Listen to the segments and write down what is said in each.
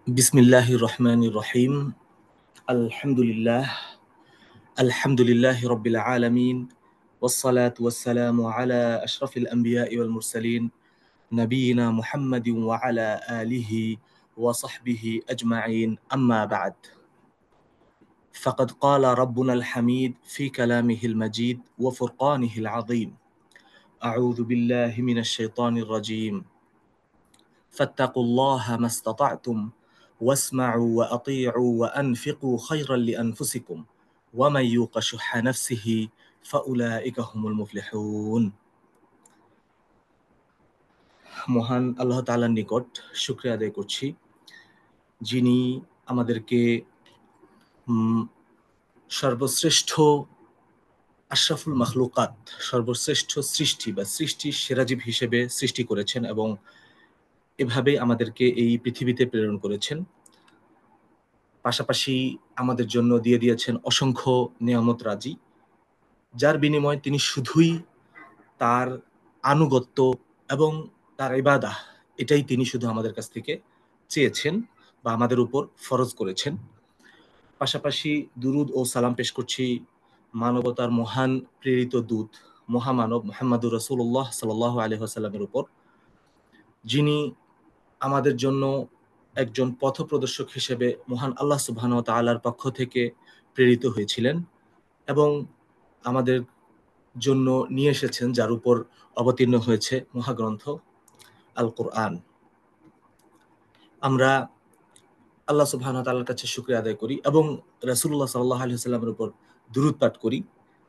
বিসমিল্লাহির রহমানির রহিম। আলহামদুলিল্লাহ আলহামদুলিল্লাহি রাব্বিল আলামিন ওয়াসসালাতু ওয়াসসালামু আলা আশরাফিল আমবিয়াই ওয়াল মুরসালিন নবিয়িনা মুহাম্মাদিন ওয়া আলা আলিহি ওয়া সাহবিহি আজমাইন আম্মা বা'দ। فقد قال ربنا الحميد في كلامه المجيد وفرقانه العظيم أعوذ بالله من الشيطان الرجيم فاتقوا الله ما استطعتم واسمعوا وأطيعوا وأنفقوا خيرا لأنفسكم ومن يوق شح نفسه فأولئك هم المفلحون। মহান আল্লাহ তাআলার নিকট শুকরিয়া আদায় করছি, যিনি আমাদেরকে সর্বশ্রেষ্ঠ আশরাফুল মাখলুকাত, সর্বশ্রেষ্ঠ সৃষ্টি বা সৃষ্টির সেরাজীব হিসেবে সৃষ্টি করেছেন এবং এভাবে আমাদেরকে এই পৃথিবীতে প্রেরণ করেছেন। পাশাপাশি আমাদের জন্য দিয়ে দিয়েছেন অসংখ্য নিয়ামত রাজি, যার বিনিময়ে তিনি শুধুই তার আনুগত্য এবং তার ইবাদাহ, এটাই তিনি শুধু আমাদের কাছ থেকে চেয়েছেন বা আমাদের উপর ফরজ করেছেন। পাশাপাশি দুরুদ ও সালাম পেশ করছি মানবতার মহান প্রেরিত দূত মহামানব মুহাম্মদুর রাসূলুল্লাহ সাল্লাল্লাহু আলাইহি ওয়াসাল্লামের উপর, যিনি আমাদের জন্য একজন পথপ্রদর্শক হিসেবে মহান আল্লাহ সুবহানাহু ওয়া তাআলার পক্ষ থেকে প্রেরিত হয়েছিলেন এবং আমাদের জন্য নিয়ে এসেছেন, যার উপর অবতীর্ণ হয়েছে মহাগ্রন্থ আল কোরআন। আমরা আল্লাহ সুবহানাহু ওয়া তাআলার কাছে শুকরিয়া আদায় করি এবং রাসূলুল্লাহ সাল্লাল্লাহু আলাইহি ওয়াসাল্লামের উপর দুরূদ পাঠ করি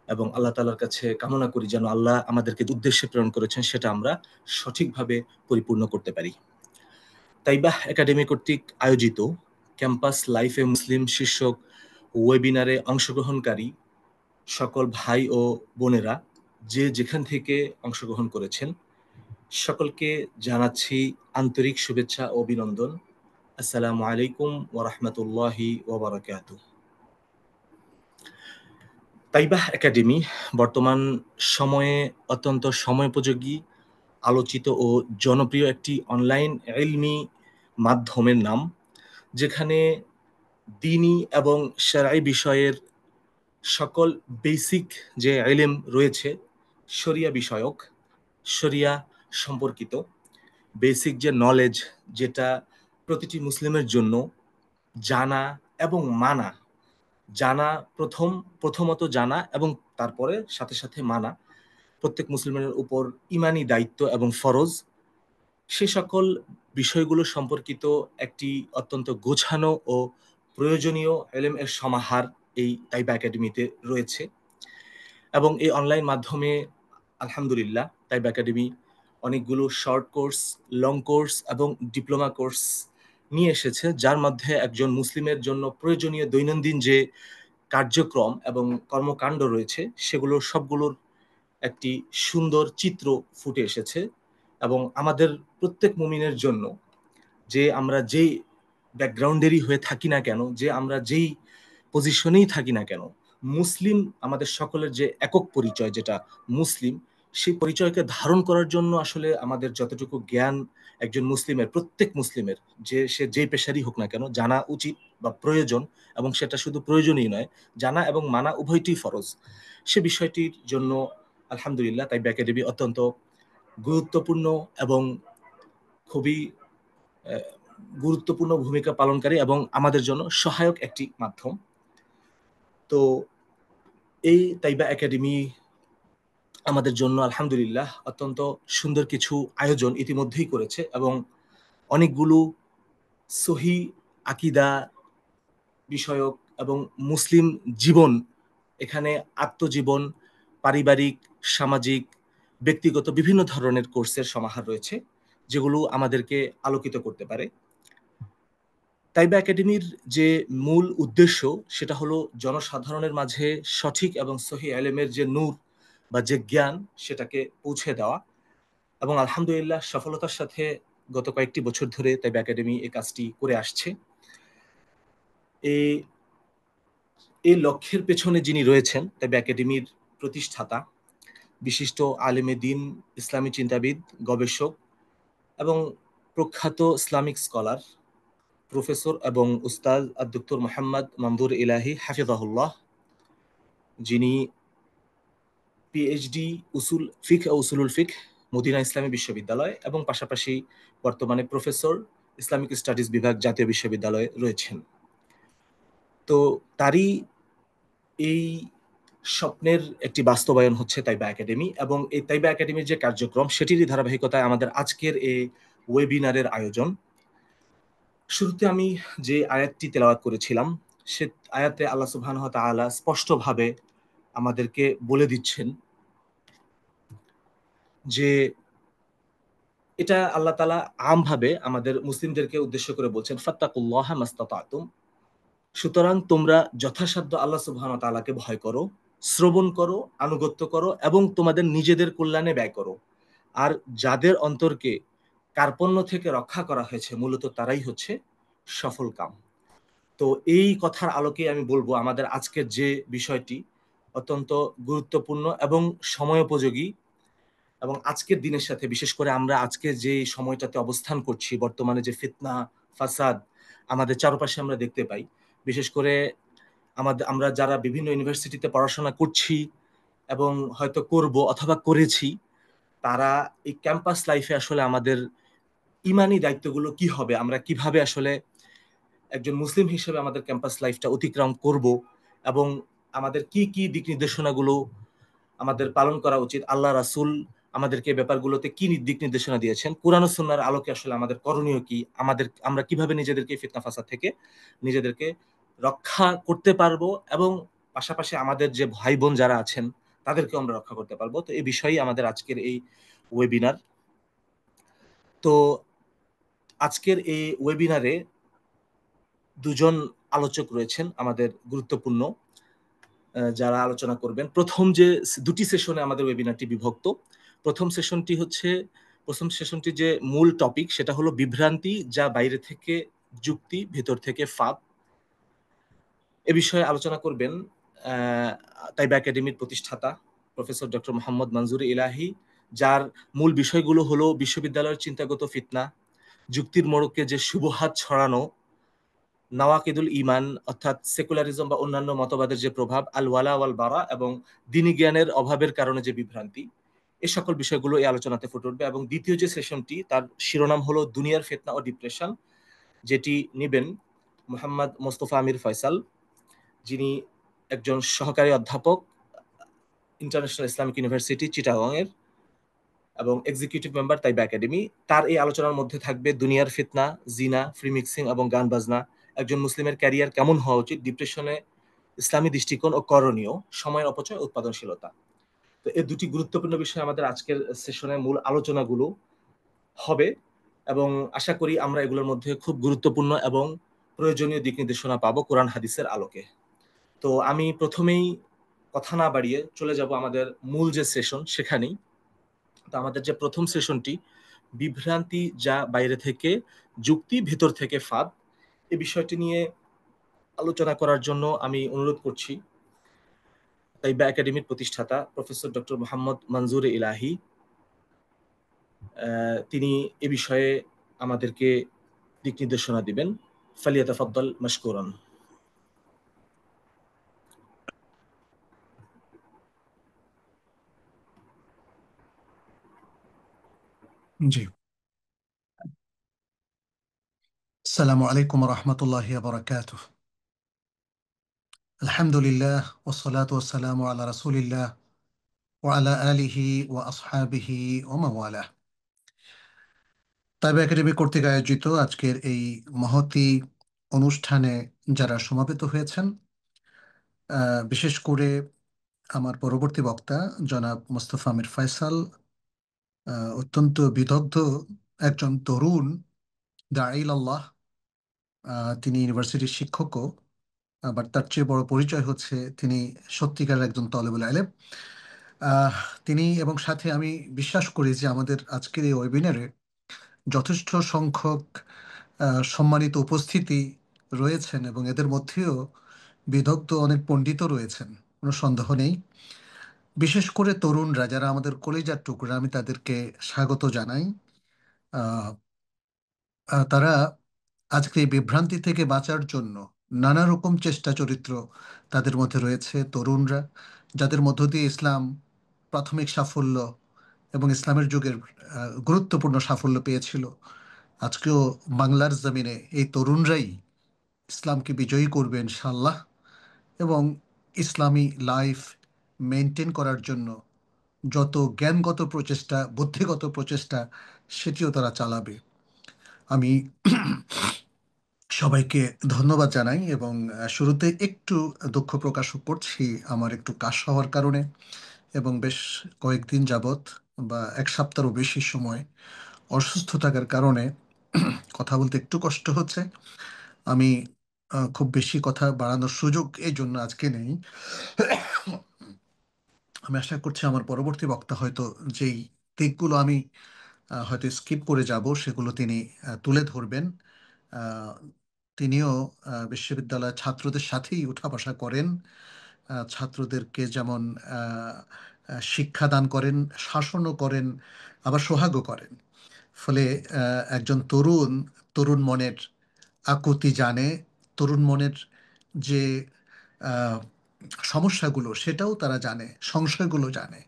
এবং আল্লাহ তাআলার কাছে কামনা করি যেন আল্লাহ আমাদেরকে উদ্দেশ্যে প্রেরণ করেছেন সেটা আমরা সঠিকভাবে পরিপূর্ণ করতে পারি। তাইবাহ একাডেমি কর্তৃক আয়োজিত ক্যাম্পাস লাইফে মুসলিম শীর্ষক ওয়েবিনারে অংশগ্রহণকারী সকল ভাই ও বোনেরা যে যেখান থেকে অংশগ্রহণ করেছেন, সকলকে জানাচ্ছি আন্তরিক শুভেচ্ছা ও অভিনন্দন। আসসালামু আলাইকুম ওয়া রাহমাতুল্লাহি ওয়া বারাকাতুহু। তাইবাহ একাডেমি বর্তমান সময়ে অত্যন্ত সময়োপযোগী, আলোচিত ও জনপ্রিয় একটি অনলাইন ইলমি মাধ্যমের নাম, যেখানে দ্বীনি এবং শারঈ বিষয়ের সকল বেসিক যে ইলম রয়েছে, শরিয়া বিষয়ক, শরিয়া সম্পর্কিত বেসিক যে নলেজ, যেটা প্রতিটি মুসলিমের জন্য জানা এবং মানা, জানা প্রথমত জানা এবং তারপরে সাথে সাথে মানা প্রত্যেক মুসলিমের উপর ইমানি দায়িত্ব এবং ফরজ। সে সকল বিষয়গুলো সম্পর্কিত একটি অত্যন্ত গোছানো ও প্রয়োজনীয় ইলম এর সমাহার এই তাইবা একাডেমিতে রয়েছে এবং এই অনলাইন মাধ্যমে আলহামদুলিল্লাহ তাইবা একাডেমি অনেকগুলো শর্ট কোর্স, লং কোর্স এবং ডিপ্লোমা কোর্স নিয়ে এসেছে, যার মধ্যে একজন মুসলিমের জন্য প্রয়োজনীয় দৈনন্দিন যে কার্যক্রম এবং কর্মকাণ্ড রয়েছে সেগুলোর সবগুলোর একটি সুন্দর চিত্র ফুটে এসেছে এবং আমাদের প্রত্যেক মুমিনের জন্য, যে আমরা যেই ব্যাকগ্রাউন্ডেরই হয়ে থাকি না কেন, যে আমরা যেই পজিশনেই থাকি না কেন, মুসলিম আমাদের সকলের যে একক পরিচয় যেটা মুসলিম, সেই পরিচয়কে ধারণ করার জন্য আসলে আমাদের যতটুকু জ্ঞান একজন মুসলিমের, প্রত্যেক মুসলিমের, যে সে যেই পেশারই হোক না কেন, জানা উচিত বা প্রয়োজন, এবং সেটা শুধু প্রয়োজনই নয়, জানা এবং মানা উভয়টিই ফরজ। সে বিষয়টির জন্য আলহামদুলিল্লাহ তাইবা একাডেমি অত্যন্ত গুরুত্বপূর্ণ এবং খুবই গুরুত্বপূর্ণ ভূমিকা পালনকারী এবং আমাদের জন্য সহায়ক একটি মাধ্যম। তো এই তাইবা একাডেমি আমাদের জন্য আলহামদুলিল্লাহ অত্যন্ত সুন্দর কিছু আয়োজন ইতিমধ্যেই করেছে এবং অনেকগুলো সহি আকিদা বিষয়ক এবং মুসলিম জীবন, এখানে আত্মজীবন, পারিবারিক, সামাজিক, ব্যক্তিগত বিভিন্ন ধরনের কোর্সের সমাহার রয়েছে, যেগুলো আমাদেরকে আলোকিত করতে পারে। তাইবা একাডেমির যে মূল উদ্দেশ্য সেটা হলো জনসাধারণের মাঝে সঠিক এবং সহি ইলমের যে নূর বা যে জ্ঞান, সেটাকে পৌঁছে দেওয়া এবং আলহামদুলিল্লাহ সফলতার সাথে গত কয়েকটি বছর ধরে তাইবা একাডেমি এই কাজটি করে আসছে। এই লক্ষ্যের পেছনে যিনি রয়েছেন তাইবা একাডেমির প্রতিষ্ঠাতা, বিশিষ্ট আলেমে দ্বীন, ইসলামী চিন্তাবিদ, গবেষক এবং প্রখ্যাত ইসলামিক স্কলার প্রফেসর এবং উস্তাদ আব্দুল মোহাম্মদ মামদুর ইলাহি হাফিজাহুল্লাহ, যিনি পিএইচডি উসুলুল ফিক মদিনা ইসলামী বিশ্ববিদ্যালয় এবং পাশাপাশি বর্তমানে প্রফেসর ইসলামিক স্টাডিজ বিভাগ জাতীয় বিশ্ববিদ্যালয়ে রয়েছেন। তো তারই এই স্বপ্নের একটি বাস্তবায়ন হচ্ছে তাইবা একাডেমি, এবং এই তাইবা একাডেমির যে কার্যক্রম সেটিরই ধারাবাহিকতায় আমাদের আজকের এই ওয়েবিনারের আয়োজন। শুরুতে আমি যে আয়াতটি তেলাওয়াত করেছিলাম, সে আয়াতে আল্লাহ সুবহানাহু ওয়া তাআলা স্পষ্টভাবে আমাদেরকে বলে দিচ্ছেন যে এটা আল্লাহ তাআলা আমভাবে আমাদের মুসলিমদেরকে উদ্দেশ্য করে বলছেন, ফাত্তাকুল্লাহা মাস্তাতাতুম। সুতরাং তোমরা যথাসাধ্য আল্লাহ সুবহানাহু ওয়া তাআলাকে ভয় করো, শ্রবণ করো, আনুগত্য করো এবং তোমাদের নিজেদের কল্যাণে ব্যয় করো। আর যাদের অন্তরকে কার্পণ্য থেকে রক্ষা করা হয়েছে মূলত তারাই হচ্ছে সফল কাম। তো এই কথার আলোকে আমি বলবো আমাদের আজকের যে বিষয়টি অত্যন্ত গুরুত্বপূর্ণ এবং সময়োপযোগী, এবং আজকের দিনের সাথে বিশেষ করে আমরা আজকে যে সময়টাতে অবস্থান করছি, বর্তমানে যে ফিতনা ফাসাদ আমাদের চারপাশে আমরা দেখতে পাই, বিশেষ করে আমরা যারা বিভিন্ন ইউনিভার্সিটিতে পড়াশোনা করছি এবং হয়তো করব অথবা করেছি, তারা এই ক্যাম্পাস লাইফে আসলে আমাদের ইমানি দায়িত্বগুলো কি হবে, আমরা কিভাবে আসলে একজন মুসলিম হিসেবে আমাদের ক্যাম্পাস লাইফটা অতিক্রম করব, এবং আমাদের কি কি দিক নির্দেশনাগুলো আমাদের পালন করা উচিত, আল্লাহ রাসূল আমাদেরকে এই ব্যাপারগুলোতে কি দিক নির্দেশনা দিয়েছেন, কোরআন ও সুন্নাহর আলোকে আসলে আমাদের করণীয় কি, আমরা কিভাবে নিজেদেরকে ফিতনা ফাসাদ থেকে নিজেদেরকে রক্ষা করতে পারবো, এবং পাশাপাশি আমাদের যে ভাই বোন যারা আছেন তাদেরকেও আমরা রক্ষা করতে পারবো। তো এই বিষয়েই আমাদের আজকের এই ওয়েবিনার। তো আজকের এই ওয়েবিনারে দুজন আলোচক রয়েছেন আমাদের গুরুত্বপূর্ণ, যারা আলোচনা করবেন। প্রথম যে দুটি সেশনে আমাদের ওয়েবিনারটি বিভক্ত। প্রথম সেশনটি যে মূল টপিক সেটা হলো বিভ্রান্তি যা বাইরে থেকে যুক্তি, ভেতর থেকে ফাঁদ। এ বিষয়ে আলোচনা করবেন তাইবা একাডেমির প্রতিষ্ঠাতা প্রফেসর ডক্টর মোহাম্মদ মনজুর ইলাহি, যার মূল বিষয়গুলো হলো বিশ্ববিদ্যালয়ের চিন্তাগত ফিতনা, যুক্তির মোড়কে যে শুভহাত ছড়ানো, নাওয়াকিদুল ইমান অর্থাৎ সেকুলারিজম বা অন্যান্য মতবাদের যে প্রভাব, আল ওয়ালা ওয়াল বারা এবং দ্বীনি জ্ঞানের অভাবের কারণে যে বিভ্রান্তি, এই সকল বিষয়গুলো এই আলোচনাতে ফুটে উঠবে। এবং দ্বিতীয় যে সেশনটি তার শিরোনাম হলো দুনিয়ার ফিতনা ও ডিপ্রেশন, যেটি নিবেন মোহাম্মদ মোস্তফা আমির ফয়সাল, যিনি একজন সহকারী অধ্যাপক ইন্টারন্যাশনাল ইসলামিক ইউনিভার্সিটি চিটাগং এর এবং এক্সিকিউটিভ মেম্বার তাইবা একাডেমি। তার এই আলোচনার মধ্যে থাকবে দুনিয়ার ফিতনা, জিনা, ফ্রি মিক্সিং এবং গান বাজনা, একজন মুসলিমের ক্যারিয়ার কেমন হওয়া উচিত, ডিপ্রেশনে ইসলামী দৃষ্টিকোণ ও করণীয়, সময়ের অপচয়, উৎপাদনশীলতা। তো এই দুটি গুরুত্বপূর্ণ বিষয় আমাদের আজকের সেশনের মূল আলোচনাগুলো হবে, এবং আশা করি আমরা এগুলোর মধ্যে খুব গুরুত্বপূর্ণ এবং প্রয়োজনীয় দিক নির্দেশনা পাবো কোরআন হাদিসের আলোকে। তো আমি প্রথমেই কথা না বাড়িয়ে চলে যাব আমাদের মূল যে সেশন সেখানেই। তো আমাদের যে প্রথম সেশনটি, বিভ্রান্তি যা বাইরে থেকে যুক্তি, ভেতর থেকে ফাঁদ, এই বিষয়টি নিয়ে আলোচনা করার জন্য আমি অনুরোধ করছি তাইবা একাডেমির প্রতিষ্ঠাতা প্রফেসর ডক্টর মোহাম্মদ মনজুর ইলাহি। তিনি এ বিষয়ে আমাদেরকে দিক নির্দেশনা দিবেন। ফালিয়াতাফাদ্দাল মাশকুরান। জি, আসসালামু আলাইকুম রহমতুল্লাহি ওয়া বারাকাতুহু। আলহামদুলিল্লাহ ওয়াসসালাতু ওয়াসসালামু আলা রাসূলিল্লাহ ওয়া আলা আলিহি ওয়া আসহাবিহি ওয়া মাওয়ালাহ। তাইবা একাডেমি কর্তৃক আয়োজিত আজকের এই মহতী অনুষ্ঠানে যারা সমবেত হয়েছেন, বিশেষ করে আমার পরবর্তী বক্তা জনাব মোস্তফা আমির ফয়সাল, অত্যন্ত বিদগ্ধ একজন তরুণ দাঈল আল্লাহ। তিনি ইউনিভার্সিটির শিক্ষকও, আবার তার চেয়ে বড় পরিচয় হচ্ছে তিনি সত্যিকার একজন তলেবুল আলেম। আহ, তিনি এবং সাথে আমি বিশ্বাস করি যে আমাদের আজকের এই ওয়েবিনারে যথেষ্ট সংখ্যক সম্মানিত উপস্থিতি রয়েছেন, এবং এদের মধ্যেও বিদগ্ধ অনেক পণ্ডিতও রয়েছেন, কোনো সন্দেহ নেই। বিশেষ করে তরুণরা যারা আমাদের কলিজার টুকরা, আমি তাদেরকে স্বাগত জানাই। আহ, তারা আজকে এই বিভ্রান্তি থেকে বাঁচার জন্য নানা রকম চেষ্টা চরিত্র তাদের মধ্যে রয়েছে, তরুণরা যাদের মধ্য দিয়ে ইসলাম প্রাথমিক সাফল্য এবং ইসলামের যুগের গুরুত্বপূর্ণ সাফল্য পেয়েছিল। আজকেও বাংলার জমিনে এই তরুণরাই ইসলামকে বিজয়ী করবে ইনশাআল্লাহ, এবং ইসলামী লাইফ মেনটেন করার জন্য যত জ্ঞানগত প্রচেষ্টা, বুদ্ধিগত প্রচেষ্টা, সেটিও তারা চালাবে। আমি সবাইকে ধন্যবাদ জানাই, এবং শুরুতে একটু দুঃখ প্রকাশ করছি আমার একটু কাশ হওয়ার কারণে, এবং বেশ কয়েকদিন যাবৎ বা এক সপ্তাহেরও বেশি সময় অসুস্থ থাকার কারণে কথা বলতে একটু কষ্ট হচ্ছে। আমি খুব বেশি কথা বাড়ানোর সুযোগ এই জন্য আজকে নেই। আমি আশা করছি আমার পরবর্তী বক্তা হয়তো যেই দিকগুলো আমি হয়তো স্কিপ করে যাব সেগুলো তিনি তুলে ধরবেন। আহ, তিনিও বিশ্ববিদ্যালয়ের ছাত্রদের সাথেই উঠা বসা করেন, ছাত্রদেরকে যেমন শিক্ষাদান করেন, শাসনও করেন, আবার সোহাগও করেন। ফলে একজন তরুণ তরুণ মনের আকুতি জানে, তরুণ মনের যে আহ, সমস্যাগুলো সেটাও তারা জানে, সংশয়গুলো জানে,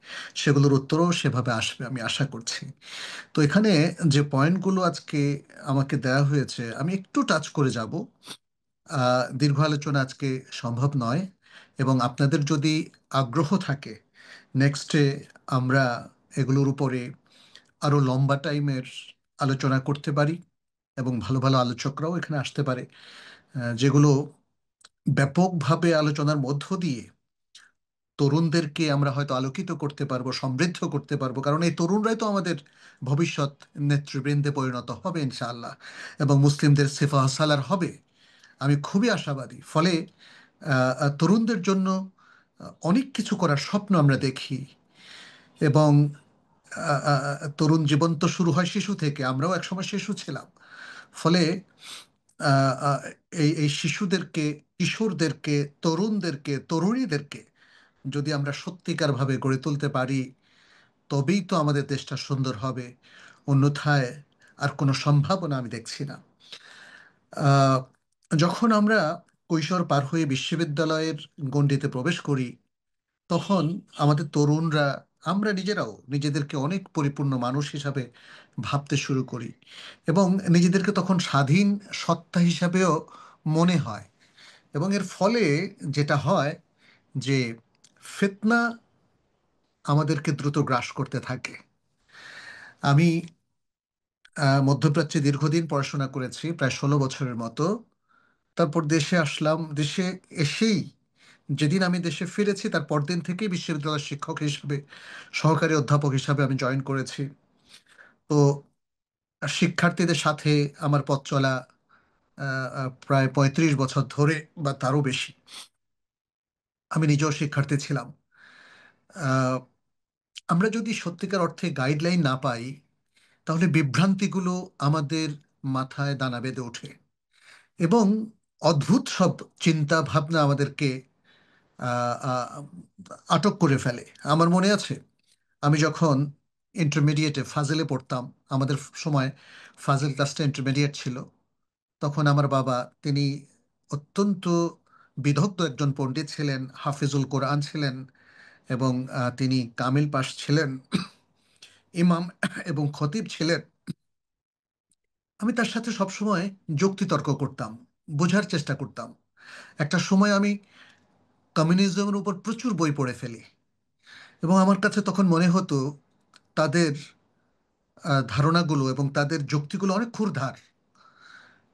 সেগুলোর উত্তরও সেভাবে আসবে আমি আশা করছি। তো এখানে যে পয়েন্টগুলো আজকে আমাকে দেওয়া হয়েছে আমি একটু টাচ করে যাব। দীর্ঘ আলোচনা আজকে সম্ভব নয়, এবং আপনাদের যদি আগ্রহ থাকে নেক্সটে আমরা এগুলোর উপরে আরো লম্বা টাইমের আলোচনা করতে পারি, এবং ভালো ভালো আলোচকরাও এখানে আসতে পারে, যেগুলো ব্যাপকভাবে আলোচনার মধ্য দিয়ে তরুণদেরকে আমরা হয়তো আলোকিত করতে পারবো, সমৃদ্ধ করতে পারবো, কারণ এই তরুণরাই তো আমাদের ভবিষ্যৎ নেতৃবৃন্দে পরিণত হবে ইনশাআল্লাহ, এবং মুসলিমদের সেফা সালার হবে। আমি খুবই আশাবাদী। ফলে তরুণদের জন্য অনেক কিছু করার স্বপ্ন আমরা দেখি, এবং তরুণ জীবন তো শুরু হয় শিশু থেকে, আমরাও একসময় শিশু ছিলাম। ফলে আহ, আহ, এই শিশুদেরকে, কিশোরদেরকে, তরুণদেরকে, তরুণীদেরকে যদি আমরা সত্যিকারভাবে গড়ে তুলতে পারি, তবেই তো আমাদের দেশটা সুন্দর হবে। অন্যথায় আর কোনো সম্ভাবনা আমি দেখছি না। আহ, যখন আমরা কৈশোর পার হয়ে বিশ্ববিদ্যালয়ের গণ্ডিতে প্রবেশ করি, তখন আমাদের তরুণরা, আমরা নিজেরাও নিজেদেরকে অনেক পরিপূর্ণ মানুষ হিসাবে ভাবতে শুরু করি, এবং নিজেদেরকে তখন স্বাধীন সত্তা হিসাবেও মনে হয়। এবং এর ফলে যেটা হয় যে ফিতনা আমাদেরকে দ্রুত গ্রাস করতে থাকে। আমি মধ্যপ্রাচ্যে দীর্ঘদিন পড়াশোনা করেছি, প্রায় 16 বছরের মতো। তারপর দেশে আসলাম। দেশে এসেই যেদিন আমি দেশে ফিরেছি তার পরদিন থেকেই বিশ্ববিদ্যালয়ের শিক্ষক হিসাবে, সহকারী অধ্যাপক হিসাবে আমি জয়েন করেছি। তো শিক্ষার্থীদের সাথে আমার পথ চলা প্রায় 35 বছর ধরে বা তারও বেশি। আমি নিজেও শিক্ষার্থী ছিলাম। আহ, আমরা যদি সত্যিকার অর্থে গাইডলাইন না পাই, তাহলে বিভ্রান্তিগুলো আমাদের মাথায় দানা বেঁধে ওঠে, এবং অদ্ভুত সব চিন্তা ভাবনা আমাদেরকে আহ, আহ, আটক করে ফেলে। আমার মনে আছে আমি যখন ইন্টারমিডিয়েটে ফাজিলে পড়তাম, আমাদের সময় ফাজিল ক্লাসটা ইন্টারমিডিয়েট ছিল, তখন আমার বাবা, তিনি অত্যন্ত বিদগ্ধ একজন পণ্ডিত ছিলেন, হাফিজুল কোরআন ছিলেন, এবং তিনি কামিল পাশ ছিলেন, ইমাম এবং খতিব ছিলেন। আমি তার সাথে সবসময় যুক্তিতর্ক করতাম, বোঝার চেষ্টা করতাম। একটা সময় আমি কমিউনিজমের উপর প্রচুর বই পড়ে ফেলি, এবং আমার কাছে তখন মনে হতো তাদের ধারণাগুলো এবং তাদের যুক্তিগুলো অনেক ক্ষুরধার।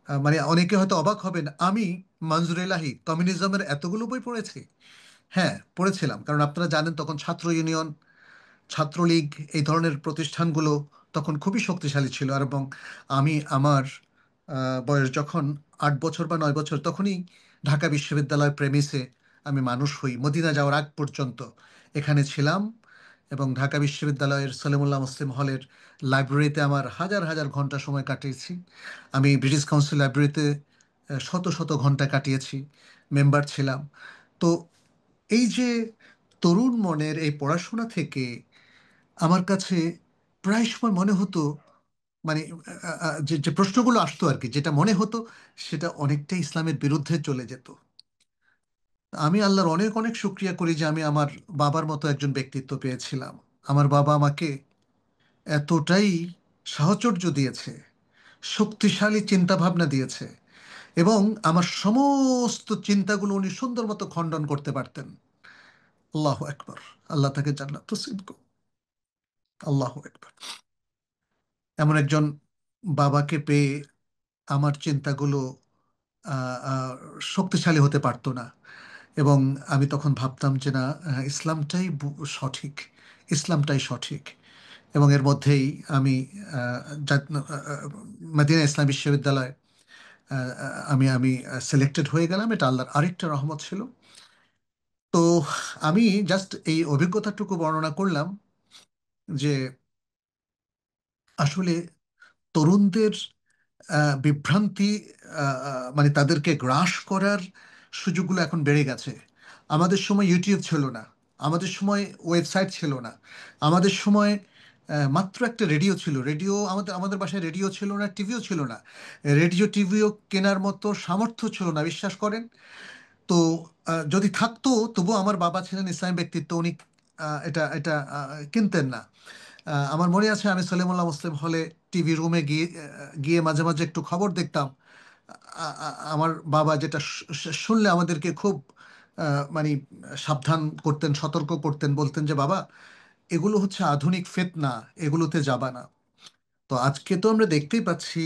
মানে অনেকে হয়তো অবাক হবেন, আমি মনজুর এলাহি কমিউনিজমের এতগুলো বই পড়েছি। হ্যাঁ, পড়েছিলাম, কারণ আপনারা জানেন তখন ছাত্র ইউনিয়ন, ছাত্রলীগ, এই ধরনের প্রতিষ্ঠানগুলো তখন খুবই শক্তিশালী ছিল। আর এবং আমি আমার বয়স যখন 8 বছর বা 9 বছর, তখনই ঢাকা বিশ্ববিদ্যালয় প্রেমিসে আমি মানুষ হই। মদিনা যাওয়ার আগ পর্যন্ত এখানে ছিলাম, এবং ঢাকা বিশ্ববিদ্যালয়ের সলিমুল্লাহ মুসলিম হলের লাইব্রেরিতে আমার হাজার হাজার ঘন্টা সময় কাটিয়েছি। আমি ব্রিটিশ কাউন্সিল লাইব্রেরিতে শত শত ঘন্টা কাটিয়েছি, মেম্বার ছিলাম। তো এই যে তরুণ মনের এই পড়াশোনা থেকে আমার কাছে প্রায় সময় মনে হতো মানে যে যে প্রশ্নগুলো আসতো আর কি, যেটা মনে হতো সেটা অনেকটাই ইসলামের বিরুদ্ধে চলে যেত। আমি আল্লাহর অনেক অনেক শুক্রিয়া করি যে আমি আমার বাবার মতো একজন ব্যক্তিত্ব পেয়েছিলাম। আমার বাবা আমাকে এতটাই সাহচর্য দিয়েছে, শক্তিশালী চিন্তা ভাবনা দিয়েছে, এবং আমার সমস্ত চিন্তাগুলো উনি সুন্দর মতো খণ্ডন করতে পারতেন। আল্লাহ একবার, আল্লাহ তাকে জান্নাত নসিব করুন। আল্লাহ একবার। এমন একজন বাবাকে পেয়ে আমার চিন্তাগুলো আহ, আহ, শক্তিশালী হতে পারতো না। এবং আমি তখন ভাবতাম যে না, ইসলামটাই সঠিক, ইসলামটাই সঠিক। এবং এর মধ্যেই আমি আহ, মদিনা ইসলাম বিশ্ববিদ্যালয় আমি আমি সিলেক্টেড হয়ে গেলাম। এটা আল্লাহর আরেকটা রহমত ছিল। তো আমি জাস্ট এই অভিজ্ঞতাটুকু বর্ণনা করলাম যে আসলে তরুণদের বিভ্রান্তি, মানে তাদেরকে গ্রাস করার সুযোগগুলো এখন বেড়ে গেছে। আমাদের সময় ইউটিউব ছিল না, আমাদের সময় ওয়েবসাইট ছিল না, আমাদের সময় মাত্র একটা রেডিও ছিল। রেডিও, আমাদের আমাদের বাসায় রেডিও ছিল না, টিভিও ছিল না। রেডিও টিভিও কেনার মতো সামর্থ্য ছিল না, বিশ্বাস করেন। তো যদি থাকতো, তবুও আমার বাবা ছিলেন ইসলামী ব্যক্তিত্ব, উনি এটা এটা কিনতেন না। আমার মনে আছে আমি সলিমুল্লাহ মুসলিম হলে টিভি রুমে গিয়ে গিয়ে মাঝে মাঝে একটু খবর দেখতাম। আমার বাবা যেটা শুনলে আমাদেরকে খুব মানে সাবধান করতেন, সতর্ক করতেন, বলতেন যে বাবা, এগুলো হচ্ছে আধুনিক ফিতনা, এগুলোতে যাবা না। তো আজকে তো আমরা দেখতেই পাচ্ছি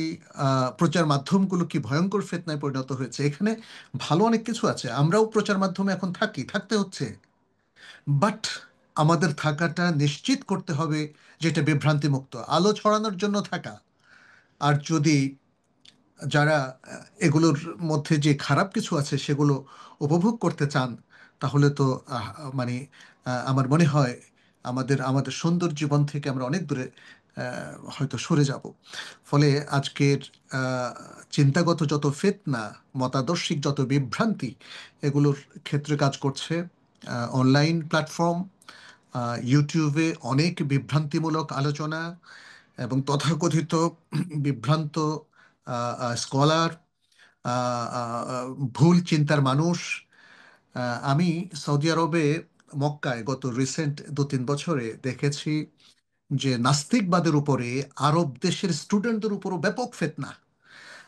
প্রচার মাধ্যমগুলো কি ভয়ঙ্কর ফিতনায় পরিণত হয়েছে। এখানে ভালো অনেক কিছু আছে, আমরাও প্রচার মাধ্যমে এখন থাকি, থাকতে হচ্ছে। বাট আমাদের থাকাটা নিশ্চিত করতে হবে যেটা বিভ্রান্তিমুক্ত, আলো ছড়ানোর জন্য থাকা। আর যদি যারা এগুলোর মধ্যে যে খারাপ কিছু আছে সেগুলো উপভোগ করতে চান, তাহলে তো মানে আমার মনে হয় আমাদের আমাদের সুন্দর জীবন থেকে আমরা অনেক দূরে হয়তো সরে যাব। ফলে আজকের আহ, চিন্তাগত যত ফিতনা, মতাদর্শিক যত বিভ্রান্তি, এগুলোর ক্ষেত্রে কাজ করছে অনলাইন প্ল্যাটফর্ম। ইউটিউবে অনেক বিভ্রান্তিমূলক আলোচনা এবং তথাকথিত বিভ্রান্ত স্কলার, ভুল চিন্তার মানুষ। আমি সৌদি আরবে মক্কায় গত রিসেন্ট 2-3 বছরে দেখেছি যে নাস্তিকবাদের উপরে আরব দেশের স্টুডেন্টদের উপরও ব্যাপক ফিতনা।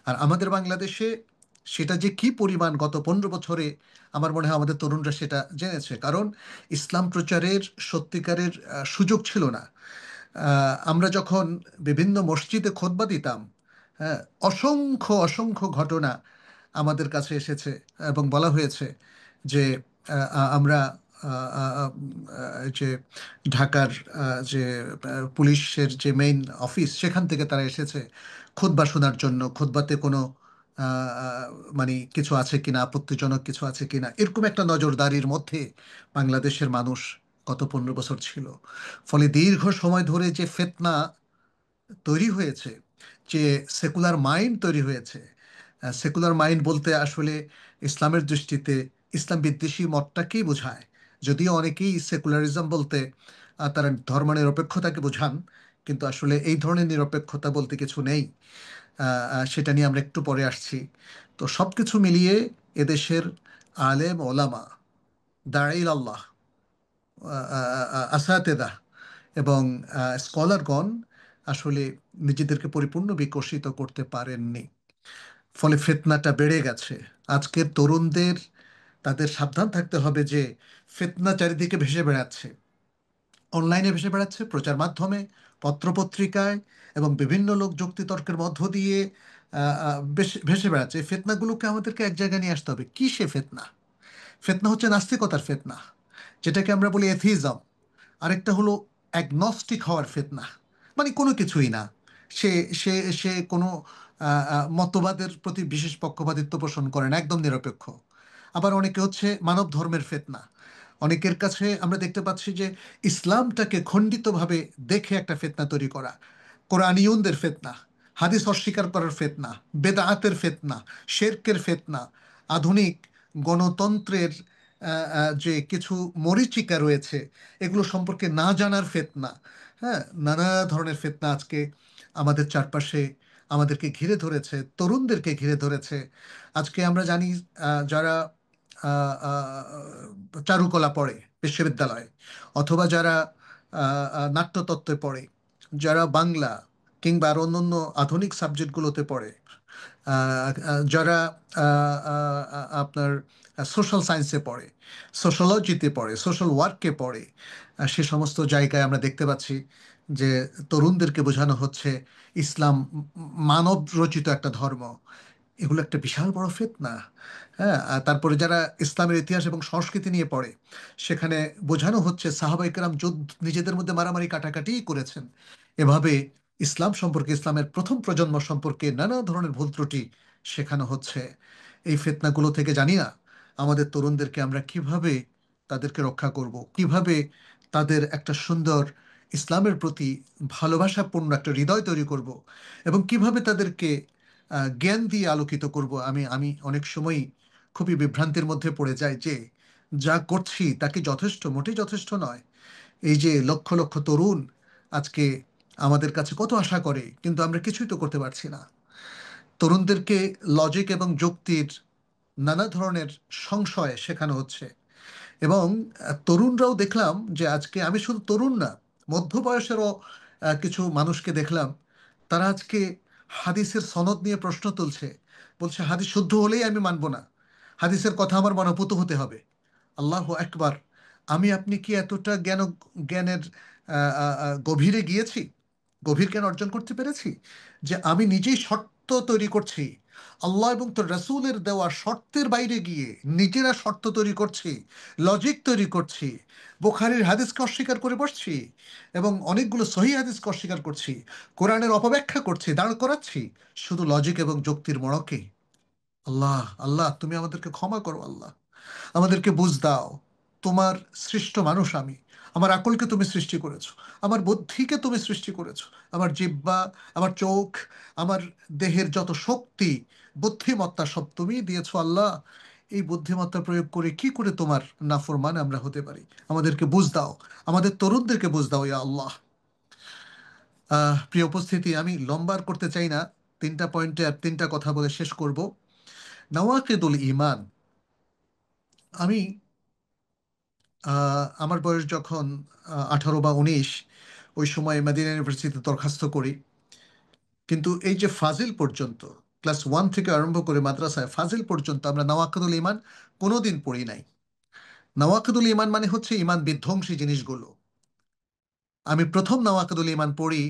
আর আমাদের বাংলাদেশে সেটা যে কি পরিমাণ গত 15 বছরে, আমার মনে হয় আমাদের তরুণরা সেটা জেনেছে। কারণ ইসলাম প্রচারের সত্যিকারের সুযোগ ছিল না। আমরা যখন বিভিন্ন মসজিদে খুতবা দিতাম, হ্যাঁ, অসংখ্য অসংখ্য ঘটনা আমাদের কাছে এসেছে এবং বলা হয়েছে যে আমরা যে ঢাকার যে পুলিশের যে মেইন অফিস, সেখান থেকে তারা এসেছে খুতবা শোনার জন্য। খুতবাতে কোনো মানে কিছু আছে কিনা, আপত্তিজনক কিছু আছে কিনা, এরকম একটা নজরদারির মধ্যে বাংলাদেশের মানুষ গত 15 বছর ছিল। ফলে দীর্ঘ সময় ধরে যে ফিতনা তৈরি হয়েছে, যে সেকুলার মাইন্ড তৈরি হয়েছে। সেকুলার মাইন্ড বলতে আসলে ইসলামের দৃষ্টিতে ইসলাম বিদ্বেষী মতটাকেই বোঝায়। যদিও অনেকেই সেকুলারিজম বলতে তারা ধর্মনিরপেক্ষতাকে বোঝান, কিন্তু আসলে এই ধরনের নিরপেক্ষতা বলতে কিছু নেই। সেটা নিয়ে আমরা একটু পরে আসছি। তো সব কিছু মিলিয়ে এদেশের আলেম ওলামা, দাঁড়াইল আল্লাহ, আসাতেদা এবং স্কলারগণ আসলে নিজেদেরকে পরিপূর্ণ বিকশিত করতে পারেননি। ফলে ফিতনাটা বেড়ে গেছে। আজকের তরুণদের, তাদের সাবধান থাকতে হবে যে ফিতনা চারিদিকে ভেসে বেড়াচ্ছে, অনলাইনে ভেসে বেড়াচ্ছে, প্রচার মাধ্যমে, পত্রপত্রিকায়, এবং বিভিন্ন লোক যুক্তিতর্কের মধ্য দিয়ে ভেসে বেড়াচ্ছে। এই ফিতনাগুলোকে আমাদেরকে এক জায়গায় নিয়ে আসতে হবে। কি সে ফিতনা? ফিতনা হচ্ছে নাস্তিকতার ফিতনা, যেটাকে আমরা বলি এথিজম। আরেকটা হলো অ্যাগনস্টিক হওয়ার ফিতনা, মানে কোনো কিছুই না। সে সে সে কোনো মতবাদের প্রতি বিশেষ পক্ষপাতিত্ব পোষণ করে না, একদম নিরপেক্ষ। আবার অনেকে হচ্ছে মানব ধর্মের ফিতনা। অনেকের কাছে আমরা দেখতে পাচ্ছি যে ইসলামটাকে খণ্ডিতভাবে দেখে একটা ফিতনা তৈরি করা, কোরআনিয়নদের ফিতনা, হাদিস অস্বীকার করার ফিতনা, বেদাআতের ফিতনা, শিরকের ফিতনা, আধুনিক গণতন্ত্রের যে কিছু মরীচিকা রয়েছে, এগুলো সম্পর্কে না জানার ফিতনা। হ্যাঁ, নানা ধরনের ফিতনা আজকে আমাদের চারপাশে আমাদেরকে ঘিরে ধরেছে, তরুণদেরকে ঘিরে ধরেছে। আজকে আমরা জানি যারা আহ, চারুকলা পড়ে বিশ্ববিদ্যালয়ে, অথবা যারা নাট্যতত্ত্বে পড়ে, যারা বাংলা কিংবা আর অন্যান্য আধুনিক সাবজেক্টগুলোতে পড়ে, যারা আপনার সোশ্যাল সায়েন্সে পড়ে, সোশ্যোলজিতে পড়ে, সোশ্যাল ওয়ার্কে পড়ে, সে সমস্ত জায়গায় আমরা দেখতে পাচ্ছি যে তরুণদেরকে বোঝানো হচ্ছে ইসলাম মানব রচিত একটা ধর্ম। এগুলো একটা বিশাল বড় ফিতনা। হ্যাঁ, আর তারপরে যারা ইসলামের ইতিহাস এবং সংস্কৃতি নিয়ে পড়ে, সেখানে বোঝানো হচ্ছে সাহাবায়ে কেরাম যুদ্ধ নিজেদের মধ্যে মারামারি কাটাকাটি করেছেন। এভাবে ইসলাম সম্পর্কে, ইসলামের প্রথম প্রজন্ম সম্পর্কে নানা ধরনের ভুল ত্রুটি শেখানো হচ্ছে। এই ফিতনাগুলো থেকে জানি না আমাদের তরুণদেরকে আমরা কিভাবে তাদেরকে রক্ষা করব, কিভাবে তাদের একটা সুন্দর ইসলামের প্রতি ভালোবাসাপূর্ণ একটা হৃদয় তৈরি করব, এবং কিভাবে তাদেরকে জ্ঞান দিয়ে আলোকিত করব। আমি আমি অনেক সময়ই খুবই বিভ্রান্তির মধ্যে পড়ে যাই যে যা করছি তা কি যথেষ্ট? মোটেই যথেষ্ট নয়। এই যে লক্ষ লক্ষ তরুণ আজকে আমাদের কাছে কত আশা করে, কিন্তু আমরা কিছুই তো করতে পারছি না। তরুণদেরকে লজিক এবং যুক্তির নানা ধরনের সংশয় শেখানো হচ্ছে। এবং তরুণরাও দেখলাম যে আজকে, আমি শুধু তরুণ না, মধ্য বয়সেরও কিছু মানুষকে দেখলাম, তারা আজকে হাদিসের সনদ নিয়ে প্রশ্ন তুলছে। বলছে হাদিস শুদ্ধ হলেই আমি মানব না, হাদিসের কথা আমার মনোপুত হতে হবে। আল্লাহ একবার! আমি আপনি কি এতটা জ্ঞানের গভীরে গিয়েছি, গভীর জ্ঞান অর্জন করতে পেরেছি যে আমি নিজেই শর্ত তৈরি করছি, আল্লাহ এবং তোর রাসূলের দেওয়া শর্তের বাইরে গিয়ে নিজেরা শর্ত তৈরি করছি, লজিক তৈরি করছি, বুখারীর হাদিসকে অস্বীকার করে বসছি, এবং অনেকগুলো সহিহ হাদিসকে অস্বীকার করছি, কোরআনের অপব্যাখ্যা করছি, দাঁড় করাচ্ছি শুধু লজিক এবং যুক্তির মোড়কে। আল্লাহ, আল্লাহ তুমি আমাদেরকে ক্ষমা করো আল্লাহ, আমাদেরকে বুঝ দাও। তোমার সৃষ্ট মানুষ আমি, আমার আকলকে তুমি সৃষ্টি করেছো, আমার বুদ্ধিকে তুমি সৃষ্টি করেছো, আমার জিহ্বা, আমার চোখ, আমার দেহের যত শক্তি, বুদ্ধিমত্তা সব তুমি দিয়েছো আল্লাহ। এই বুদ্ধিমত্তা প্রয়োগ করে কি করে তোমার নাফরমান আমরা হতে পারি? আমাদেরকে বুঝ দাও, আমাদের তরুণদেরকে বুঝ দাও ইয়া আল্লাহ। প্রিয় উপস্থিতি, আমি লম্বার করতে চাই না, তিনটা পয়েন্টে আর তিনটা কথা বলে শেষ করব। নওয়াকিদুল ঈমান। আমি আমার বয়স যখন 18 বা 19, ওই সময় মাদিনা ইউনিভার্সিটিতে দরখাস্ত করি। কিন্তু এই যে ফাজিল পর্যন্ত, ক্লাস 1 থেকে আরম্ভ করে মাদ্রাসায় ফাজিল পর্যন্ত আমরা নওয়াকিদুল ঈমান কোনোদিন পড়ি নাই। নওয়াকিদুল ঈমান মানে হচ্ছে ঈমান বিধ্বংসী জিনিসগুলো। আমি প্রথম নওয়াকিদুল ঈমান পড়ি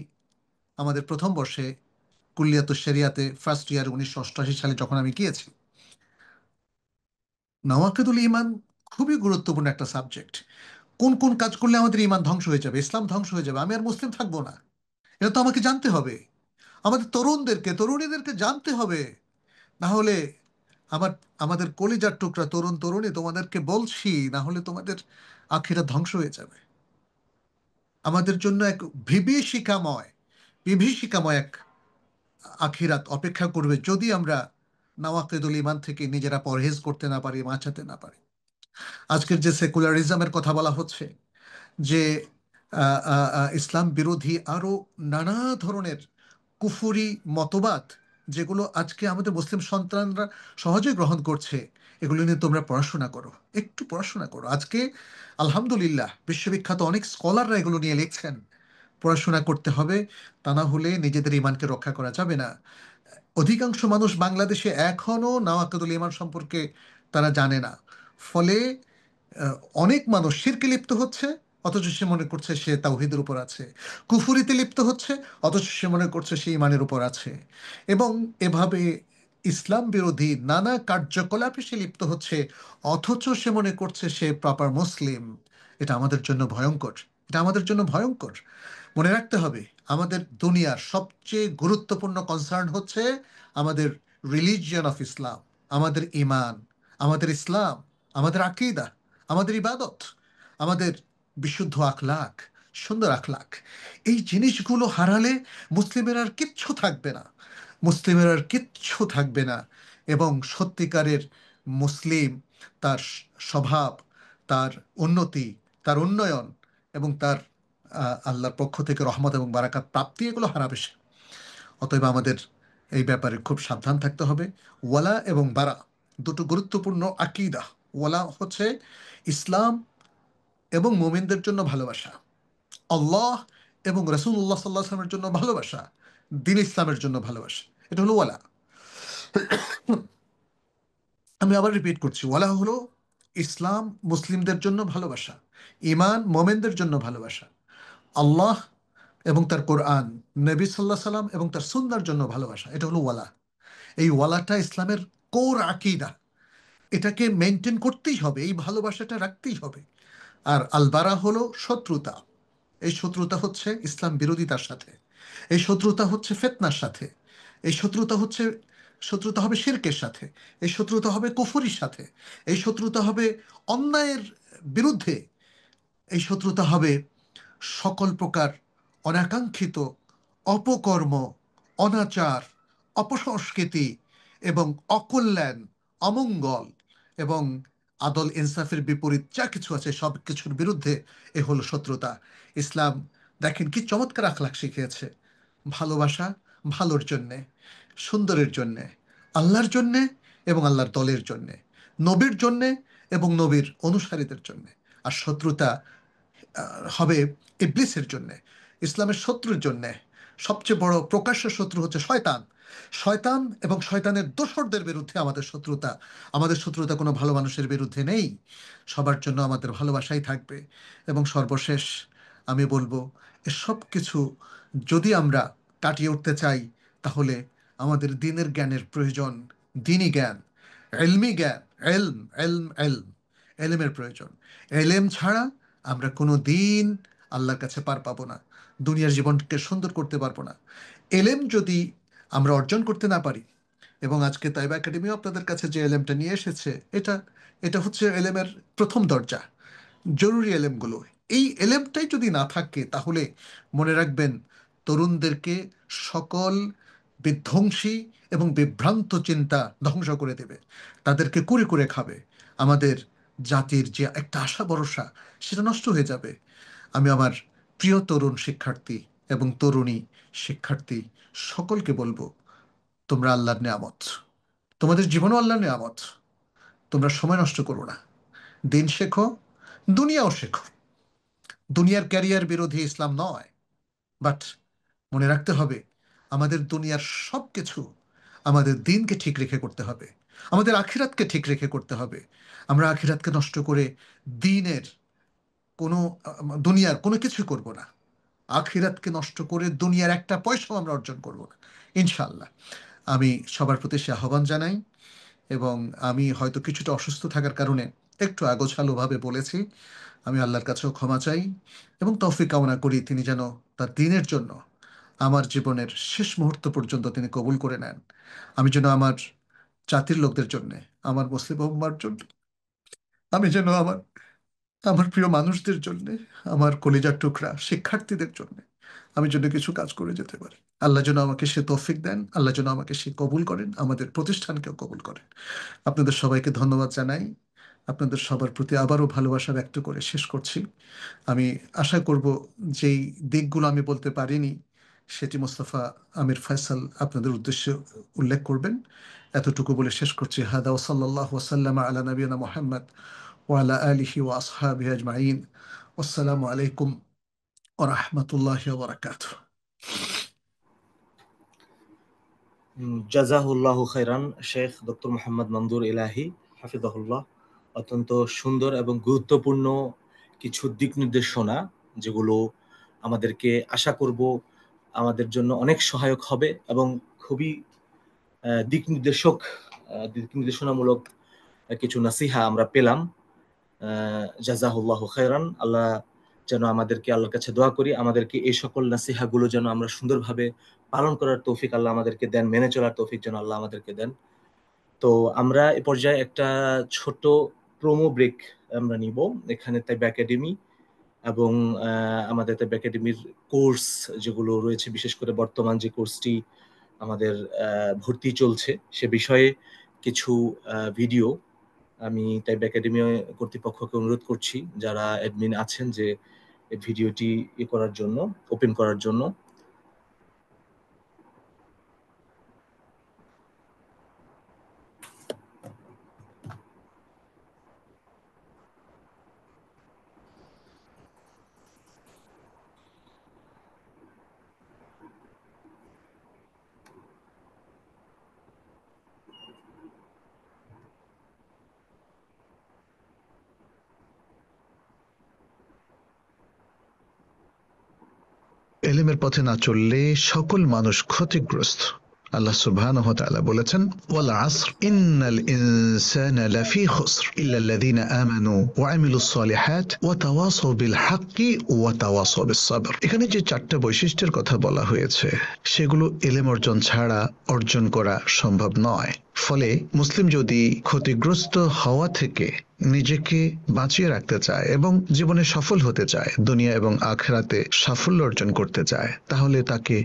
আমাদের প্রথম বর্ষে, কুল্লিয়াতুশ শরিয়াতে ফার্স্ট ইয়ার, 1988 সালে যখন আমি গিয়েছি। নওয়াকিদুল ঈমান খুবই গুরুত্বপূর্ণ একটা সাবজেক্ট। কোন কোন কাজ করলে আমাদের ঈমান ধ্বংস হয়ে যাবে, ইসলাম ধ্বংস হয়ে যাবে, আমি আর মুসলিম থাকবো না, এটা তো আমাকে জানতে হবে। আমাদের তরুণদেরকে, তরুণীদেরকে জানতে হবে। না হলে আমার, আমাদের কলিজার টুকরা তরুণ তরুণী, তোমাদেরকে বলছি, না হলে তোমাদের আখিরাত ধ্বংস হয়ে যাবে। আমাদের জন্য এক বিভীষিকাময়, বিভীষিকাময় এক আখিরাত অপেক্ষা করবে যদি আমরা নওয়াকিদুল ঈমান থেকে নিজেরা পরহেজ করতে না পারি, বাঁচাতে না পারি। আজকের যে সেকুলারিজমের কথা বলা হচ্ছে, যে ইসলাম বিরোধী আরো নানা ধরনের কুফুরি মতবাদ, যেগুলো আজকে আমাদের মুসলিম সন্তানরা সহজে গ্রহণ করছে, এগুলো নিয়ে তোমরা পড়াশোনা করো, একটু পড়াশোনা করো। আজকে আলহামদুলিল্লাহ বিশ্ববিখ্যাত অনেক স্কলাররা এগুলো নিয়ে লিখছেন। পড়াশোনা করতে হবে, তা না হলে নিজেদের ইমানকে রক্ষা করা যাবে না। অধিকাংশ মানুষ বাংলাদেশে এখনো নওয়াকিদুল ঈমান সম্পর্কে তারা জানে না। ফলে আহ, অনেক মানুষ শিরকে লিপ্ত হচ্ছে, অথচ সে মনে করছে সে তাওহীদের উপর আছে। কুফুরিতে লিপ্ত হচ্ছে, অথচ সে মনে করছে সে ইমানের উপর আছে। এবং এভাবে ইসলাম বিরোধী নানা কার্যকলাপে সে লিপ্ত হচ্ছে, অথচ সে মনে করছে সে প্রপার মুসলিম। এটা আমাদের জন্য ভয়ঙ্কর, এটা আমাদের জন্য ভয়ঙ্কর। মনে রাখতে হবে, আমাদের দুনিয়ার সবচেয়ে গুরুত্বপূর্ণ কনসার্ন হচ্ছে আমাদের রিলিজিয়ন অফ ইসলাম, আমাদের ইমান, আমাদের ইসলাম, আমাদের আকীদা, আমাদের ইবাদত, আমাদের বিশুদ্ধ আখলাক, সুন্দর আখলাক। এই জিনিসগুলো হারালে মুসলিমের আর কিচ্ছু থাকবে না, মুসলিমের আর কিচ্ছু থাকবে না। এবং সত্যিকারের মুসলিম তার স্বভাব, তার উন্নতি, তার উন্নয়ন এবং তার আল্লাহর পক্ষ থেকে রহমত এবং বারাকাত প্রাপ্তি, এগুলো হারাবে সে। অতএব আমাদের এই ব্যাপারে খুব সাবধান থাকতে হবে। ওয়ালা এবং বারা দুটো গুরুত্বপূর্ণ আকীদা। ওয়ালা হচ্ছে ইসলাম এবং মোমিনদের জন্য ভালোবাসা, আল্লাহ এবং রাসূলুল্লাহ সাল্লাল্লাহু আলাইহি ওয়াসাল্লামের জন্য ভালোবাসা, দ্বীন ইসলামের জন্য ভালোবাসা, এটা হলো ওয়ালা। আমি আবার রিপিট করছি, ওয়ালা হলো ইসলাম মুসলিমদের জন্য ভালোবাসা, ঈমান মোমেনদের জন্য ভালোবাসা, আল্লাহ এবং তার কোরআন, নবী সাল্লাল্লাহু আলাইহি সাল্লাম এবং তার সুন্নাহর জন্য ভালোবাসা, এটা হলো ওয়ালা। এই ওয়ালাটা ইসলামের কোর আকীদা, এটাকে মেনটেন করতেই হবে, এই ভালোবাসাটা রাখতেই হবে। আর আলবারা হলো শত্রুতা। এই শত্রুতা হচ্ছে ইসলাম বিরোধিতার সাথে, এই শত্রুতা হচ্ছে ফিতনার সাথে, এই শত্রুতা হবে শিরকের সাথে, এই শত্রুতা হবে কুফরির সাথে, এই শত্রুতা হবে অন্যায়ের বিরুদ্ধে, এই শত্রুতা হবে সকল প্রকার অনাকাঙ্ক্ষিত অপকর্ম, অনাচার, অপসংস্কৃতি এবং অকল্যাণ, অমঙ্গল এবং আদল ইনসাফের বিপরীত যা কিছু আছে সব কিছুর বিরুদ্ধে এ হলো শত্রুতা। ইসলাম দেখেন কি চমৎকার আখলাক শিখিয়েছে। ভালোবাসা ভালোর জন্যে, সুন্দরের জন্যে, আল্লাহর জন্যে এবং আল্লাহর দলের জন্যে, নবীর জন্যে এবং নবীর অনুসারীদের জন্যে। আর শত্রুতা হবে ইবলিসের জন্যে, ইসলামের শত্রুর জন্যে। সবচেয়ে বড় প্রকাশ্য শত্রু হচ্ছে শয়তান। শয়তান এবং শয়তানের দোসরদের বিরুদ্ধে আমাদের শত্রুতা। আমাদের শত্রুতা কোনো ভালো মানুষের বিরুদ্ধে নেই, সবার জন্য আমাদের ভালোবাসাই থাকবে। এবং সর্বশেষ আমি বলবো, এসব কিছু যদি আমরা কাটিয়ে উঠতে চাই, তাহলে আমাদের দিনের জ্ঞানের প্রয়োজন, দিনী জ্ঞান, এলমি জ্ঞান, এলম এলম এলম এলেমের প্রয়োজন। এলেম ছাড়া আমরা কোনো দিন আল্লাহর কাছে পার পাবো না, দুনিয়ার জীবনকে সুন্দর করতে পারবো না। এলেম যদি আমরা অর্জন করতে না পারি, এবং আজকে তাইবা একাডেমিও আপনাদের কাছে যে এলেমটা নিয়ে এসেছে, এটা এটা হচ্ছে এলেমের প্রথম দরজা, জরুরি এলেমগুলো। এই এলেমটাই যদি না থাকে, তাহলে মনে রাখবেন তরুণদেরকে সকল বিধ্বংসী এবং বিভ্রান্ত চিন্তা ধ্বংস করে দেবে, তাদেরকে কুরে কুরে খাবে। আমাদের জাতির যে একটা আশা ভরসা, সেটা নষ্ট হয়ে যাবে। আমি আমার প্রিয় তরুণ শিক্ষার্থী এবং তরুণী শিক্ষার্থী সকলকে বলবো, তোমরা আল্লাহর নেয়ামত, তোমাদের জীবনও আল্লাহর নেয়ামত। তোমরা সময় নষ্ট করো না, দিন শেখো, দুনিয়াও শেখো। দুনিয়ার ক্যারিয়ার বিরোধী ইসলাম নয়, বাট মনে রাখতে হবে আমাদের দুনিয়ার সব কিছু আমাদের দিনকে ঠিক রেখে করতে হবে, আমাদের আখিরাতকে ঠিক রেখে করতে হবে। আমরা আখিরাতকে নষ্ট করে দিনের কোনো দুনিয়ার কোনো কিছু করব না। আখিরাতকে নষ্ট করে দুনিয়ার একটা পয়সাও আমরা অর্জন করব না, ইনশাআল্লাহ। আমি সবার প্রতি সে আহ্বান জানাই। এবং আমি হয়তো কিছুটা অসুস্থ থাকার কারণে একটু আগোছালোভাবে বলেছি। আমি আল্লাহর কাছেও ক্ষমা চাই এবং তৌফিক কামনা করি তিনি যেন তার দিনের জন্য আমার জীবনের শেষ মুহূর্ত পর্যন্ত তিনি কবুল করে নেন। আমি যেন আমার জাতির লোকদের জন্যে, আমার মুসলিম উম্মার জন্য, আমি যেন আমার আমার প্রিয় মানুষদের জন্য, আমার কলিজার টুকরা শিক্ষার্থীদের জন্য আমি যেন কিছু কাজ করে যেতে পারি। আল্লাহ যেন আমাকে সে তৌফিক দেন, আল্লাহ যেন আমাকে সে কবুল করেন, আমাদের প্রতিষ্ঠানকেও কবুল করেন। আপনাদের সবাইকে ধন্যবাদ জানাই। আপনাদের সবার প্রতি আবারও ভালোবাসা ব্যক্ত করে শেষ করছি। আমি আশা করব যেই দিকগুলো আমি বলতে পারিনি, সেটি মোস্তফা আমির ফয়সাল আপনাদের উদ্দেশ্যে উল্লেখ করবেন। এতটুকু বলে শেষ করছি। হাদা ওসাল্লাল্লাহু ওয়াসাল্লাম আলা নবিয়িনা মুহাম্মদ ওয়া আলা আলিহি ওয়া আসহাবিহি আজমাইন। আসসালামু আলাইকুম ওয়া রাহমাতুল্লাহি ওয়া বারাকাতুহু। জাজাহুল্লাহ খাইরান শেখ ডক্টর মোহাম্মদ মনজুর ইলাহি হাফিজাহুল্লাহ। অত্যন্ত সুন্দর এবং গুরুত্বপূর্ণ কিছু দিক নির্দেশনা, যেগুলো আমাদেরকে আশা করব আমাদের জন্য অনেক সহায়ক হবে এবং খুবই দিক নির্দেশনামূলক কিছু নাসিহা আমরা পেলাম। জাজাহুল্লাহ খাইরান। আল্লাহ যেন আমাদেরকে, আল্লাহর কাছে দোয়া করি, আমাদেরকে এই সকল নাসিহাগুলো যেন আমরা সুন্দরভাবে পালন করার তৌফিক আল্লাহ আমাদেরকে দেন, মেনে চলার তৌফিক যেন আল্লাহ আমাদেরকে দেন। তো আমরা এ পর্যায়ে একটা ছোট প্রোমো ব্রেক আমরা নিব। এখানে তাইবা একাডেমি এবং আমাদের তাইবা একাডেমির কোর্স যেগুলো রয়েছে, বিশেষ করে বর্তমান যে কোর্সটি আমাদের ভর্তি চলছে, সে বিষয়ে কিছু ভিডিও আমি তাইবা একাডেমি কর্তৃপক্ষকে অনুরোধ করছি, যারা অ্যাডমিন আছেন, যে এই ভিডিওটি করার জন্য, ওপেন করার জন্য। এলেমের পথে না চললে সকল মানুষ ক্ষতিগ্রস্ত। আল্লাহ সুবহানাহু ওয়া তাআলা বলেছেন, ওয়াল আসর ইন্নাল ইনসানা লাফি খুসর ইল্লাল্লাযীনা আমানু ওয়া আমিলুস সালিহাত ওয়া তাওয়াসাউ বিল হাক্কি ওয়া তাওয়াসাউ বিস sabr। এখানে যে চারটা বৈশিষ্ট্যের কথা বলা হয়েছে সেগুলো এলেম অর্জন ছাড়া অর্জন করা সম্ভব নয়। ফলে মুসলিম যদি ক্ষতিগ্রস্ত হওয়া থেকে নিজেকে বাঁচিয়ে রাখতে চায় এবং জীবনে সফল হতে চায়, দুনিয়া এবং আখিরাতে সাফল্য অর্জন করতে চায়, তাহলে তাকে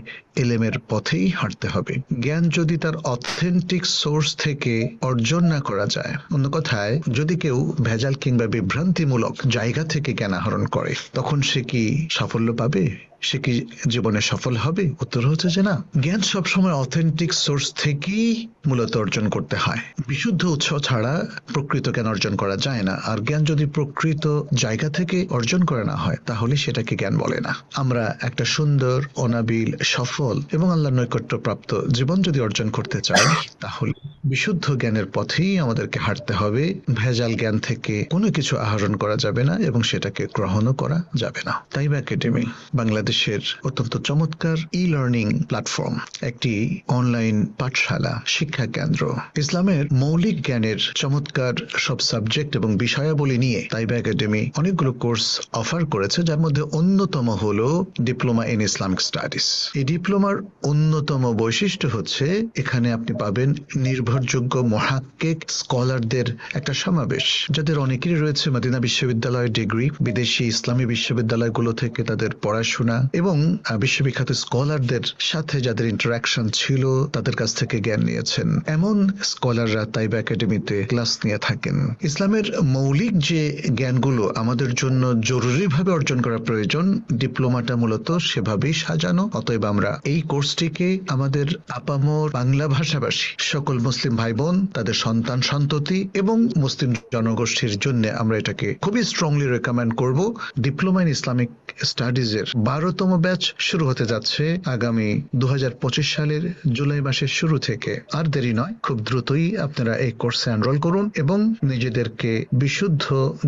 এলেমের পথেই হাঁটতে হবে। জ্ঞান যদি তার অথেন্টিক সোর্স থেকে অর্জন না করা যায়, অন্য কথায় যদি কেউ ভেজাল কিংবা বিভ্রান্তিমূলক জায়গা থেকে জ্ঞান আহরণ করে, তখন সে কি সাফল্য পাবে? সে কি জীবনে সফল হবে? উত্তর হচ্ছে যে না। জ্ঞান সবসময় অথেন্টিক সোর্স থেকেই মূলত অর্জন করতে হয়। বিশুদ্ধ উৎস ছাড়া প্রকৃত জ্ঞান অর্জন করা যায় না। আর জ্ঞান যদি প্রকৃত জায়গা থেকে অর্জন করা না হয়, তাহলে সেটাকে জ্ঞান বলে না। আমরা একটা সুন্দর, অনাবিল, সফল এবং আল্লাহর নৈকট্য প্রাপ্ত জীবন যদি অর্জন করতে চাই, তাহলে বিশুদ্ধ জ্ঞানের পথেই আমাদেরকে হাঁটতে হবে। ভেজাল জ্ঞান থেকে কোনো কিছু আহরণ করা যাবে না এবং সেটাকে গ্রহণও করা যাবে না। তাইবা একাডেমি বাংলাদেশের অত্যন্ত চমৎকার ই-লার্নিং প্ল্যাটফর্ম, একটি অনলাইন পাঠশালা, শিক্ষা কেন্দ্র। ইসলামের মৌলিক জ্ঞানের চমৎকার সব সাবজেক্ট এবং বিষয়াবলী নিয়ে তাইবা একাডেমি অনেকগুলো কোর্স অফার করেছে, যার মধ্যে অন্যতম হলো ডিপ্লোমা ইন ইসলামিক স্টাডিজ। এই ডিপ্লোমার অন্যতম বৈশিষ্ট্য হচ্ছে এখানে আপনি পাবেন নির্ভরযোগ্য মুহাক্কিক স্কলারদের একটা সমাবেশ, যাদের অনেকেরই রয়েছে মদিনা বিশ্ববিদ্যালয়ের ডিগ্রি, বিদেশি ইসলামী বিশ্ববিদ্যালয়গুলো থেকে তাদের পড়াশোনা এবং বিশ্ববিখ্যাত স্কলারদের সাথে যাদের ইন্টারাকশন ছিল, তাদের কাছ থেকে জ্ঞান নিয়েছেন। এমন স্কলাররা তাইবা একাডেমিতে ক্লাস নিয়ে থাকেন। ইসলামের মৌলিক যে জ্ঞানগুলো আমাদের জন্য জরুরিভাবে অর্জন করা প্রয়োজন, ডিপ্লোমাটা মূলত সেভাবেই সাজানো। অতএব আমরা এই কোর্সটিকে আমাদের আপামর বাংলা ভাষাভাষী সকল মুসলিম ভাই বোন, তাদের সন্তান সন্ততি এবং মুসলিম জনগোষ্ঠীর জন্য আমরা এটাকে খুবই স্ট্রংলি রেকমেন্ড করব। ডিপ্লোমা ইন ইসলামিক স্টাডিজ এর 12তম ব্যাচ শুরু হতে যাচ্ছে আগামী 2025 সালের জুলাই মাসের শুরু থেকে। আর দেরি নয়, খুব দ্রুতই আপনারা এই কোর্সে এনরোল করুন এবং নিজেদেরকে বিশুদ্ধ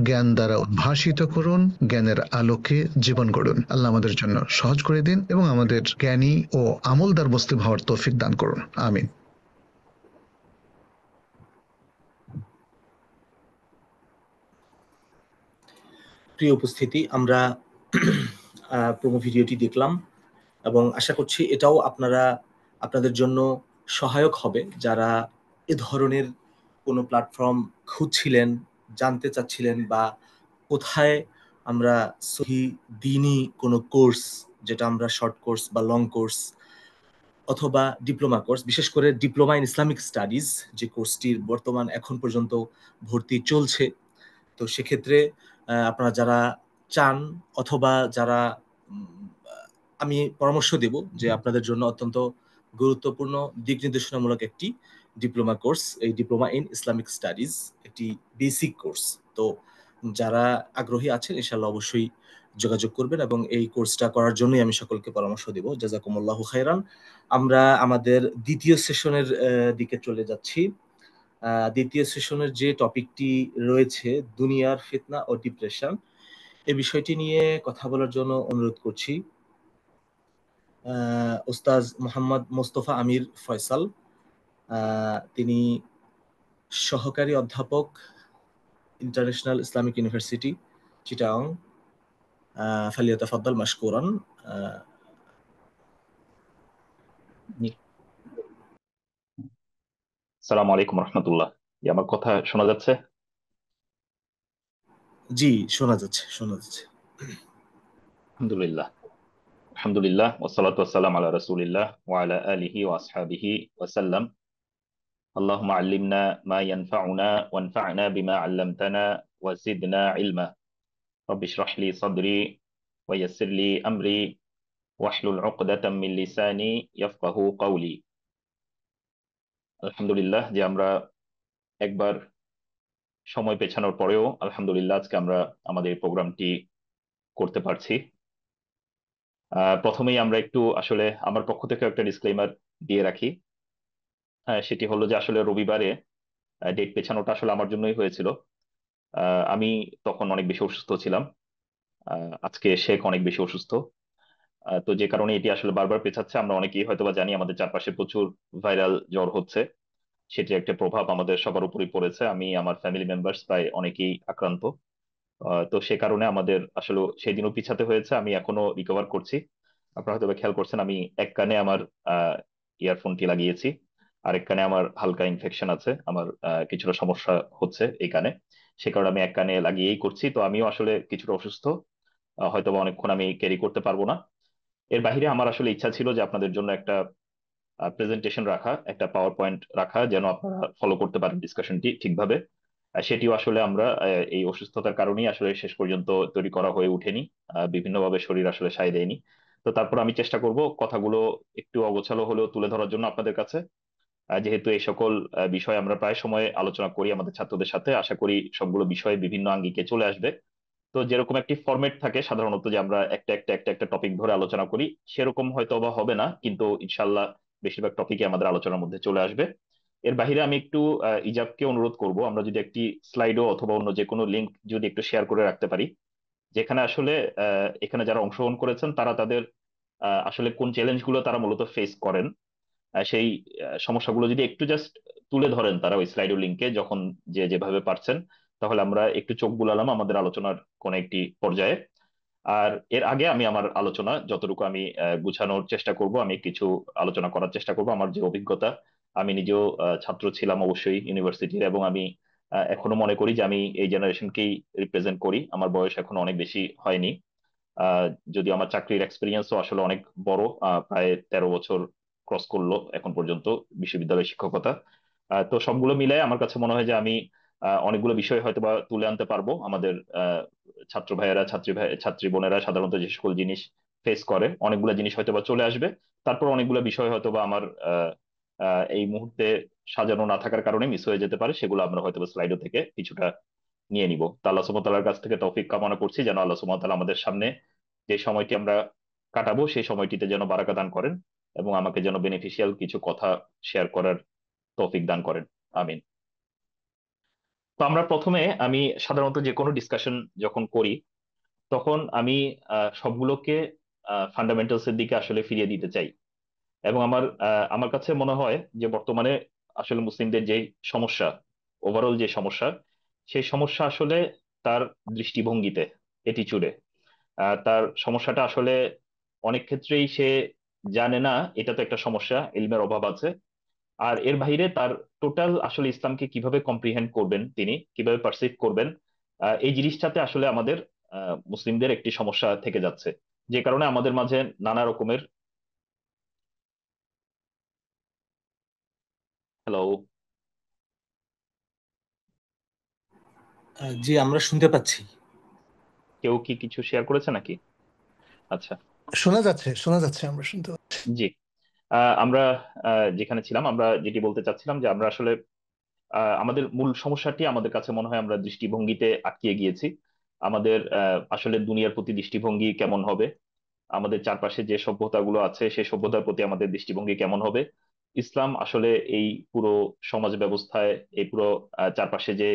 জ্ঞান দ্বারা উদ্ভাসিত করুন, জ্ঞানের আলোকে জীবন গড়ুন। আল্লাহ আমাদের জন্য সহজ করে দিন এবং আমাদের জ্ঞানী ও আমলদার মুসলিম হওয়ার তৌফিক দান করুন। আমিন। প্রিয় উপস্থিতি, আমরা প্রোমো ভিডিওটি দেখলাম এবং আশা করছি এটাও আপনাদের জন্য সহায়ক হবে, যারা এ ধরনের কোনো প্ল্যাটফর্ম খুঁজছিলেন, জানতে চাচ্ছিলেন বা কোথায় আমরা সহি দিনই কোনো কোর্স, যেটা আমরা শর্ট কোর্স বা লং কোর্স অথবা ডিপ্লোমা কোর্স, বিশেষ করে ডিপ্লোমা ইন ইসলামিক স্টাডিজ যে কোর্সটির বর্তমান এখন পর্যন্ত ভর্তি চলছে, তো সেক্ষেত্রে আপনারা যারা চান অথবা যারা আমি পরামর্শ দেব যে আপনাদের জন্য অত্যন্ত গুরুত্বপূর্ণ দিক নির্দেশনামূলক একটি ডিপ্লোমা কোর্স, এই ডিপ্লোমা ইন ইসলামিক স্টাডিজ একটি বেসিক কোর্স। তো যারা আগ্রহী আছেন ইনশাআল্লাহ অবশ্যই যোগাযোগ করবেন এবং এই কোর্সটা করার জন্যই আমি সকলকে পরামর্শ দেব। জাযাকুমুল্লাহু খাইরান। আমরা আমাদের দ্বিতীয় সেশনের দিকে চলে যাচ্ছি। দ্বিতীয় সেশনের যে টপিকটি রয়েছে দুনিয়ার ফিতনা ও ডিপ্রেশন, এই বিষয়টি নিয়ে কথা বলার জন্য অনুরোধ করছি ওস্তাজ মোহাম্মদ মোস্তফা আমির ফয়সাল। তিনি সহকারী অধ্যাপক, ইন্টারন্যাশনাল ইসলামিক ইউনিভার্সিটি, চিটাগং। ফালিয়াতাফাদ্দাল মাশকুরান। আসসালামু আলাইকুম রহমতুল্লাহ। আমার কথা শোনা যাচ্ছে? জি, শোনা যাচ্ছে, শোনা যাচ্ছে। আলহামদুলিল্লাহ, আলহামদুলিল্লাহ, ওয়াসসালাতু ওয়াসসালামু আলা রাসূলিল্লাহ ওয়া আলা আলিহি ওয়া আসহাবিহি ওয়া সাল্লাম। আল্লাহুম্মা আল্লিমনা মা ইয়ানফাউনা ওয়ানফা'না বিমা 'আল্লামতানা ওয়া জিদনা ইলমা। রাব্বি ইশরাহ লি সাদরি ওয়া ইয়াসসির লি আমরি ওয়াহলুল 'উকদাতাম মিন লিসানি ইয়াফকাহু কওলি। আলহামদুলিল্লাহ যে আমরা একবার সময় পেছানোর পরেও আলহামদুলিল্লাহ আজকে আমরা আমাদের প্রোগ্রামটি করতে পারছি। প্রথমেই আমরা একটু আসলে আমার পক্ষ থেকে একটা ডিসক্লেমার দিয়ে রাখি। সেটি হলো যে আসলে রবিবারে ডেট পেছানোটা আসলে আমার জন্যই হয়েছিল। আমি তখন অনেক বেশি অসুস্থ ছিলাম। আজকে শেখ অনেক বেশি অসুস্থ। তো যে কারণে এটি আসলে বারবার পেছাচ্ছে। আমরা অনেকেই হয়তোবা জানি আমাদের চারপাশে প্রচুর ভাইরাল জ্বর হচ্ছে, সেটির একটা প্রভাব আমাদের সবার উপরই পড়েছে। আমি আমার ফ্যামিলি মেম্বার্স প্রায় অনেকেই আক্রান্ত। তো সে কারণে আমাদের আসলে সেই দিনও পিছাতে হয়েছে। আমি এখনো রিকভার করছি। আপনারা হয়তো বা খেয়াল করছেন আমি এক কানে আমার ইয়ারফোনটি লাগিয়েছি, আরেক কানে আমার হালকা ইনফেকশন আছে, আমার কিছুটা সমস্যা হচ্ছে এই কানে। সে কারণে আমি এক কানে লাগিয়েই করছি। তো আমিও আসলে কিছুটা অসুস্থ, হয়তো বা অনেকক্ষণ আমি ক্যারি করতে পারবো না। এর বাইরে আমার আসলে ইচ্ছা ছিল যে আপনাদের জন্য একটা প্রেজেন্টেশন রাখা, একটা পাওয়ার পয়েন্ট রাখা, যেন আপনারা ফলো করতে পারেন ডিসকাশনটি ঠিকভাবে। সেটিও আসলে আমরা এই অসুস্থতার কারণেই আসলে শেষ পর্যন্ত তৈরি করা হয়ে ওঠেনি। বিভিন্নভাবে শরীর আসলে সায় দেয়নি। তো তারপর আমি চেষ্টা করব কথাগুলো একটু অগোছালো হলেও তুলে ধরার জন্য আপনাদের কাছে। যেহেতু এই সকল বিষয় আমরা প্রায় সময় আলোচনা করি আমাদের ছাত্রদের সাথে, আশা করি সবগুলো বিষয় বিভিন্ন আঙ্গিকে চলে আসবে। তো যেরকম একটি ফরম্যাট থাকে সাধারণত, যে আমরা একটা টপিক ধরে আলোচনা করি, সেরকম হয়তো বা হবে না, কিন্তু ইনশাল্লাহ বেশিরভাগ টপিকই আমাদের আলোচনার মধ্যে চলে আসবে। এর বাইরে আমি একটু ইজাবকে অনুরোধ করব, আমরা যদি একটি স্লাইডও অথবা অন্য যে কোনো লিংক যদি একটু শেয়ার করে রাখতে পারি, যেখানে আসলে এখানে যারা অংশগ্রহণ করেছেন তারা তাদের আসলে কোন চ্যালেঞ্জ গুলো তারা মূলত ফেস করেন, সেই সমস্যাগুলো যদি একটু জাস্ট তুলে ধরেন তারা ওই স্লাইড লিংকে, যখন যে যেভাবে পারছেন, তাহলে আমরা একটু চোখ বুলালাম আমাদের আলোচনার কোন একটি পর্যায়ে। আর এর আগে আমি আমার আলোচনা যতটুকু আমি গুছানোর চেষ্টা করব, আমি কিছু আলোচনা করার চেষ্টা করব আমার যে অভিজ্ঞতা। আমি নিজেও ছাত্র ছিলাম অবশ্যই ইউনিভার্সিটির, এবং আমি এখনো মনে করি যে আমি এই জেনারেশনকেই রিপ্রেজেন্ট করি। আমার বয়স এখনো অনেক বেশি হয়নি, আহ যদিও আমার চাকরির এক্সপিরিয়েন্সও আসলে অনেক বড়, প্রায় 13 বছর ক্রস করলো এখন পর্যন্ত বিশ্ববিদ্যালয় শিক্ষকতা। তো সবগুলো মিলাই আমার কাছে মনে হয় যে আমি অনেকগুলো বিষয় হয়তো বা তুলে আনতে পারবো। আমাদের ছাত্র ভাইয়েরা, ছাত্রী বোনেরা সাধারণত যে সকল জিনিস ফেস করে, অনেকগুলো জিনিস হয়তো বা চলে আসবে। তারপর অনেকগুলো বিষয় হয়তো বা আমার এই মুহূর্তে সাজানো না থাকার কারণে মিস হয়ে যেতে পারে, সেগুলো আমরা হয়তো বা স্লাইডও থেকে কিছুটা নিয়ে নিব। তা আল্লাহ সুবহানাহু ওয়া তাআলার কাছ থেকে তৌফিক কামনা করছি, যেন আল্লাহ সুবহানাহু ওয়া তাআলা আমাদের সামনে যে সময়টি আমরা কাটাবো সেই সময়টিতে যেন বারাকা দান করেন, এবং আমাকে যেন বেনিফিশিয়াল কিছু কথা শেয়ার করার তৌফিক দান করেন। আমিন। তো আমরা প্রথমে, আমি সাধারণত যে কোনো ডিসকাশন যখন করি তখন আমি সবগুলোকে ফান্ডামেন্টালস এর দিকে আসলে ফিরিয়ে দিতে চাই। এবং আমার কাছে মনে হয় যে বর্তমানে আসলে মুসলিমদের যে সমস্যা, ওভারঅল যে সমস্যা, সেই সমস্যা আসলে তার দৃষ্টিভঙ্গিতে, এটিচুডে। তার সমস্যাটা আসলে অনেক ক্ষেত্রেই সে জানে না এটা তো একটা সমস্যা, ইলমের অভাব আছে। আর এর বাইরে তার টোটাল আসলে ইসলামকে কিভাবে কম্প্রিহেন্ড করবেন, তিনি কিভাবে পারসিভ করবেন, এই জিনিসটাতে আসলে আমাদের মুসলিমদের একটি সমস্যা থেকে যাচ্ছে। যে কারণে আমাদের মাঝে নানা রকমের, হ্যালো, জি, আমরা শুনতে পাচ্ছি। কেউ কি কিছু শেয়ার করেছে নাকি? আচ্ছা, শোনা যাচ্ছে, আমরা শুনতে পাচ্ছি। জি। আমরা যেখানে ছিলাম, আমরা যেটি বলতে চাচ্ছিলাম যে আমরা আসলে আমাদের মূল সমস্যাটি আমাদের কাছে মনে হয় আমরা দৃষ্টিভঙ্গিতে আটকে গিয়েছি। আমাদের আসলে দুনিয়ার প্রতি দৃষ্টিভঙ্গি কেমন হবে, আমাদের চারপাশে যে সভ্যতাগুলো আছে সেই সভ্যতার প্রতি আমাদের দৃষ্টিভঙ্গি কেমন হবে, ইসলাম আসলে এই পুরো সমাজ ব্যবস্থায়, এই পুরো চারপাশে যে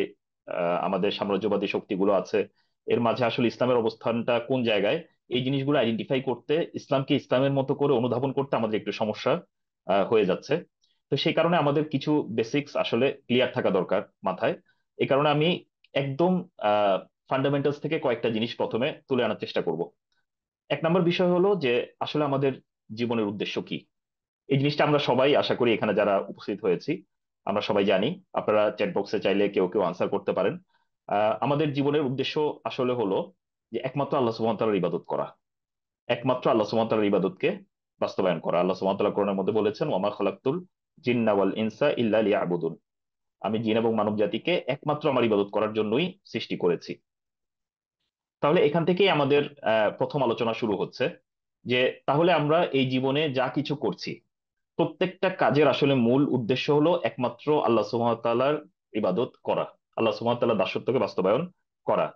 আমাদের সাম্রাজ্যবাদী শক্তিগুলো আছে, এর মাঝে আসলে ইসলামের অবস্থানটা কোন জায়গায়, এই জিনিসগুলো আইডেন্টিফাই করতে, ইসলামকে ইসলামের মতো করে অনুধাবন করতে আমাদের একটু সমস্যা হয়ে যাচ্ছে। তো সেই কারণে আমাদের কিছু বেসিক্স আসলে ক্লিয়ার থাকা দরকার মাথায়। এই কারণে আমি একদম ফান্ডামেন্টালস থেকে কয়েকটা জিনিস প্রথমে তুলে আনার চেষ্টা করব। এক নম্বর বিষয় হলো যে আসলে আমাদের জীবনের উদ্দেশ্য কি। এই জিনিসটা আমরা সবাই, আশা করি এখানে যারা উপস্থিত হয়েছি, আমরা সবাই জানি। আপনারা চ্যাট বক্সে চাইলে কেউ কেউ আনসার করতে পারেন। আমাদের জীবনের উদ্দেশ্য আসলে হলো যে একমাত্র আল্লাহ সুবহানাহু ওয়া তাআলার ইবাদত করা, একমাত্র আল্লাহ সুবহানাহু ওয়া তাআলার ইবাদতকে বাস্তবায়ন করা। আল্লাহ সুবহানাহু ওয়া তাআলা কোরআনের মধ্যে বলেছেন, ওয়ামা খালাকতুল জিন্না ওয়াল ইনসা ইল্লা লিয়াবুদুন, আমি জিন এবং মানব জাতিকে একমাত্র আমার ইবাদত করার জন্যই সৃষ্টি করেছি। তাহলে এখান থেকেই আমাদের প্রথম আলোচনা শুরু হচ্ছে, যে তাহলে আমরা এই জীবনে যা কিছু করছি, প্রত্যেকটা কাজের আসলে মূল উদ্দেশ্য হলো একমাত্র আল্লাহ সুবহানাহু ওয়া তাআলার ইবাদত করা, আল্লাহ সুবহানাহু ওয়া তাআলার দাসত্বকে বাস্তবায়ন করা,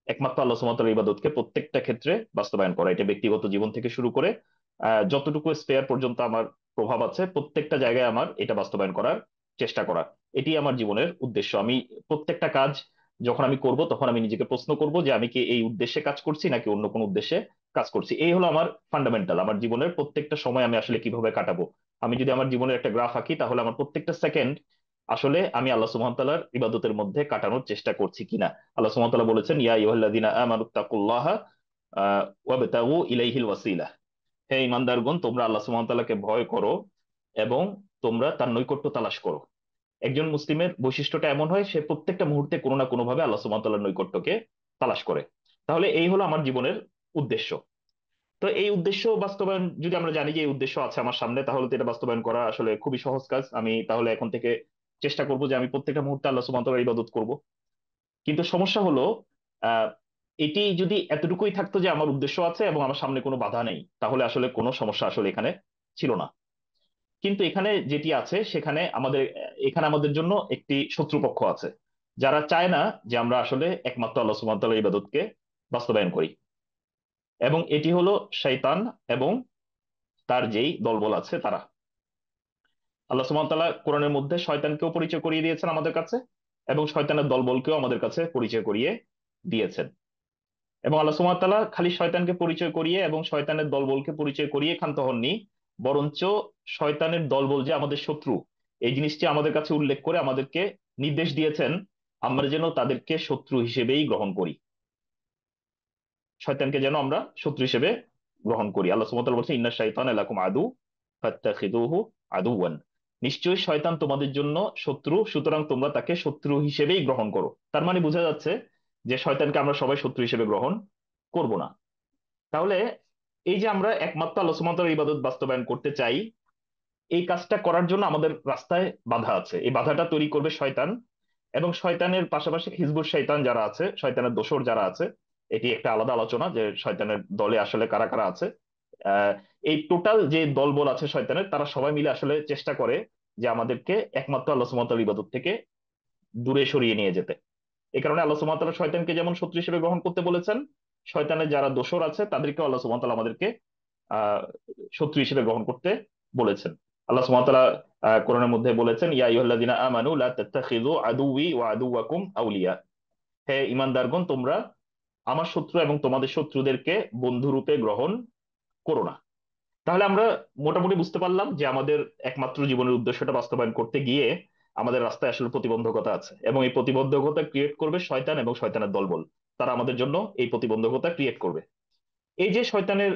একমাত্র আল্লাহ সুবহানাহু ওয়া তাআলার ইবাদতকে প্রত্যেকটা ক্ষেত্রে বাস্তবায়ন করা। এটা ব্যক্তিগত জীবন থেকে শুরু করে যতটুকু স্পেয়ার পর্যন্ত আমার প্রভাব আছে, প্রত্যেকটা জায়গায় আমার এটা বাস্তবায়ন করার চেষ্টা করা, এটি আমার জীবনের উদ্দেশ্য। আমি প্রত্যেকটা কাজ যখন আমি করব তখন আমি নিজেকে প্রশ্ন করব যে আমি কি এই উদ্দেশ্যে কাজ করছি নাকি অন্য কোনো উদ্দেশ্যে কাজ করছি। এই হলো আমার ফান্ডামেন্টাল, আমার জীবনের প্রত্যেকটা সময় আমি আসলে কিভাবে কাটাবো। আমি যদি আমার জীবনের একটা গ্রাফ আঁকি, তাহলে আমার প্রত্যেকটা সেকেন্ড আসলে আমি আল্লাহ সুবহানাহু ওয়া তাআলার ইবাদতের মধ্যে কাটানোর চেষ্টা করছি কিনা। আল্লাহ সুবহানাহু ওয়া তাআলা বলেছেন, ইয়া আইয়ুহাল্লাযীনা আমানুত্তাকুল্লাহা ওয়াবতাগু ইলাইহিল ওয়াসিলা। হে ইমানদারগণ, তোমরা আল্লাহ সুবহানাহু ওয়া তাআলাকে ভয় করো এবং তোমরা তার নৈকট্য তালাশ করো। একজন মুসলিমের বৈশিষ্ট্যটা এমন হয়, সে প্রত্যেকটা মুহূর্তে কোনো না কোনো ভাবে আল্লাহ সুবহানাহু ওয়া তাআলার নৈকট্যকে তালাশ করে। তাহলে এই হলো আমার জীবনের উদ্দেশ্য। তো এই উদ্দেশ্য বাস্তবায়ন, যদি আমরা জানি যে এই উদ্দেশ্য আছে আমার সামনে, তাহলে তো এটা বাস্তবায়ন করা আসলে খুবই সহজ কাজ। আমি তাহলে এখন থেকে চেষ্টা করব যে আমি প্রত্যেকটা মুহূর্তে আল্লাহ সুবহানাহু ওয়া তাআলার ইবাদত করব। কিন্তু সমস্যা হলো, আহ এটি যদি এতটুকুই থাকতো যে আমার উদ্দেশ্য আছে এবং আমার সামনে কোনো বাধা নেই, তাহলে আসলে কোনো সমস্যা আসলে এখানে ছিল না। কিন্তু এখানে যেটি আছে, এখানে আমাদের জন্য একটি শত্রুপক্ষ আছে, যারা চায় না যে আমরা আসলে একমাত্র আল্লাহ সুবহানাহু ওয়া তাআলার ইবাদতকে বাস্তবায়ন করি। এবং এটি হলো শয়তান এবং তার যেই দলবল আছে তারা। আল্লাহ সুবহানাহু ওয়া তাআলা কোরআনের মধ্যে শয়তানকেও পরিচয় করিয়ে দিয়েছেন আমাদের কাছে, এবং শয়তানের দলবলকেও আমাদের কাছে পরিচয় করিয়ে দিয়েছেন। এবং আল্লাহ সুবহানাহু ওয়া তাআলা খালি শয়তানকে পরিচয় করিয়ে এবং শয়তানের দলবলকে পরিচয় করিয়ে ক্ষান্ত হননি, বরঞ্চ শয়তানের দলবল যে আমাদের শত্রু, এই জিনিসটি আমাদের কাছে উল্লেখ করে আমাদেরকে নির্দেশ দিয়েছেন আমরা যেন তাদেরকে শত্রু হিসেবেই গ্রহণ করি। শয়তানকে যেন আমরা শত্রু হিসেবে গ্রহণ করি। আল্লাহ সুবহানাহু ওয়া তাআলা বলছেন, ইন্নাশ শাইতানা লাকুম আদু ফাত্তাখিযুহু আদুওয়ান। নিশ্চয়ই শয়তান তোমাদের জন্য শত্রু, সুতরাং তোমরা তাকে শত্রু হিসেবেই গ্রহণ করো। তার মানে বোঝা যাচ্ছে যে শয়তানকে আমরা সবাই শত্রু হিসেবে গ্রহণ করব না। তাহলে এই যে আমরা একমাত্র আল্লাহ সুবহানাহু ওয়া তাআলার ইবাদত বাস্তবায়ন করতে চাই, এই কাজটা করার জন্য আমাদের রাস্তায় বাধা আছে। এই বাধাটা তৈরি করবে শয়তান, এবং শয়তানের পাশাপাশি হিজবুর শয়তান যারা আছে, শয়তানের দোসর যারা আছে। এটি একটা আলাদা আলোচনা যে শয়তানের দলে আসলে কারা কারা আছে। আহ এই টোটাল যে দলবল আছে শয়তানের, তারা সবাই মিলে আসলে চেষ্টা করে যে আমাদেরকে একমাত্র আল্লাহ সুবহানাহু ওয়া তাআলার ইবাদত থেকে দূরে সরিয়ে নিয়ে যেতে। এই কারণে আল্লাহ সুবহানাহু ওয়া তাআলা শয়তানকে যেমন শত্রু হিসেবে গ্রহণ করতে বলেছেন, শয়তানের যারা দোসর আছে তাদেরকে আল্লাহ সুবহানাহু ওয়া তাআলা আমাদেরকে আহ শত্রু হিসেবে গ্রহণ করতে বলেছেন। আল্লাহ সুবহানাহু ওয়া তাআলা কোরআনের মধ্যে বলেছেন, ইয়া আইয়ুহাল্লাযীনা আমানু লা তাত্তাখিযু আদুওয়ি ওয়া আদুওয়াকুম আউলিয়া। হে ঈমানদারগণ, তোমরা আমার শত্রু এবং তোমাদের শত্রুদেরকে বন্ধু রূপে গ্রহণ করো না। তাহলে আমরা মোটামুটি বুঝতে পারলাম যে আমাদের একমাত্র জীবনের উদ্দেশ্যটা বাস্তবায়ন করতে গিয়ে আমাদের রাস্তায় আসলে প্রতিবন্ধকতা আছে, এবং এই প্রতিবন্ধকতা ক্রিয়েট করবে শয়তান এবং শয়তানের দলবল। তারা আমাদের জন্য এই প্রতিবন্ধকতা ক্রিয়েট করবে। এই যে শয়তানের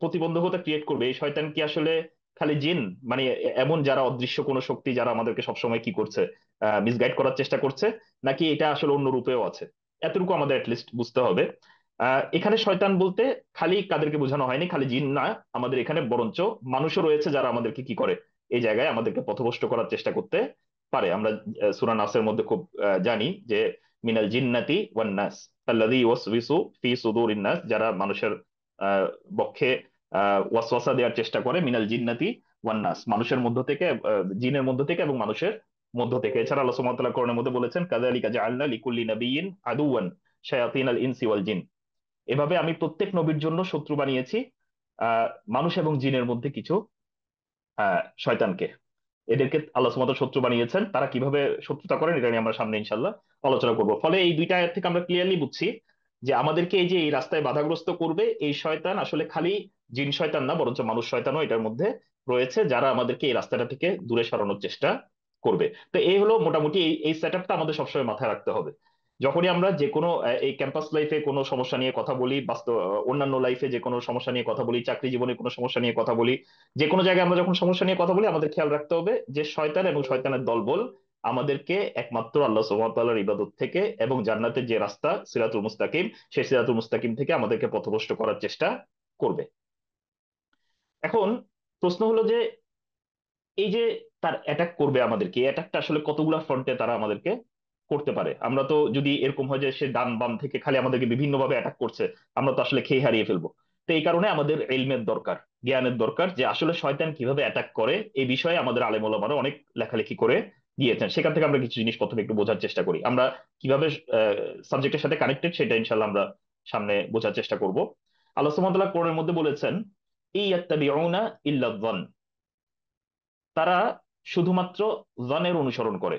প্রতিবন্ধকতা ক্রিয়েট করবে, এই শয়তান কি আসলে খালি জিন, মানে এমন যারা অদৃশ্য কোনো শক্তি যারা আমাদেরকে সবসময় কি করছে, মিসগাইড করার চেষ্টা করছে, নাকি এটা আসলে অন্য রূপেও আছে? এতটুকু আমাদের অ্যাটলিস্ট বুঝতে হবে। এখানে শয়তান বলতে খালি কাদেরকে বোঝানো হয়নি, খালি জিন না, আমাদের এখানে বরঞ্চ মানুষও রয়েছে যারা আমাদেরকে কি করে, এই জায়গায় আমাদেরকে পথভ্রষ্ট করার চেষ্টা করতে পারে। আমরা সূরা নাসের মধ্যে খুব জানি যে মিনাল জিন্নাতি ওয়ান নাস আল্লাযী ইউওয়াসওয়িসু ফি সুদুরিন নাস, যারা মানুষের আহ বক্ষে ওয়াসওয়াসা দেওয়ার চেষ্টা করে, মিনাল জিন্নাতি ওয়ান নাস, মানুষের মধ্য থেকে, জিনের মধ্য থেকে এবং মানুষের মধ্য থেকে। এছাড়া আল্লাহ সুবহানাহু ওয়া তাআলা কোরআনের মধ্যে বলেছেন, কাযালিকা জাআলনা লিকুল্লি নাবিয়্যিন আদুওয়ান শায়াতিনাল ইনসি ওয়াল জিন। এভাবে আমি প্রত্যেক নবীর জন্য শত্রু বানিয়েছি মানুষ এবং জিনের মধ্যে কিছু শয়তানকে। এদেরকে আল্লাহ সুবহানাহু ওয়া তাআলা শত্রু বানিয়েছেন। তারা কিভাবে শত্রুতা করেন এটা নিয়ে আমরা সামনে ইনশাআল্লাহ আলোচনা করব। ফলে এই দুইটা আয়াত থেকে আমরা ক্লিয়ারলি বুঝছি যে আমাদেরকে এই যে এই রাস্তায় বাধাগ্রস্ত করবে এই শয়তান আসলে খালি জিন শয়তান না, বরঞ্চ মানুষ শয়তানও এটার মধ্যে রয়েছে, যারা আমাদেরকে এই রাস্তাটা থেকে দূরে সরানোর চেষ্টা করবে। তো এই হলো মোটামুটি এই সেট আপটা আমাদের সবসময় মাথায় রাখতে হবে। যখনই আমরা যে কোনো এই ক্যাম্পাস লাইফে কোনো সমস্যা নিয়ে কথা বলি, বাস্তব অন্যান্য লাইফে যে কোনো সমস্যা নিয়ে কথা বলি, চাকরি জীবনে কোনো সমস্যা নিয়ে কথা বলি, যে কোনো জায়গায় আমরা যখন সমস্যা নিয়ে কথা বলি, আমাদের খেয়াল রাখতে হবে যে শয়তান এবং শয়তানের দলবল আমাদেরকে একমাত্র আল্লাহ সুবহানাহু ওয়া তাআলার ইবাদত থেকে এবং জান্নাতের যে রাস্তা সিরাতুল মুস্তাকিম, সেই সিরাতুল মুস্তাকিম থেকে আমাদেরকে পথভ্রষ্ট করার চেষ্টা করবে। এখন প্রশ্ন হলো যে এই যে তার অ্যাটাক করবে আমাদেরকে, এই অ্যাটাকটা আসলে কতগুলা ফ্রন্টে তারা আমাদেরকে করতে পারে। আমরা তো যদি এরকম হয় যে সে ডান বাম থেকে খালি আমাদেরকে বিভিন্ন ভাবে অ্যাটাক করছে, আমরা তো আসলে খেয়ে হারিয়ে ফেলবো। তো এই কারণে আমাদের ইলমের দরকার, জ্ঞানের দরকার, যে আসলে শয়তান কিভাবে অ্যাটাক করে এই বিষয়ে আমাদের আলেম ওলামারা অনেক লেখালেখি করে দিয়েছেন। সেখান থেকে আমরা কিছু জিনিস প্রথমে একটু বোঝার চেষ্টা করি, আমরা কিভাবে সাবজেক্টের সাথে কানেক্টেড সেটা ইনশাল্লাহ আমরা সামনে বোঝার চেষ্টা করব। আল্লাহ সুবহানাহু ওয়া তাআলা কোরআনের মধ্যে বলেছেন, ইয়াত্তাবিউনা ইল্লা যন, তারা শুধুমাত্র জনের অনুসরণ করে,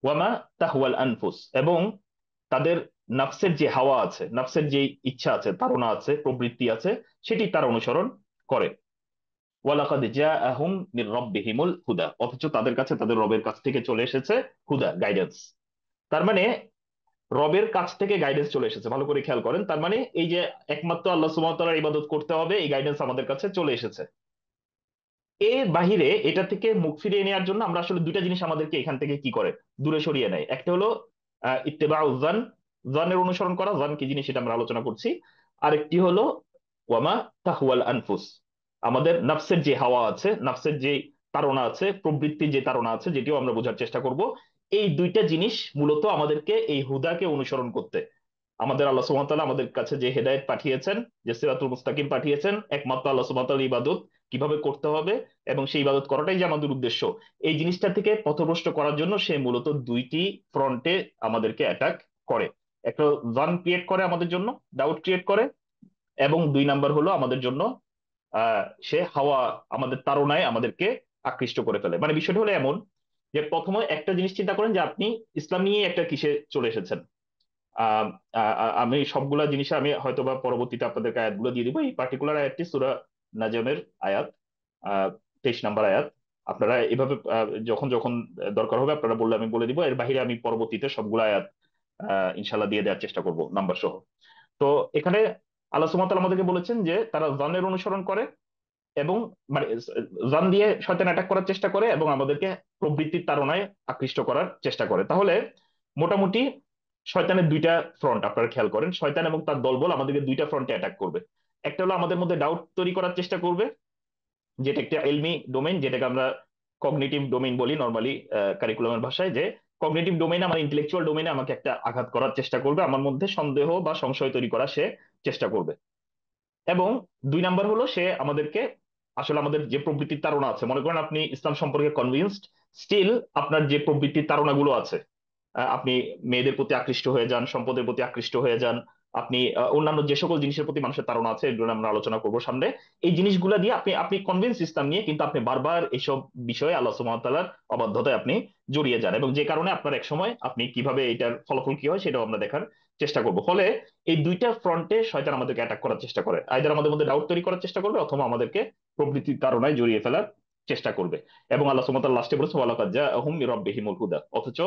ওয়ামা তাহওয়াল আনফুস, এবং তাদের নাফসের যে হাওয়া আছে, নাফসের যে ইচ্ছা আছে, তাড়না আছে, প্রবৃত্তি আছে, সেটি তারা অনুসরণ করে। ওয়ালাকাদ জাআহুম মির রাব্বিহিমুল হুদা, অথচ তাদের কাছে তাদের রবের কাছ থেকে চলে এসেছে হুদা, গাইডেন্স। তার মানে রবের কাছ থেকে গাইডেন্স চলে এসেছে, ভালো করে খেয়াল করেন। তার মানে এই যে একমাত্র আল্লাহ সুবহানাহু ওয়া তাআলার ইবাদত করতে হবে, এই গাইডেন্স আমাদের কাছে চলে এসেছে। এর বাহিরে এটা থেকে মুখ ফিরিয়ে নেওয়ার জন্য আমরা আসলে দুইটা জিনিস আমাদেরকে এখান থেকে কি করে দূরে সরিয়ে নেয়। একটা হলো ইত্তেবাউ যান, যানের অনুসরণ করা, যান কি জিনিস সেটা আমরা আলোচনা করছি। আরেকটি হলো ওয়ামা তাহওয়াল আনফুস, আমাদের নাফসের যে হাওয়া আছে, নাফসের যে তাড়না আছে, প্রবৃত্তির যে তাড়না আছে, যেটিও আমরা বোঝার চেষ্টা করব। এই দুইটা জিনিস মূলত আমাদেরকে এই হুদাকে অনুসরণ করতে, আমাদের আল্লাহ সুবহানাহু ওয়া তাআলা আমাদের কাছে যে হেদায়েত পাঠিয়েছেন, যে সিরাতুল মুস্তাকিম পাঠিয়েছেন, একমাত্র আল্লাহ সুবহানাহু ওয়া তাআলার ইবাদত কিভাবে করতে হবে এবং সেই ইবাদত করাটাই যে আমাদের উদ্দেশ্য, এই জিনিসটা থেকে পথভ্রষ্ট করার জন্য সে মূলত দুইটি ফ্রন্টে আমাদেরকে অ্যাটাক করে। একটা জান ক্রিয়েট করে আমাদের জন্য, ডাউট ক্রিয়েট করে, এবং দুই নাম্বার হলো আমাদের জন্য সে হাওয়া, আমাদের তাড়নায় আমাদেরকে আকৃষ্ট করে ফেলে। মানে বিষয়টা হলো এমন যে প্রথমে একটা জিনিস চিন্তা করেন যে আপনি ইসলাম নিয়ে একটা কিসে চলে এসেছেন। আহ, আমি সবগুলা জিনিস আমি হয়তো বা পরবর্তীতে আপনাদেরকে আয়াতগুলো দিয়ে দিব। এই পার্টিকুলার আয়াতটি সূরা নাজমের আয়াত, 23 নম্বর আয়াত। আপনারা এভাবে যখন যখন দরকার হবে আপনারা বললে আমি বলে দিব। এর বাইরে আমি পরবর্তীতে সবগুলো আয়াত ইনশাল্লাহ দিয়ে দেওয়ার চেষ্টা করব নাম্বার সহ। তো এখানে আল্লাহ সুবহানাহু ওয়া তাআলা আমাদেরকে বলেছেন যে তারা জানের অনুসরণ করে, এবং মানে জান দিয়ে শয়তান অ্যাটাক করার চেষ্টা করে এবং আমাদেরকে প্রবৃত্তির তাড়নায় আকৃষ্ট করার চেষ্টা করে। তাহলে মোটামুটি শয়তানের দুইটা ফ্রন্ট আপনারা খেয়াল করেন, শয়তান এবং তার দলবল আমাদেরকে দুইটা ফ্রন্টে অ্যাটাক করবে। একটা হলো আমাদের মধ্যে ডাউট তৈরি করার চেষ্টা করবে, যেটা একটা এলমি ডোমেইন, যেটাকে আমরা কগনিটিভ ডোমেইন বলি নর্মালি কারিকুলামের ভাষায়, যে কগনিটিভ ডোমেইনে, আমার ইন্টেলেকচুয়াল ডোমেইনে আমাকে একটা আঘাত করার চেষ্টা করবে, আমার মধ্যে সন্দেহ বা সংশয় তৈরি করার সে চেষ্টা করবে। এবং দুই নাম্বার হলো সে আমাদেরকে আসলে আমাদের যে প্রবৃত্তির তাড়না আছে, মনে করেন আপনি ইসলাম সম্পর্কে কনভিন্সড, স্টিল আপনার যে প্রবৃত্তির তাড়নাগুলো আছে, আপনি মেয়েদের প্রতি আকৃষ্ট হয়ে যান, সম্পদের প্রতি আকৃষ্ট হয়ে যান, আপনি অন্যান্য যে সকল জিনিসের প্রতি মানুষের তাড়না আছে, এগুলো আমরা আলোচনা করবো সামনে। এই জিনিসগুলো দিয়ে আপনি আপনি কনভিন্স ইসলাম নিয়ে, কিন্তু আপনি বারবার এইসব বিষয়ে আল্লাহ সুবহানাহু ওয়া তাআলার অবাধ্যতায় আপনি জড়িয়ে যান, এবং যে কারণে আপনার এক সময় আপনি কিভাবে এটার ফলাফল কি হয় সেটাও আমরা দেখার চেষ্টা করবো। ফলে এই দুইটা ফ্রন্টে শয়তান আমাদেরকে অ্যাটাক করার চেষ্টা করে, আইদার আমাদের মধ্যে ডাউট তৈরি করার চেষ্টা করবে, অথবা আমাদেরকে প্রবৃত্তির তাড়নায় জড়িয়ে ফেলার চেষ্টা করবে। এবং আল্লাহ সুবহানাহু ওয়া তাআলা লাস্টে বলেছে ওয়ালাকাদ জাআহুম মির রাব্বিহিমুল হুদা, অথচ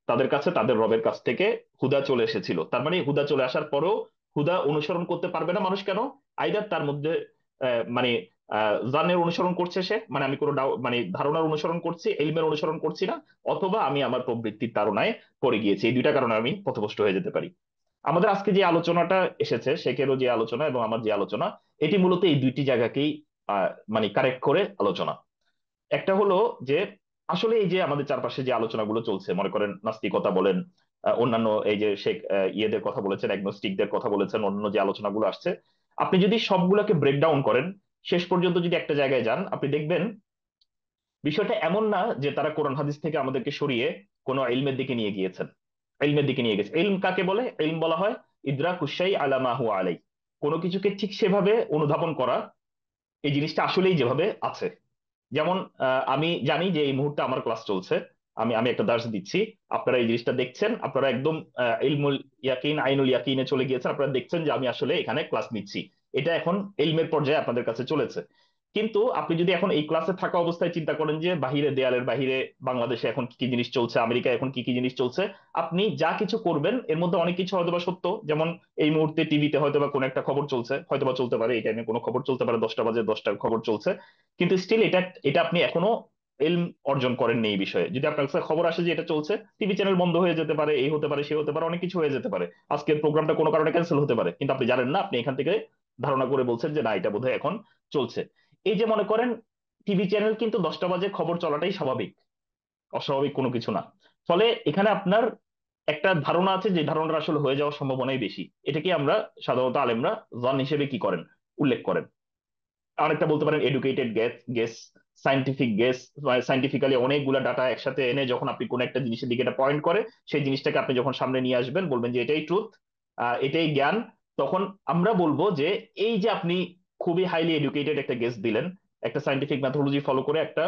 তাদের কাছে তাদের রবের কাছ থেকে হুদা চলে এসেছিল। তার মানে হুদা চলে আসার পরেও হুদা অনুসরণ করতে পারবে না মানুষ। কেন? আইদার তার মধ্যে মানে জানের অনুসরণ করছে সে, মানে আমি কোনো মানে ধারণার অনুসরণ করছি, ইলমের অনুসরণ করছি না, অথবা আমি আমার প্রবৃত্তির তাড়নায় পড়ে গিয়েছি। এই দুইটা কারণে আমি পথভ্রষ্ট হয়ে যেতে পারি। আমাদের আজকে যে আলোচনাটা এসেছে, শেখেরও যে আলোচনা এবং আমার যে আলোচনা, এটি মূলত এই দুইটি জায়গাকেই মানে কারেক্ট করে আলোচনা। একটা হলো যে আসলে এই যে আমাদের চারপাশে যে আলোচনাগুলো চলছে, মনে করেন নাস্তিকতা বলেন, অন্যান্য এই যে শেখ ইয়েদের কথা বলেছেন, অ্যাগনোস্টিকদের কথা বলেছেন, অন্যান্য যে আলোচনাগুলো আসছে, আপনি যদি সবগুলোকে ব্রেকডাউন করেন, শেষ পর্যন্ত যদি একটা জায়গায় যান, আপনি দেখবেন বিষয়টা এমন না যে তারা কোরআন হাদিস থেকে আমাদেরকে সরিয়ে কোনো ইলমের দিকে নিয়ে গিয়েছেন। ইলমের দিকে নিয়ে গেছে। ইলম কাকে বলে? ইলম বলা হয় ইদরাকুশ শাই আলা মা হুয়া আলাই, কোনো কিছুকে ঠিক সেভাবে অনুধাবন করা, এই জিনিসটা আসলেই যেভাবে আছে। যেমন আমি জানি যে এই মুহূর্তে আমার ক্লাস চলছে, আমি আমি একটা দার্স দিচ্ছি, আপনারা এই জিনিসটা দেখছেন, আপনারা একদম ইলমুল ইয়াকিন, আইনুল ইয়াকিনে চলে গিয়েছেন, আপনারা দেখছেন যে আমি আসলে এখানে ক্লাস নিচ্ছি। এটা এখন ইলমের পর্যায়ে আপনাদের কাছে চলেছে। কিন্তু আপনি যদি এখন এই ক্লাসে থাকা অবস্থায় চিন্তা করেন যে বাহিরে, দেয়ালের বাহিরে বাংলাদেশে এখন কি কি জিনিস চলছে, আমেরিকায় এখন কি কি জিনিস চলছে, আপনি যা কিছু করবেন এর মধ্যে অনেক কিছু হয়তোবা সত্য। যেমন এই মুহূর্তে টিভিতে হয়তোবা কোনো একটা খবর চলছে, হয়তোবা চলতে পারে এই টাইমে কোনো খবর চলতে পারে, 10টা বাজে 10টার খবর চলছে, কিন্তু স্টিল এটা এটা আপনি এখনো এলম অর্জন করেননি এই বিষয়ে। যদি আপনার কাছে খবর আসে যে এটা চলছে, টিভি চ্যানেল বন্ধ হয়ে যেতে পারে, এই হতে পারে, সে হতে পারে, অনেক কিছু হয়ে যেতে পারে, আজকের প্রোগ্রামটা কোনো কারণে ক্যান্সেল হতে পারে, কিন্তু আপনি জানেন না, আপনি এখান থেকে ধারণা করে বলছেন যে না, এটা বোধহয় এখন চলছে। এই যে মনে করেন টিভি চ্যানেল কিন্তু 10টা বাজে খবর চলাটাই স্বাভাবিক, অস্বাভাবিক কোনো কিছু না। ফলে এখানে আপনার একটা ধারণা আছে, যে ধারণাটা আসলে হয়ে যাওয়ার সম্ভাবনাই বেশি। এটাকে আমরা সাধারণত আলেমরা জন হিসেবে কি করেন, উল্লেখ করেন। অনেকটা বলতে পারেন educated guess guess scientific guess. Scientifically অনেকগুলা ডাটা একসাথে এনে যখন আপনি কোন একটা জিনিসের দিকে এটা পয়েন্ট করে, সেই জিনিসটাকে আপনি যখন সামনে নিয়ে আসবেন, বলবেন যে এটাই ট্রুথ, এটাই জ্ঞান, তখন আমরা বলবো যে এই যে আপনি খুবই হাইলি এডুকেটেড একটা গেস দিলেন, একটা সাইন্টিফিক মেথোলজি ফলো করে একটা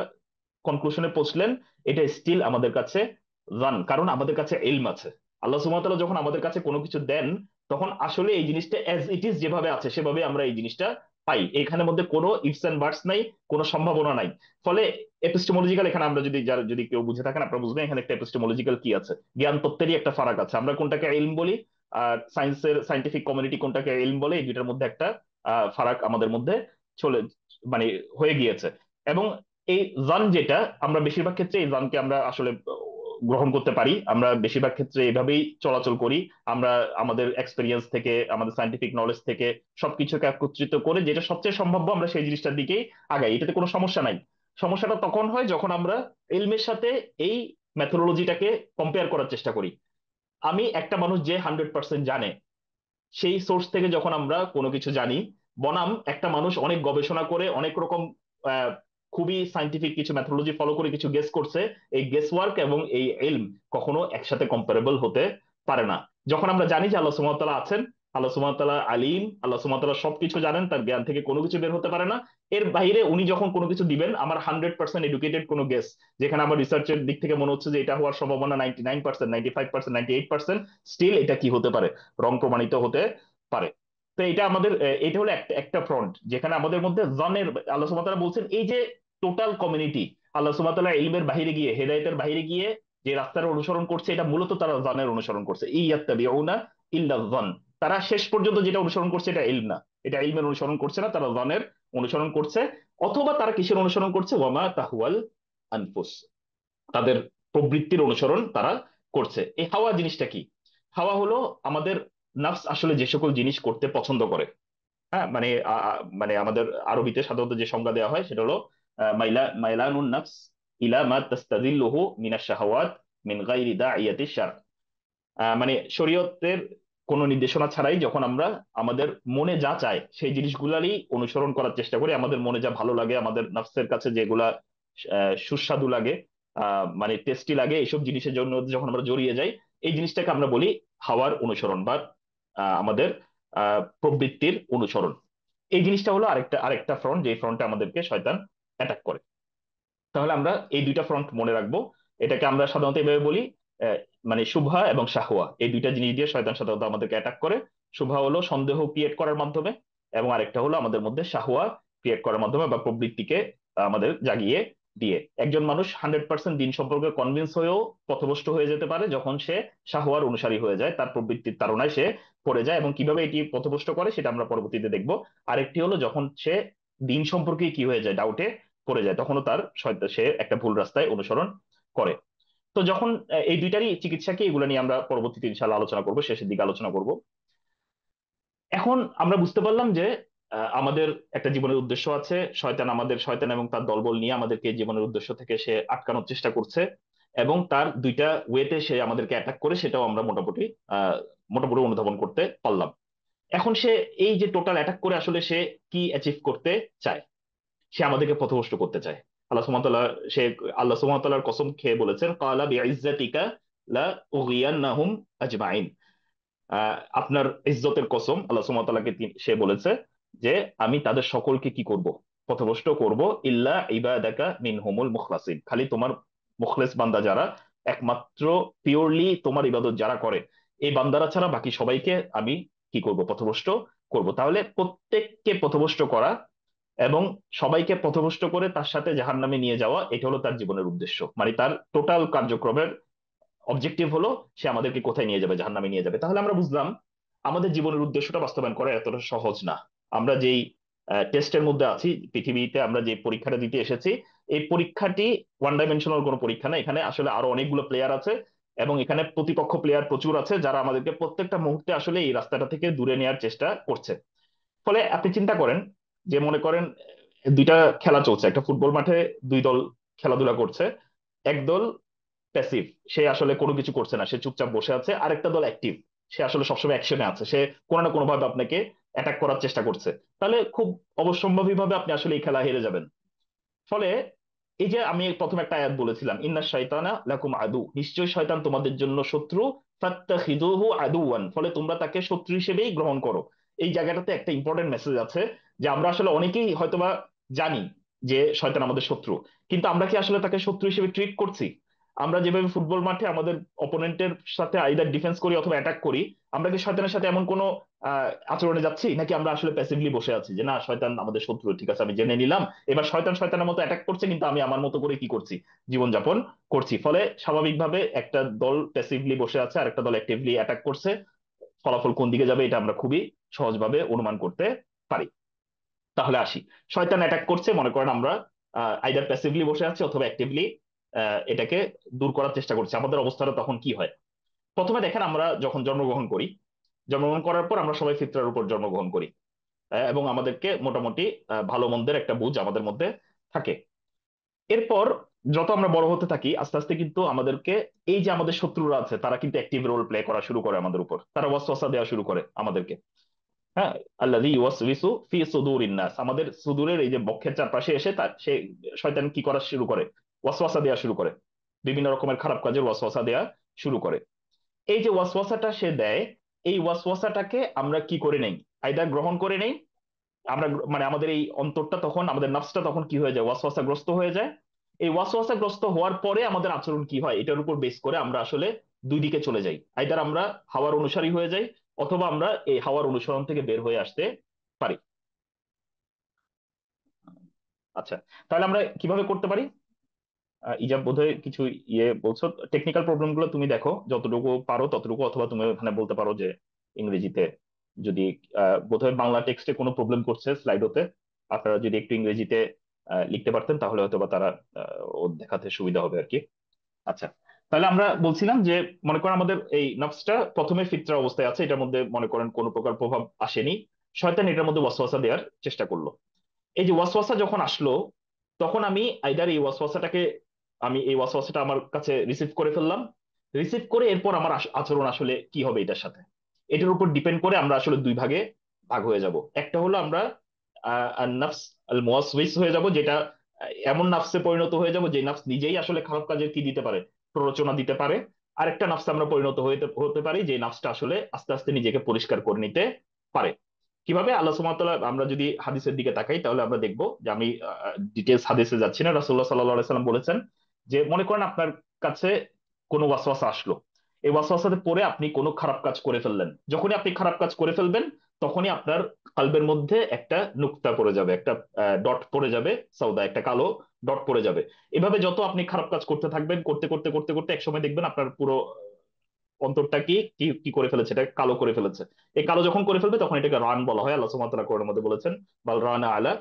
কনক্লুশনে পৌঁছলেন, এটা স্টিল আমাদের কাছে রান, কারণ আমাদের কাছে ইলম আছে। আল্লাহ সুবহানাহু ওয়া তাআলা যখন আমাদের কাছে কোনো কিছু দেন, তখন আসলে এই জিনিসটা অ্যাজ ইট ইজ যেভাবে আছে সেভাবে আমরা এই জিনিসটা পাই। এখানে মধ্যে কোনো ইফস এন্ড বাটস নাই, কোনো সম্ভাবনা নাই। ফলে এপিস্টেমোলজিক্যাল, এখানে আমরা যদি কেউ বুঝে থাকেন আপনারা বুঝবেন এখানে একটা এপিস্টেমোলজিক্যাল কি আছে, জ্ঞান তত্ত্বেরই একটা ফারাক আছে। আমরা কোনটাকে ইলম বলি আর সায়েন্টিফিক কমিউনিটি কোনটাকে ইলম বলে, এই দুইটার মধ্যে একটা ফারাক আমাদের মধ্যে চলে মানে হয়ে গিয়েছে। এবং এই জান যেটা, আমরা বেশিরভাগ ক্ষেত্রে এই জানকে আমরা আসলে গ্রহণ করতে পারি, আমরা বেশিরভাগ ক্ষেত্রে এভাবেই চলাচল করি। আমরা আমাদের এক্সপিরিয়েন্স থেকে, আমাদের সাইন্টিফিক নলেজ থেকে সবকিছুকে একত্রিত করে যেটা সবচেয়ে সম্ভাব্য আমরা সেই জিনিসটার দিকেই আগাই, এটাতে কোনো সমস্যা নাই। সমস্যাটা তখন হয় যখন আমরা ইলমের সাথে এই মেথোডোলজিটাকে কম্পেয়ার করার চেষ্টা করি। আমি একটা মানুষ যে 100% জানে, সেই সোর্স থেকে যখন আমরা কোনো কিছু জানি, বনাম একটা মানুষ অনেক গবেষণা করে অনেক রকম আহ, খুবই সাইন্টিফিক কিছু মেথোডোলজি ফলো করে কিছু গেস করছে, এই গেস ওয়ার্ক এবং এই ইলম কখনো একসাথে কম্পারেবল হতে পারে না। যখন আমরা জানি যে আল্লাহ সুবহানাহু ওয়া তাআলা আছেন, আল্লাহ সুবহানাহু ওয়া তাআলা আলিম, আল্লাহ সুবহানাহু ওয়া তাআলা সবকিছু জানেন, তার জ্ঞান থেকে কোনো কিছু বের হতে পারে না। এর বাইরে উনি যখন কোনো কিছু দিবেন, আমার 100% এডুকেটেড কোনো গেস, যেখানে আমার রিসার্চের দিক থেকে মনে হচ্ছে যে এটা হওয়ার সম্ভাবনা 99%, 95%, 98%, স্টিল এটা কি হতে পারে, রং প্রমাণিত হতে পারে। তো এটা আমাদের এটা হলো একটা একটা ফ্রন্ট যেখানে আমাদের মধ্যে জনের, আল্লাহ সুবহানাহু ওয়া তাআলা বলছেন এই যে টোটাল কমিউনিটি আল্লাহ সুবহানাহু ওয়া তাআলা ইলমের বাইরে গিয়ে, হেদায়েতের বাইরে গিয়ে যে রাস্তার অনুসরণ করছে, এটা মূলত তারা জনের অনুসরণ করছে। ইয়াত্তাবিউনা ইল্লা জন, তারা শেষ পর্যন্ত যেটা অনুসরণ করছে এটা ইলম না, এটা ইলমের অনুসরণ করছে না, তারা জনের অনুসরণ করছে। অথবা তারা কিসের অনুসরণ করছে, ওয়ামা তাহওয়াল আনফুস, তাদের প্রবৃত্তির অনুসরণ তারা করছে। এই হাওয়া জিনিসটা কি? হাওয়া হলো আমাদের নাফস আসলে যে সকল জিনিস করতে পছন্দ করে। হ্যাঁ, মানে মানে আমাদের আরবিতে সাধারণত যে সংজ্ঞা দেওয়া হয় সেটা হলো মাইলানুন নাফস ইলা মা তাস্তাদিল্লুহু মিনাশ শাহাওয়াত মিন গায়রি দাইয়াতি শার। মানে শরীয়তের কোনো নির্দেশনা ছাড়াই যখন আমরা আমাদের মনে যা চায় সেই জিনিসগুলারই অনুসরণ করার চেষ্টা করি, আমাদের মনে যা ভালো লাগে, আমাদের নফসের কাছে যেগুলা সুস্বাদু লাগে, মানে টেস্টি লাগে, এইসব জিনিসের জন্য যখন আমরা জড়িয়ে যাই, এই জিনিসটাকে আমরা বলি হাওয়ার অনুসরণ বা আমাদের প্রবৃত্তির অনুসরণ। এই জিনিসটা হলো আরেকটা আরেকটা ফ্রন্ট, যে ফ্রন্টে আমাদেরকে শয়তান অ্যাটাক করে। তাহলে আমরা এই দুইটা ফ্রন্ট মনে রাখবো। এটাকে আমরা সাধারণত এভাবে বলি, আহ, মানে শুভা এবং শাহওয়া, এই দুইটা জিনিস দিয়ে শয়তান সাধারণত আমাদেরকে অ্যাটাক করে। শুভা হলো সন্দেহ ক্রিয়েট করার মাধ্যমে, এবং আরেকটা হলো আমাদের মধ্যে শাহওয়া ক্রিয়েট করার মাধ্যমে বা প্রবৃত্তিকে আমাদের জাগিয়ে দিয়ে। একজন মানুষ 100% দিন সম্পর্কে কনভিন্স হয়েও পথভ্রষ্ট হয়ে যেতে পারে যখন সে শাহওয়ার অনুসারী হয়ে যায়, তার প্রবৃত্তির তাড়নায় সে পড়ে যায়। এবং কিভাবে এটি পথভ্রষ্ট করে সেটা আমরা পরবর্তীতে দেখবো। আরেকটি হলো যখন সে দিন সম্পর্কে কি হয়ে যায়, ডাউটে পড়ে যায়, তখনও তার সে একটা ভুল রাস্তায় অনুসরণ করে। তো যখন এই দুইটারই চিকিৎসা কি, এগুলো নিয়ে আমরা পরবর্তীতে ইনশাআল্লাহ আলোচনা করবো, শেষের দিকে আলোচনা করব। এখন আমরা বুঝতে পারলাম যে আমাদের একটা জীবনের উদ্দেশ্য আছে। শয়তান এবং তার দলবল নিয়ে আমাদেরকে এই জীবনের উদ্দেশ্য থেকে সে আটকানোর চেষ্টা করছে, এবং তার দুইটা ওয়েতে সে আমাদেরকে অ্যাটাক করে, সেটাও আমরা মোটামুটি অনুধাবন করতে পারলাম। এখন সে এই যে টোটাল অ্যাটাক করে আসলে সে কি অ্যাচিভ করতে চায়, সে আমাদেরকে পথভ্রষ্ট করতে চায়। আল্লাহ সুবহানাহু ওয়া তাআলা সে আল্লাহ সুবহানাহু ওয়া তাআলার কসম খেয়ে বলেছেন, ক্বালা বিইজ্জাতিকা লা উগিয়ান্নাহুম আজমাইন। আপনার ইজ্জতের কসম, আল্লাহ সুবহানাহু ওয়া তাআলাকে সে বলেছে যে আমি তাদের সকলকে কি করব, পথভ্রষ্ট করব, ইল্লা ইবাদাকা মিনহুমুল মুখলাসিন, খালি তোমার মুখলেস বান্দা যারা, একমাত্র পিওরলি তোমার ইবাদত যারা করে, এই বান্দারা ছাড়া বাকি সবাইকে আমি কি করব, পথভ্রষ্ট করব। তাহলে প্রত্যেককে পথভ্রষ্ট করা এবং সবাইকে পথভ্রষ্ট করে তার সাথে জাহান্নামে নিয়ে যাওয়া, এটা হলো তার জীবনের উদ্দেশ্য। মানে তার টোটাল কার্যক্রমের অবজেক্টিভ হলো সে আমাদেরকে কোথায় নিয়ে যাবে, জাহান্নামে নিয়ে যাবে। তাহলে আমরা বুঝলাম আমাদের জীবনের উদ্দেশ্যটা বাস্তবায়ন করা এতটা সহজ না। আমরা যেই টেস্টের মধ্যে আছি, পৃথিবীতে আমরা যে পরীক্ষাটা দিতে এসেছি, এই পরীক্ষাটি ওয়ান ডাইমেনশনাল কোনো পরীক্ষা না, এখানে আসলে আরো অনেকগুলো প্লেয়ার আছে, এবং এখানে প্রতিপক্ষ প্লেয়ার প্রচুর আছে যারা আমাদেরকে প্রত্যেকটা মুহূর্তে আসলে এই রাস্তাটা থেকে দূরে নেওয়ার চেষ্টা করছে। ফলে আপনি চিন্তা করেন যে, মনে করেন দুইটা খেলা চলছে, একটা ফুটবল মাঠে দুই দল খেলাধুলা করছে। এক দল প্যাসিভ, সে আসলে কোনো কিছু করছে না, সে চুপচাপ বসে আছে। আরেকটা দল অ্যাক্টিভ, সে আসলে সবসময় অ্যাকশনে আছে, সে কোনো না কোনো ভাবে আপনাকে অ্যাটাক করার চেষ্টা করছে। তাহলে খুব অবশ্যম্ভাবী ভাবে আপনি আসলে এই খেলা হেরে যাবেন। ফলে এই যে আমি প্রথমে একটা আয়াত বলেছিলাম, ইন্না শাইতানা লাকুম আদু, নিশ্চয়ই শয়তান তোমাদের জন্য শত্রু, ফাত্তাখিযুহু আদুওয়ান, ফলে তোমরা তাকে শত্রু হিসেবেই গ্রহণ করো। এই জায়গাটাতে একটা ইম্পর্টেন্ট মেসেজ আছে, যে আমরা আসলে অনেকেই হয়তোবা জানি যে শয়তান আমাদের শত্রু, কিন্তু আমরা কি আসলে তাকে শত্রু হিসেবে ট্রিট করছি? আমরা যেভাবে ফুটবল মাঠে আমাদের অপোনেন্টের সাথে আইদার ডিফেন্স করি অথবা অ্যাটাক করি, আমরা কি শয়তানের সাথে এমন কোনো আচরণে যাচ্ছি, নাকি আমরা আসলে প্যাসিভলি বসে আছি যে না শয়তান আমাদের শত্রু, ঠিক আছে আমি জেনে নিলাম, এবার শয়তান শয়তানের মতো অ্যাটাক করছে কিন্তু আমি আমার মতো করে কি করছি, জীবনযাপন করছি। ফলে স্বাভাবিকভাবে একটা দল প্যাসিভলি বসে আছে আর একটা দল অ্যাক্টিভলি অ্যাটাক করছে, ফলাফল কোন দিকে যাবে এটা আমরা খুবই সহজভাবে অনুমান করতে পারি। তাহলে আসি, শয়তান অ্যাটাক করছে, মনে করেন আমরা আইদার প্যাসিভলি বসে আছি অথবা অ্যাক্টিভলি এটাকে দূর করার চেষ্টা করছি। আমাদের অবস্থাটা তখন কি হয়? প্রথমে দেখেন, আমরা যখন জন্মগ্রহণ করি, জন্মগ্রহণ করার পর আমরা সবাই ফিতরার উপর জন্মগ্রহণ করি, এবং আমাদেরকে মোটামুটি ভালো মন্দের একটা বুঝ আমাদের মধ্যে থাকে। এরপর যত আমরা বড় হতে থাকি আস্তে আস্তে কিন্তু আমাদেরকে এই যে আমাদের শত্রুরা আছে তারা কিন্তু অ্যাক্টিভ রোল প্লে করা শুরু করে আমাদের উপর, তারা ওয়াসওয়াসা দেওয়া শুরু করে আমাদেরকে। হ্যাঁ, আল্লাযী ইউওয়াসউইসু ফি সুদুরিন নাস, আমাদের সুদূরের এই যে বক্ষের চারপাশে এসে তার সে শয়তান কি করা শুরু করে, ওয়াসওয়াসা দেওয়া শুরু করে, বিভিন্ন রকমের খারাপ কাজের ওয়াসওয়াসা দেওয়া শুরু করে। এই যে ওয়াসওয়াসাটা সে দেয়, এই ওয়াসওয়াসাটাকে আমরা কি করে নেই, আইদার গ্রহণ করে নেই আমরা, মানে আমাদের এই অন্তরটা তখন, আমাদের নফসটা তখন কি হয়ে যায়, ওয়াসওয়াসাগ্রস্ত হয়ে যায়। এই ওয়াসওয়াসাগ্রস্ত হওয়ার পরে আমাদের আচরণ কি হয় এটার উপর বেস করে আমরা আসলে দুই দিকে চলে যাই, আইদার আমরা হাওয়ার অনুসারী হয়ে যাই অথবা আমরা এই হাওয়ার অনুসরণ থেকে বের হয়ে আসতে পারি। আচ্ছা, তাহলে আমরা কিভাবে করতে পারি? ইজাব বোধহয় কিছু বলছো, টেকনিক্যাল প্রবলেম গুলো তুমি দেখো যতটুকু পারো ততটুকু, অথবা তুমি ওখানে বলতে পারো যে ইংরেজিতে যদি, বোধহয় বাংলা টেক্সটে কোনো প্রবলেম করছে স্লাইডোতে, আপনারা যদি একটু ইংরেজিতে লিখতে পারতেন তাহলে হয়তো বা তারা ও দেখাতে সুবিধা হবে আর কি। আচ্ছা, তাহলে আমরা বলছিলাম যে মনে করেন আমাদের এই নফসটা প্রথমে ফিতরা অবস্থায় আছে, এটার মধ্যে মনে করেন কোনো প্রকার প্রভাব আসেনি, শয়তান এটার মধ্যে ওয়াসওয়াসা দেওয়ার চেষ্টা করলো। এই যে ওয়াসওয়াসা যখন আসলো, তখন আমি আইদার এই ওয়াসওয়াসাটাকে, আমি এই ওয়াসওয়াসাটা আমার কাছে রিসিভ করে ফেললাম, রিসিভ করে এরপর আমার আচরণ আসলে কি হবে এটার সাথে, এটার উপর ডিপেন্ড করে আমরা আসলে দুই ভাগে ভাগ হয়ে যাব। একটা হলো আমরা নাফস আল মুওয়াসওয়িস হয়ে যাব, যেটা এমন নাফসে পরিণত হয়ে যাব যে নাফস নিজেই আসলে খারাপ কাজের কি দিতে পারে, প্ররোচনা দিতে পারে। আরেকটা নাফসে আমরা পরিণত হতে হতে পারি যে নাফসটা আসলে আস্তে আস্তে নিজেকে পরিষ্কার করে নিতে পারে। কিভাবে? আল্লাহ সুবহানাহু ওয়া তাআলা, আমরা যদি হাদিসের দিকে তাকাই তাহলে আমরা দেখবো যে, আমি ডিটেলস হাদিসে যাচ্ছি না, রাসূলুল্লাহ সাল্লাল্লাহু আলাইহি সাল্লাম বলেছেন যে মনে করেন আপনার কাছে কোনো ওয়াসওয়াসা আসলো, এই ওয়াসওয়াসাতে পড়ে আপনি কোনো খারাপ কাজ করে ফেললেন, যখনই আপনি খারাপ কাজ করে ফেলবেন তখনই আপনার কালবের মধ্যে একটা নুকতা পড়ে যাবে, একটা ডট পড়ে যাবে, সাউদা একটা কালো ডট পড়ে যাবে। এভাবে যত আপনি খারাপ কাজ করতে থাকবেন, করতে করতে করতে করতে একসময় দেখবেন আপনার পুরো অন্তরটা কি কি কি করে ফেলেছে, এটা কালো করে ফেলেছে। এই কালো যখন করে ফেলবে তখন এটাকে রান বলা হয়। আল্লাহ সুবহানাহু ওয়া তাআলা কোরআনের মধ্যে বলেছেন, বাল রানা আলা,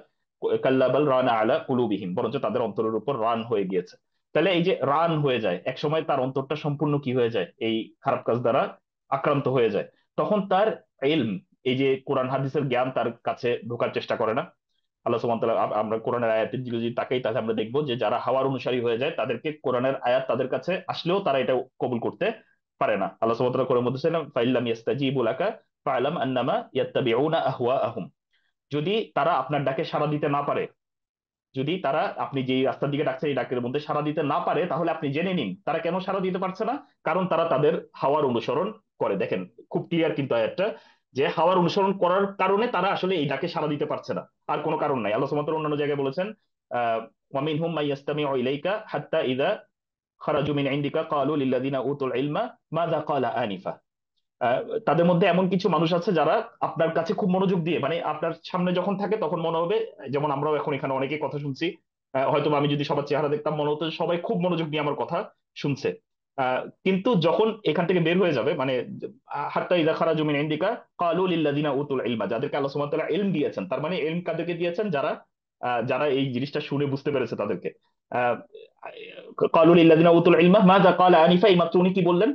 কাল্লা বাল রানা আলা কুলুবিহিম, বরঞ্চ তাদের অন্তরের উপর রান হয়ে গিয়েছে। তাহলে এই যে রান হয়ে যায়, এক সময় তার অন্তরটা সম্পূর্ণ কি হয়ে যায়, এই খারাপ কাজ দ্বারা আক্রান্ত হয়ে যায়। তখন তার ইলম, এই যে কোরআন হাদিসের জ্ঞান তার কাছে ঢোকার চেষ্টা করে না। আল্লাহ সুবহানাহু ওয়া তাআলা, আমরা কোরআনের আয়াতের দিকে যদি তাকাই তাহলে আমরা দেখবো যে যারা হাওয়ার অনুসারী হয়ে যায় তাদেরকে কোরআনের আয়াত তাদের কাছে আসলেও তারা এটা কবুল করতে পারে না। আল্লাহ সুবহানাহু ওয়া তাআলা কোরআনের মধ্যে বলেন, ফাইল্লাম ইয়াস্তাজিবু লাকা ফাআলাম আন্নামা ইয়াত্তাবিউনা আহওয়াআহুম, যদি তারা আপনার ডাকে সাড়া দিতে না পারে, যদি তারা আপনি যে রাস্তার দিকে ডাকছেন এই ডাকের মধ্যে সাড়া দিতে না পারে, তাহলে আপনি জেনে নিন তারা কেন সাড়া দিতে পারছে না, কারণ তারা তাদের হাওয়ার অনুসরণ করে। দেখেন খুব ক্লিয়ার কিন্তু আয়াতটা, যে হাওয়ার অনুসরণ করার কারণে তারা আসলে এই ডাকে সাড়া দিতে পারছে না, আর কোনো কারণ নাই। আল্লাহ সুবহানাহু ওয়া তাআলা অন্যান্য জায়গায় বলেছেন, ওয়া মিনহুম মান ইয়াসতামিউ ইলাইকা হাত্তা ইযা খারাজু মিন ইনদিকা ক্বালু লিল্লাযিনা উতুল ইলমা মাযা ক্বালা আনিফা, আহ, তাদের মধ্যে এমন কিছু মানুষ আছে যারা আপনার কাছে খুব মনোযোগ দিয়ে, মানে আপনার সামনে যখন থাকে তখন মনে হবে, যেমন আমরাও এখন এখানে অনেকে কথা শুনছি, হয়তো বা আমি যদি সবার চেহারা দেখতাম মনে হতো যে সবাই খুব মনোযোগ দিয়ে আমার কথা শুনছে। কিন্তু যখন এখান থেকে বের হয়ে যাবে, মানে হাত্তা ইযা খারাজু মিন ইনদিকা ক্বালু লিল্লাযিনা উতুল ইলমা, যাদেরকে আল্লাহ সুবহানাহু ওয়া তাআলা ইলম দিয়েছেন, তার মানে ইলম কাদেরকে দিয়েছেন, যারা যারা এই জিনিসটা শুনে বুঝতে পেরেছে তাদেরকে। আহ, ক্বালু লিল্লাযিনা উতুল ইলমা মাযা ক্বালা আনিফা, এই মাত্র উনি কি বললেন।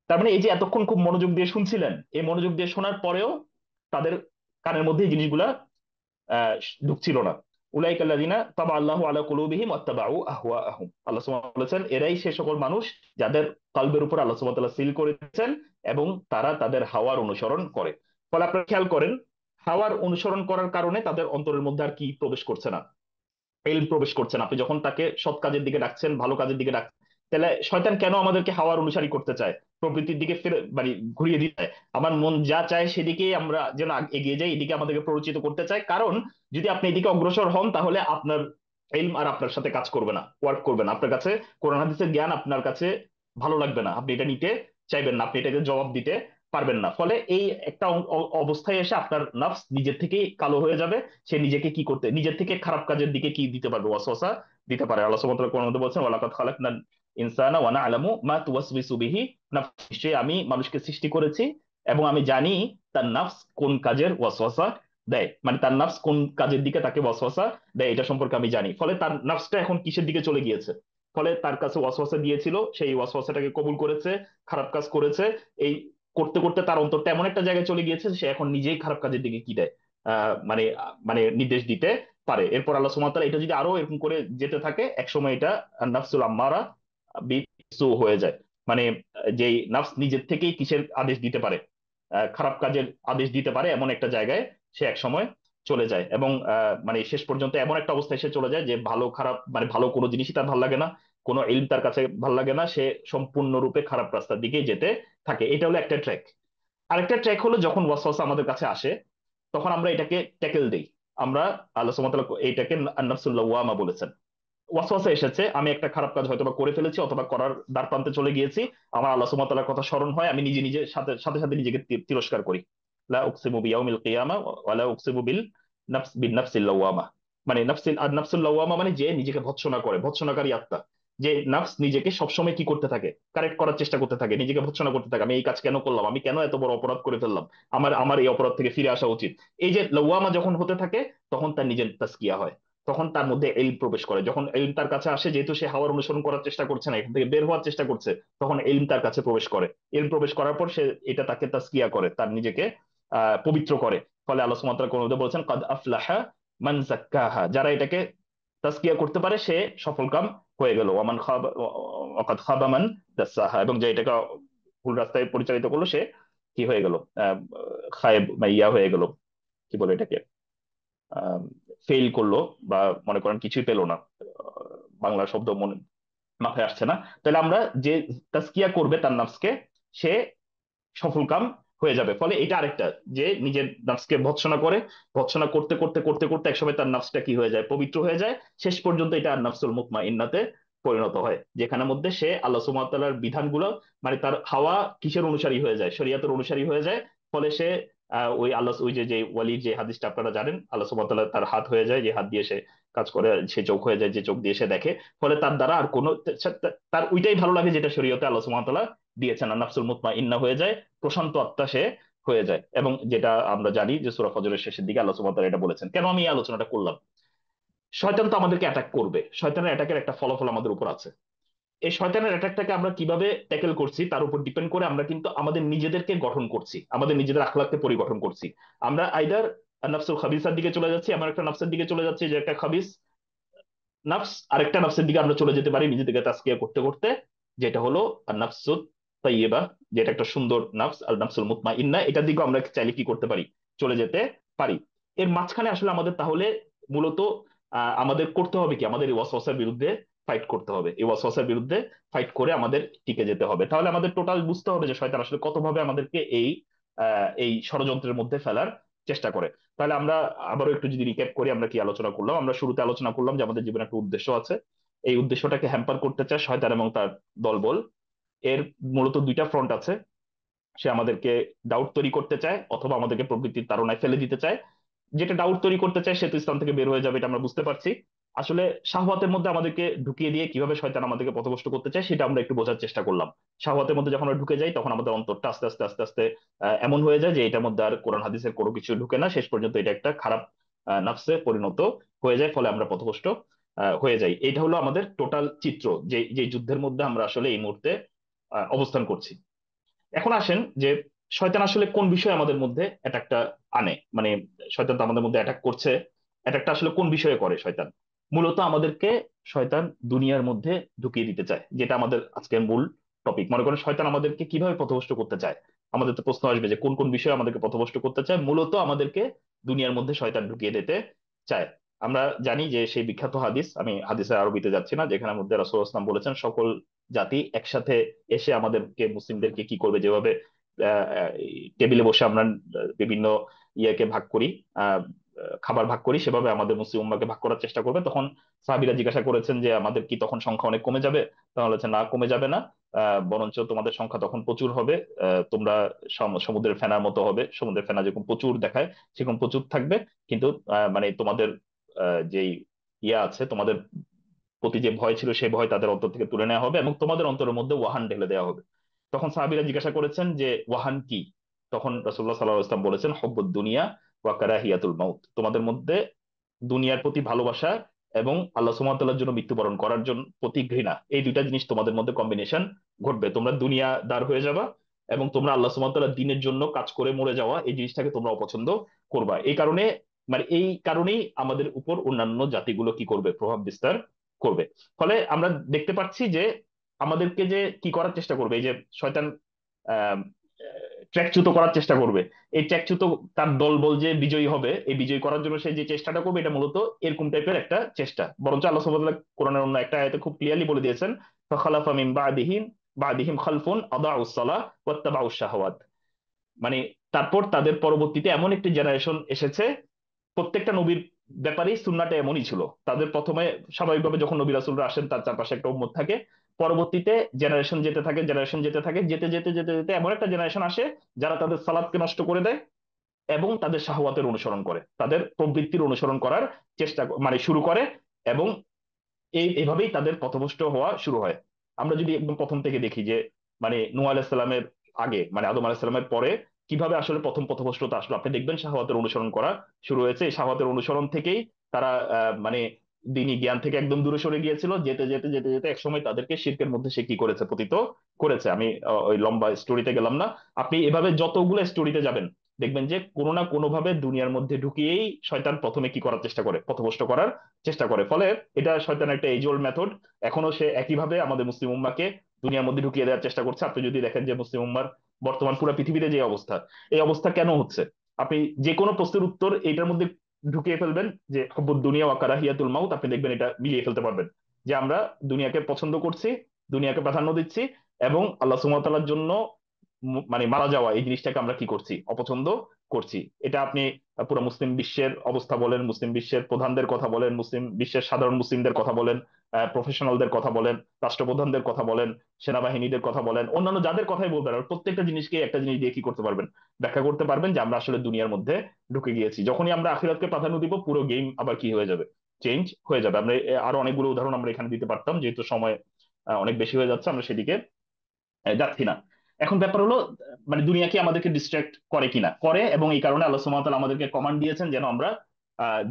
তার মানে এই যে এতক্ষণ খুব মনোযোগ দিয়ে শুনছিলেন, এই মনোযোগ দিয়ে শোনার পরেও তাদের কানের মধ্যে এই জিনিসগুলা আহ ঢুকছিল না। উলাইকা আল্লাযিনা তাবা আল্লাহু আলা কুলুবিহিম ওয়াত্তাবাউ আহওয়াআহুম, আল্লাহ সুবহানাহু ওয়া তাআলা বলেছেন এরাই সে সকল মানুষ যাদের কলবের উপর আল্লাহ সুবহানাহু ওয়া তাআলা সিল করেছেন এবং তারা তাদের হাওয়ার অনুসরণ করে। ফলে আপনারা খেয়াল করেন, হাওয়ার অনুসরণ করার কারণে তাদের অন্তরের মধ্যে আর কি প্রবেশ করছে না, ইলম প্রবেশ করছে না। আপনি যখন তাকে সৎ কাজের দিকে ডাকছেন, ভালো কাজের দিকে ডাকছেন, তাহলে শয়তান কেন আমাদেরকে হাওয়ার অনুসারী করতে চায়, প্রবৃত্তির দিকে ফিরে মানে ঘুরিয়ে দিতে চায়, আমার মন যা চায় সেদিকেই আমরা যেন এগিয়ে যাই, এদিকে আমাদেরকে প্ররোচিত করতে চায়। কারণ যদি আপনি এদিকে অগ্রসর হন তাহলে আপনার ইলম আর আপনার সাথে কাজ করবে না, ওয়ার্ক করবে না, আপনার কাছে কোরআন হাদিসের জ্ঞান আপনার কাছে ভালো লাগবে না, আপনি এটা নিতে চাইবেন না, আপনি এটাকে জবাব দিতে পারবেন না। ফলে এই একটা অবস্থায় এসে আপনার নফস নিজের থেকেই কালো হয়ে যাবে। সে নিজেকে কি করতে, নিজের থেকে খারাপ কাজের দিকে কি দিতে পারবে, ওয়াসওয়াসা দিতে পারে। আল্লাহ সুবহানাহু ওয়া তাআলা কোরআনের মধ্যে বলছেন, ওয়ালাকাদ খালাকনাল ইনসানা ওয়া না'লামু মা তুওয়াসবিসু বিহি নাফসুহু, নিশ্চয়ই আমি মানুষকে সৃষ্টি করেছি এবং আমি জানি তার নফস কোন কাজের ওয়াসওয়াসা দেয়, মানে তার নফস কোন কাজের দিকে তাকে ওয়াসওয়াসা দেয় এটা সম্পর্কে আমি জানি। ফলে তার নফসটা এখন কিসের দিকে চলে গিয়েছে, ফলে তার কাছে ওয়াসওয়াসা দিয়েছিল, সেই ওয়াসওয়াসাটাকে কবুল করেছে, খারাপ কাজ করেছে। এই করতে করতে তার অন্তরটা এমন একটা জায়গায় চলে গিয়েছে যে সে এখন নিজেই খারাপ কাজের দিকে কি দেয়, মানে মানে নির্দেশ দিতে পারে। এরপর আল্লাহ সুবহানাহু ওয়া তাআলা এটা যদি আরো এরকম করে যেতে থাকে, একসময় এটা নাফসুল আম্মারা বিসু হয়ে যায়। মানে যেই নফস নিজের থেকেই কিসের আদেশ দিতে পারে, খারাপ কাজের আদেশ দিতে পারে, এমন একটা জায়গায় সে এক সময় চলে যায়। এবং মানে শেষ পর্যন্ত এমন একটা অবস্থায় সে চলে যায় যে ভালো খারাপ মানে ভালো কোনো জিনিসই তার ভালো লাগে না, কোনো ইলম তার কাছে ভালো লাগে না, সে সম্পূর্ণরূপে খারাপ রাস্তার দিকে যেতে থাকে। এটা হলো একটা ট্র্যাক। আরেকটা ট্র্যাক হলো যখন ওয়াসওয়াসা আমাদের কাছে আসে, তখন আমরা এটাকে ট্যাকেল দেই। আমরা, আল্লাহ সুবহানাহু ওয়া তাআলা এটাকে আন-নাফসুল লাওয়ামা বলেছেন। ওয়াসওয়াসা এসেছে, আমি একটা খারাপ কাজ হয়তো বা করে ফেলেছি অথবা করার দ্বার প্রান্তে চলে গিয়েছি, আমার আল্লাহ সুবহানাহু ওয়া তাআলার কথা স্মরণ হয়, আমি নিজে নিজে সাথে সাথে সাথে নিজেকে তিরস্কার করি। লা উকসিমু বিয়াউমিল কিয়ামা ওয়া লা উকসিমু বিন নাফসিল লাওয়ামা। মানে নাফসুল লাওয়ামা মানে যে নিজেকে ভৎসনা করে, ভৎসনাকারী আত্মা। যে নফস নিজেকে সবসময় কি করতে থাকে, কারেক্ট করার চেষ্টা করতে থাকে, নিজেকে ভৎসনা করতে থাকে, আমি এই কাজ কেন করলাম, আমি কেন এত বড় অপরাধ করে ফেললাম, আমার আমার এই অপরাধ থেকে ফিরে আসা উচিত। এই যে লাওয়ামা যখন হতে থাকে, তখন তার নিজের তাসকিয়া হয়, তখন তার মধ্যে ইলম প্রবেশ করে। যখন ইলম তার কাছে আসে, যেহেতু সে হাওয়ার অনুসরণ করার চেষ্টা করছে না, এখান থেকে বের হওয়ার চেষ্টা করছে, তখন ইলম তার কাছে প্রবেশ করে। ইলম প্রবেশ করার পর সে এটা তাকে তাসকিয়া করে, তার নিজেকে পবিত্র করে। ফলে আল্লাহ সুবহানাহু ওয়া তাআলা কোরআনে বলেছেন, কাদ আফলাহা মান যাক্কাহা, যারা এটাকে তাসকিয়া করতে পারে সে সফলকাম হয়ে গেল। ওয়ামান খাবা ওয়াকাদ খাবা মান দাসাহা, এবং যে এটাকে ভুল রাস্তায় পরিচালিত করলো সে কি হয়ে গেল, খায়েব বা ইয়া হয়ে গেল, কি বলে এটাকে, ফেল করলো, বা মনে করেন কিছুই পেলো না। বাংলা শব্দ মনে মাথায় আসছে না। তাহলে আমরা যে তাসকিয়া করবে তার নাফসকে, সে সফলকাম হয়ে যাবে। ফলে এটা আরেকটা, যে নিজের নাফসকে ভৎসনা করে, ভৎসনা করতে করতে করতে করতে একসময় তার নাফসটা কি হয়ে যায়, পবিত্র হয়ে যায়। শেষ পর্যন্ত এটা আর নাফসুল মুতমাইন্নাতে পরিণত হয়, যেখানে মধ্যে সে আল্লাহ সুবহানাহু ওয়া তাআলার বিধানগুলো, মানে তার হাওয়া কিসের অনুসারী হয়ে যায়, শরীয়তের অনুসারী হয়ে যায়। ফলে সে ওই আল্লাহ, ওই যে যে ওয়ালির যে হাদিসটা আপনারা জানেন, আল্লাহ সুবহানাহু ওয়া তাআলা তার হাত হয়ে যায়, যে হাত দিয়ে সে কাজ করে, সে চোখ হয়ে যায়, যে চোখ দিয়ে সে দেখে। ফলে তার দ্বারা আর কোনো, তার ওইটাই ভালো লাগে যেটা শরীয়তে আল্লাহ সুবহানাহু ওয়া তাআলা দিয়েছেন, আর নাফসুল মুতমাইন্না হয়ে যায়, প্রশান্ত আত্মা সে হয়ে যায়। এবং যেটা আমরা জানি যে সূরা ফজরের শেষের দিকে আল্লাহ সুবহানাহু ওয়া তাআলা এটা বলেছেন। কেন আমি এই আলোচনাটা করলাম, শয়তান তো আমাদেরকে অ্যাটাক করবে, শয়তানের অ্যাটাকের একটা ফলাফল আমাদের উপর আছে। এই শয়তানের অ্যাটাকটাকে আমরা কিভাবে ট্যাকেল করছি তার উপর ডিপেন্ড করে আমরা কিন্তু আমাদের নিজেদেরকে গঠন করছি, আমাদের নিজেদের আখলাককে পরিগঠন করছি। আমরা আইদার নাফসুল খাবিসার দিকে চলে যাচ্ছি, এমন একটা নাফসের দিকে চলে যাচ্ছি যে একটা খাবিস নাফস, আরেকটা নাফসের দিকে আমরা চলে যেতে পারি নিজেদেরকে তাসকিয়া করতে করতে, যেটা হলো আর নাফসুত তাইয়্যিবা, যেটা একটা সুন্দর নাফস, আর নাফসুল মুতমাইন্না, এটার দিকেও আমরা চাইলে কি করতে পারি, চলে যেতে পারি। এর মাঝখানে আসলে আমাদের তাহলে মূলত আমাদের করতে হবে কি, আমাদের এই ওয়াসওয়াসার বিরুদ্ধে ফাইট করতে হবে, এই ওয়াসওয়াসার বিরুদ্ধে ফাইট করে আমাদের টিকে যেতে হবে। তাহলে আমাদের টোটাল বুঝতে হবে যে শয়তান আসলে কতভাবে আমাদেরকে এই ষড়যন্ত্রের মধ্যে ফেলার চেষ্টা করে। তাহলে আমরা আবারও একটু যদি রিক্যাপ করি, আমরা কি আলোচনা করলাম, আমরা শুরুতে আলোচনা করলাম যে আমাদের জীবনে একটা উদ্দেশ্য আছে, এই উদ্দেশ্যটাকে হ্যাম্পার করতে চায় শয়তান এবং তার দলবল। এর মূলত দুইটা ফ্রন্ট আছে, সে আমাদেরকে ডাউট তৈরি করতে চায় অথবা আমাদেরকে প্রবৃত্তির তাড়নায় ফেলে দিতে চায়। যেটা ডাউট তৈরি করতে চায় সে তো ইসলাম থেকে বের হয়ে যাবে, এটা আমরা বুঝতে পারছি। আসলে শাহওয়াতের মধ্যে আমাদেরকে ঢুকিয়ে দিয়ে কিভাবে শয়তান আমাদেরকে পথভ্রষ্ট করতে চায় সেটা আমরা একটু বোঝার চেষ্টা করলাম। শাহওয়াতের মধ্যে যখন আমরা ঢুকে যাই, তখন আমাদের অন্তরটা আস্তে আস্তে আস্তে আস্তে এমন হয়ে যায় যে এটার মধ্যে আর কোরআন হাদিসের কোনো কিছু ঢুকে না, শেষ পর্যন্ত এটা একটা খারাপ নাফসে পরিণত হয়ে যায়, ফলে আমরা পথভ্রষ্ট হয়ে যাই। এটা হলো আমাদের টোটাল চিত্র, যে যে যুদ্ধের মধ্যে আমরা আসলে এই মুহূর্তে অবস্থান করছি। এখন আসেন যে শয়তান আসলে কোন বিষয়ে আমাদের মধ্যে অ্যাটাকটা আনে, মানে শয়তান তো আমাদের মধ্যে অ্যাটাক করছে, অ্যাটাকটা আসলে কোন বিষয়ে করে শয়তান। মূলত আমাদেরকে শয়তান দুনিয়ার মধ্যে ঢুকিয়ে দিতে চায়, যেটা আমাদের আজকের মূল টপিক। মনে করেন শয়তান আমাদেরকে কিভাবে পথভ্রষ্ট করতে চায়, আমাদের তো প্রশ্ন আসবে যে কোন কোন বিষয়ে আমাদেরকে পথভ্রষ্ট করতে চায়। মূলত আমাদেরকে দুনিয়ার মধ্যে শয়তান ঢুকিয়ে দিতে চায়। আমরা জানি যে সেই বিখ্যাত হাদিস, আমি হাদিসের আরবিতে যাচ্ছি না, যেখানে মধ্যে রাসূল ইসলাম বলেছেন সকল জাতি একসাথে এসে আমাদেরকে, মুসলিমদেরকে কি করবে, যেভাবে টেবিলে বসে আমরা বিভিন্ন ইয়েকে ভাগ করি, খাবার ভাগ করি সেভাবে আমাদের মুসলিম উম্মাহকে ভাগ করার চেষ্টা করবে। তখন সাহাবীরা জিজ্ঞাসা করেছেন যে আমাদের কি তখন সংখ্যা অনেক কমে যাবে? তাহলে হচ্ছে না, কমে যাবে না, বরঞ্চ তোমাদের সংখ্যা তখন প্রচুর হবে। তোমরা সমুদ্রের ফেনার মতো হবে, সমুদ্রের ফেনা যেরকম প্রচুর দেখায় সেরকম প্রচুর থাকবে। কিন্তু মানে তোমাদের যেই ইয়া আছে, তোমাদের প্রতি যে ভয় ছিল সেই ভয় তাদের অন্তর থেকে তুলে নেওয়া হবে এবং তোমাদের অন্তরের মধ্যে ওয়াহান ঢেলে দেওয়া হবে। তখন সাহাবীরা জিজ্ঞাসা করেছেন যে ওয়াহান কি? তখন রাসূলুল্লাহ সাল্লাল্লাহু আলাইহি ওয়াসাল্লাম বলেছেন, হব্বুদ দুনিয়া ওয়া কারাহিয়াতুল মাউত। তোমাদের মধ্যে দুনিয়ার প্রতি ভালোবাসা এবং আল্লাহ সুবহানাহু ওয়া তাআলার জন্য মৃত্যুবরণ করার জন্য প্রতি ঘৃণা, এই দুইটা জিনিস তোমাদের মধ্যে কম্বিনেশন ঘটবে। তোমরা দুনিয়াদার হয়ে যাবা এবং তোমরা আল্লাহ সুবহানাহু ওয়া তাআলার দ্বীনের জন্য কাজ করে মরে যাওয়া, এই জিনিসটাকে তোমরা অপছন্দ করবা। এই কারণে মানে এই কারণেই আমাদের উপর অন্যান্য জাতিগুলো কি করবে, প্রভাব বিস্তার করবে। ফলে আমরা দেখতে পাচ্ছি যে আমাদেরকে যে কি করার চেষ্টা করবে, এই যে শয়তান ট্র্যাকচ্যুত করার চেষ্টা করবে। এই ট্র্যাকচ্যুত তার দলবল যে বিজয়ী হবে, এই বিজয়ী করার জন্য সে যে চেষ্টাটা করবে, এটা মূলত এরকম টাইপের একটা চেষ্টা। বরঞ্চ আল্লাহ সুবহানাহু ওয়া তাআলা কোরআনের অন্য একটা আয়াতে খুব ক্লিয়ারলি বলে দিয়েছেন, ফাখালাফা মিন বাদিহিম খালফুন আদাউস সালাহ ওয়াত্তাবাউশ শাহাওয়াত। মানে তারপর তাদের পরবর্তীতে এমন একটি জেনারেশন এসেছে, প্রত্যেকটা নবীর ব্যাপারেই সুন্নাটা এমনই ছিল। তাদের প্রথমে স্বাভাবিকভাবে যখন নবী রাসূলরা আসেন তার চারপাশে একটা উম্মত থাকে, পরবর্তীতে জেনারেশন যেতে থাকে, জেনারেশন যেতে থাকে, যেতে যেতে যেতে যেতে এমন একটা জেনারেশন আসে যারা তাদের সালাতকে নষ্ট করে দেয় এবং তাদের শাহওয়াতের অনুসরণ করে, তাদের প্রবৃত্তির অনুসরণ করার মানে শুরু করে। এবং এইভাবেই তাদের পথভ্রষ্ট হওয়া শুরু হয়। আমরা যদি একদম প্রথম থেকে দেখি যে মানে নূহ আলাইহিস সালামের আগে, মানে আদম আলাইহিস সালামের পরে কিভাবে আসলে প্রথম পথভ্রষ্টতা আসলো, আপনি দেখবেন শাহওয়াতের অনুসরণ করা শুরু হয়েছে। এই শাহওয়াতের অনুসরণ থেকেই তারা মানে দিনী জ্ঞান থেকে একদম দূরে সরে গিয়েছিল। যেতে যেতে যেতে যেতে একসময় তাদেরকে শিরকের মধ্যে সে কি করেছে, পতিত করেছে। আমি ওই লম্বা স্টোরিতে গেলাম না। আপনি এভাবে যতগুলো স্টোরিতে যাবেন দেখবেন যে কোনো না কোনো ভাবে দুনিয়ার মধ্যে ঢুকিয়েই শয়তান প্রথমে কি করার চেষ্টা করে, পথভ্রষ্ট করার চেষ্টা করে। ফলে এটা শয়তানের একটা এজ ওল্ড মেথড। এখনো সে একইভাবে আমাদের মুসলিম উম্মাহকে দুনিয়ার মধ্যে ঢুকিয়ে দেওয়ার চেষ্টা করছে। আপনি যদি দেখেন যে মুসলিম উম্মার বর্তমান পুরো পৃথিবীতে যে অবস্থা, এই অবস্থা কেন হচ্ছে, আপনি যে কোনো প্রশ্নের উত্তর এইটার মধ্যে ঢুকিয়ে ফেলবেন যে হব্বুদ দুনিয়া ওয়া কারাহিয়াতুল মাউত, আপনি দেখবেন এটা মিলিয়ে ফেলতে পারবেন যে আমরা দুনিয়াকে পছন্দ করছি, দুনিয়াকে প্রাধান্য দিচ্ছি এবং আল্লাহ সুবহানাহু ওয়া তাআলার জন্য মানে মারা যাওয়া, এই জিনিসটাকে আমরা কি করছি, অপছন্দ করছি। এটা আপনি পুরো মুসলিম বিশ্বের অবস্থা বলেন, মুসলিম বিশ্বের প্রধানদের কথা বলেন, মুসলিম বিশ্বের সাধারণ মুসলিমদের কথা বলেন, প্রফেশনালদের কথা বলেন, রাষ্ট্রপ্রধানদের কথা বলেন, সেনাবাহিনীদের কথা বলেন, অন্যান্য যাদের কথাই বলবেন, আর প্রত্যেকটা জিনিসকে একটা জিনিস দিয়ে কি করতে পারবেন, ব্যাখ্যা করতে পারবেন যে আমরা আসলে দুনিয়ার মধ্যে ঢুকে গিয়েছি। যখনই আমরা আখিরাতকে প্রাধান্য দিব, পুরো গেম আবার কি হয়ে যাবে, চেঞ্জ হয়ে যাবে। আমরা আরো অনেকগুলো উদাহরণ আমরা এখানে দিতে পারতাম, যেহেতু সময় অনেক বেশি হয়ে যাচ্ছে, আমরা সেদিকে যাচ্ছি না। এখন ব্যাপার হলো মানে দুনিয়া কি আমাদেরকে ডিস্ট্রাক্ট করে কিনা, করে। এবং এই কারণে আল্লাহ সুবহানাহু ওয়া তাআলা আমাদেরকে কমান্ড দিয়েছেন যেন আমরা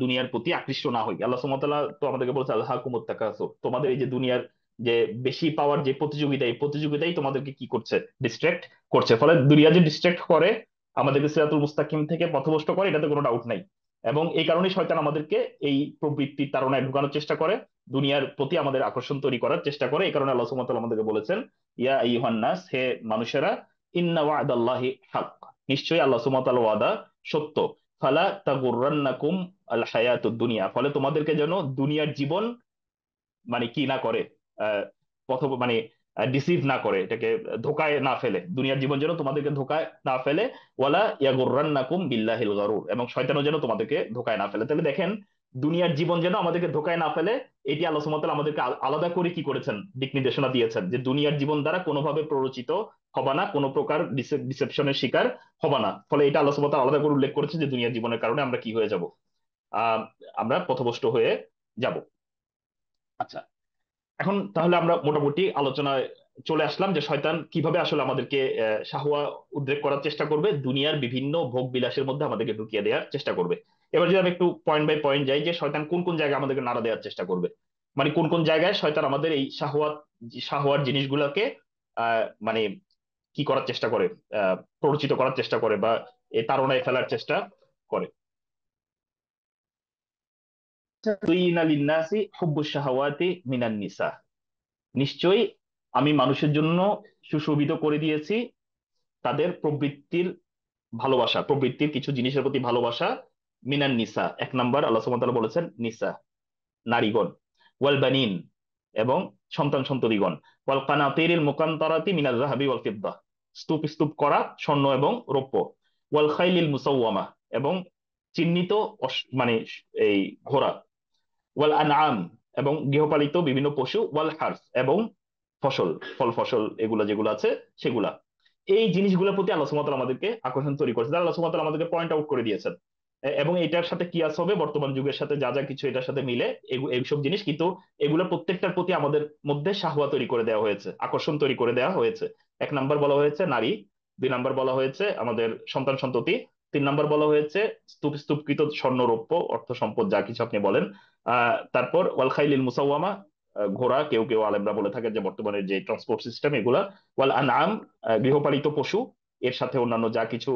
দুনিয়ার প্রতি আকৃষ্ট না হই। আল্লাহ সুবহানাহু ওয়া তাআলা তো আমাদেরকে বলছে আল্লাহাকুমুত তাকাসুর, তোমাদের এই যে দুনিয়ার যে বেশি পাওয়ার যে প্রতিযোগিতা, এই প্রতিযোগিতাই তোমাদেরকে কি করছে, ডিস্ট্রাক্ট করছে। ফলে দুনিয়া যে ডিস্ট্রাক্ট করে, আমাদেরকে সিরাতুল মুস্তাকিম থেকে পথভ্রষ্ট করে, এটাতে কোনো ডাউট নাই। এবং এই কারণেই শয়তান আমাদেরকে এই প্রবৃত্তির তাড়নায় ঢুকানোর চেষ্টা করে, দুনিয়ার প্রতি আমাদের আকর্ষণ তৈরি করার চেষ্টা করে। এই কারণে আল্লাহ সুবহানাহু ওয়া তাআলা আমাদেরকে বলেছেন, ইয়া আইয়ুহান নাস, হে মানুষেরা, ইন্না ওয়াদাল্লাহি হক, নিশ্চয়ই আল্লাহ সুবহানাহু ওয়া তাআলার ওয়াদা সত্য। ফালা তাগুররান্নাকুম আল হায়াতুদ দুনিয়া, ফলে তোমাদেরকে যেন দুনিয়ার জীবন মানে কি না করে, আহ মানে ডিসিভ না করে, এটাকে ধোকায় না ফেলে, দুনিয়ার জীবন যেন তোমাদেরকে ধোকায় না ফেলে। ওয়ালা ইয়াগুররান্নাকুম বিল্লাহিল গারুর, এবং শয়তানও যেন তোমাদেরকে ধোকায় না ফেলে। তাহলে দেখেন, দুনিয়ার জীবন যেন আমাদেরকে ধোকায় না ফেলে, এটি আল্লাহ সুবহানাহু ওয়া তাআলা আমাদেরকে আলাদা করে কি করেছেন, দিক নির্দেশনা দিয়েছেন যে দুনিয়ার জীবন দ্বারা কোনোভাবে প্ররোচিত হবা না, কোনো প্রকার ডিসেপশনের শিকার হবা না। ফলে এটা আল্লাহ সুবহানাহু ওয়া তাআলা আলাদা করে উল্লেখ করেছে যে দুনিয়ার জীবনের কারণে আমরা কি হয়ে যাব, আহ আমরা পথভ্রষ্ট হয়ে যাব। আচ্ছা, এখন তাহলে আমরা মোটামুটি আলোচনায় চলে আসলাম যে শয়তান কিভাবে আসলে আমাদেরকে শাহওয়া উদ্রেক করার চেষ্টা করবে, দুনিয়ার বিভিন্ন ভোগ বিলাসের মধ্যে আমাদেরকে ঢুকিয়ে দেওয়ার চেষ্টা করবে। এবার যদি আমি একটু পয়েন্ট বাই পয়েন্ট যাই, যে শয়তান কোন কোন জায়গায় আমাদেরকে নাড়া দেওয়ার চেষ্টা করবে, মানে কোন কোন জায়গায় শয়তান আমাদের এই শাহওয়ার জিনিসগুলোকে মানে কি করার চেষ্টা করে, প্ররোচিত করার চেষ্টা করে বা এই তাড়নায় ফেলার চেষ্টা করে। যুইনা লিন্নাসি হুব্বুশ শাহাওয়াতি মিনান নিসা, নিশ্চয়ই আমি মানুষের জন্য সুশোভিত করে দিয়েছি তাদের প্রবৃত্তির ভালোবাসা, প্রবৃত্তির কিছু জিনিসের প্রতি ভালোবাসা। মিনান নিসা, এক নাম্বার আল্লাহ সুবহানাহু ওয়া তাআলা বলেছেন নিসা, নারীগণ। ওয়াল বানিন, এবং সন্তান সন্ততিগণ। ওয়াল কানাতিরিল মুকান্তারাতি মিনাজ যাহাবি ওয়াল ফিদ্দা, স্তূপ স্তূপ করা স্বর্ণ এবং রৌপ্য। ওয়াল খাইলিল মুসাওয়ামা, এবং চিহ্নিত মানে এই ঘোড়া, ওয়াল আনআম এবং গৃহপালিত বিভিন্ন পশু, ওয়াল হার্স এবং ফসল, ফল ফসল এগুলা যেগুলো আছে সেগুলা। এই জিনিসগুলোর প্রতি আল্লাহ সুবহানাহু ওয়া তাআলা আমাদেরকে আকর্ষণ তৈরি করেছে, আল্লাহ সুবহানাহু ওয়া তাআলা আমাদেরকে পয়েন্ট আউট করে দিয়েছেন। এবং এটার সাথে কিয়াস হবে বর্তমান যুগের সাথে যা যা কিছু এটার সাথে মিলে এইসব জিনিস, কিন্তু এগুলো প্রত্যেকটার প্রতি আমাদের মধ্যে শাহওয়া তৈরি করে দেওয়া হয়েছে, আকর্ষণ তৈরি করে দেওয়া হয়েছে। এক নাম্বার বলা হয়েছে নারী, দুই নাম্বার বলা হয়েছে আমাদের সন্তান সন্ততি, তিন নাম্বার বলা হয়েছে স্তূপকৃত স্বর্ণ রৌপ্য অর্থ সম্পদ যা কিছু আপনি বলেন। তারপর ওয়াল খাইলিল মুসাওয়ামা, ঘোড়া, কেউ কেউ আলেমরা বলে থাকেন যে বর্তমানে যে ট্রান্সপোর্ট সিস্টেম এগুলা। ওয়াল আনআম, গৃহপালিত পশু, এর সাথে অন্যান্য যা কিছু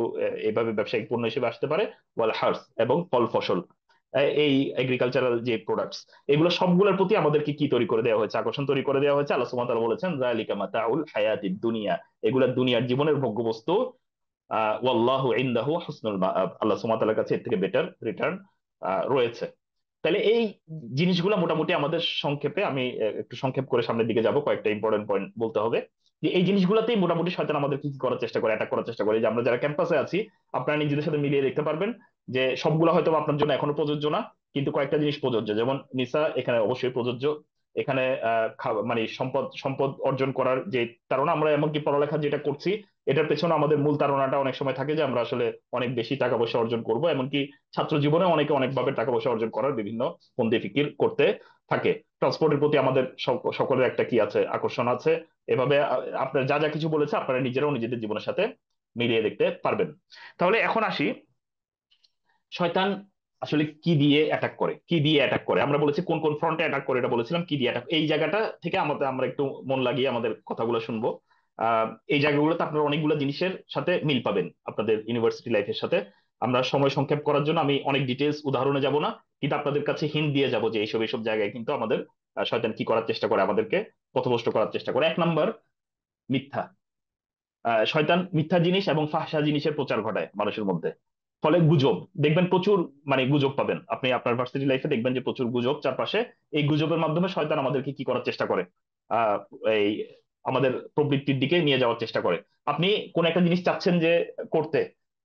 এভাবে ব্যবসায়িক পণ্য হিসেবে আসতে পারে। ওয়াল হার্স এবং ফল ফসল, এই এগ্রিকালচারাল যে প্রোডাক্টস, এগুলো সবগুলোর প্রতি আমাদেরকে কি তৈরি করে দেওয়া হয়েছে, আকর্ষণ তৈরি করে দেওয়া হয়েছে। আল্লাহ সুবহানাহু ওয়া তাআলা বলেছেন যালিকা মাতাউল হায়াতিদ দুনিয়া, এগুলা দুনিয়ার জীবনের ভোগ্যবস্তু। ওয়াল্লাহু ইনদাহু হুসনুল মাআব, আল্লাহ সুবহানাহু ওয়া তাআলার কাছে এর থেকে বেটার রিটার্ন রয়েছে। তাহলে এই জিনিসগুলো মোটামুটি আমাদের সংক্ষেপে, আমি একটু সংক্ষেপ করে সামনের দিকে যাব, কয়েকটা ইম্পর্টেন্ট পয়েন্ট বলতে হবে। যে এই জিনিসগুলোতেই মোটামুটি শয়তান আমাদের কি কি করার চেষ্টা করে, অ্যাটাক করার চেষ্টা করে। যে আমরা যারা ক্যাম্পাসে আছি, আপনারা নিজেদের সাথে মিলিয়ে দেখতে পারবেন যে সবগুলো হয়তো আপনার জন্য এখনো প্রযোজ্য না, কিন্তু কয়েকটা জিনিস প্রযোজ্য। যেমন নিসা এখানে অবশ্যই প্রযোজ্য। এখানে মানে সম্পদ সম্পদ অর্জন করার যে তারা, আমরা এমনকি পড়ালেখা যেটা করছি এটার পেছনে আমাদের মূল তাড়নাটা অনেক সময় থাকে যে আমরা আসলে অনেক বেশি টাকা পয়সা অর্জন করব। এমনকি ছাত্র জীবনে অনেকে অনেকভাবে টাকা পয়সা অর্জন করার বিভিন্ন ফন্দি ফিকির করতে থাকে। ট্রান্সপোর্টের প্রতি আমাদের সকলের একটা কি আছে, আকর্ষণ আছে। এভাবে আপনার যা যা কিছু বলেছে আপনারা নিজেরাও নিজেদের জীবনের সাথে মিলিয়ে দেখতে পারবেন। তাহলে এখন আসি, শয়তান আসলে কি দিয়ে অ্যাটাক করে, কি দিয়ে অ্যাটাক করে। আমরা বলেছি কোন কোন ফ্রন্টে অ্যাটাক করে, এটা বলেছিলাম। কি দিয়ে অ্যাটাক, এই জায়গাটা থেকে আমাদের আমরা একটু মন লাগিয়ে আমাদের কথাগুলো শুনবো। এই জায়গাগুলোতে আপনারা অনেকগুলো জিনিসের সাথে মিল পাবেন আপনাদের ইউনিভার্সিটি লাইফের সাথে। আমরা সময় সংক্ষেপ করার জন্য আমি অনেক ডিটেলস উদাহরণে যাব না, কিন্তু আপনাদের কাছে হিন্ট দিয়ে যাব যে এইসব এইসব জায়গায় কিন্তু আমাদের শয়তান কি করার চেষ্টা করে, আমাদেরকে পথভ্রষ্ট করার চেষ্টা করে। এক নাম্বার, মিথ্যা। শয়তান মিথ্যা জিনিস এবং ফাহশা জিনিসের প্রচার ঘটায় মানুষের মধ্যে। ফলে গুজব দেখবেন প্রচুর, মানে গুজব পাবেন আপনি আপনার ভার্সিটি লাইফে, দেখবেন যে প্রচুর গুজব চারপাশে। এই গুজবের মাধ্যমে শয়তান আমাদেরকে কি করার চেষ্টা করে, আহ এই আমাদের প্রবৃত্তির দিকে নিয়ে যাওয়ার চেষ্টা করে। আপনি কোন একটা জিনিস চাচ্ছেন যে করতে,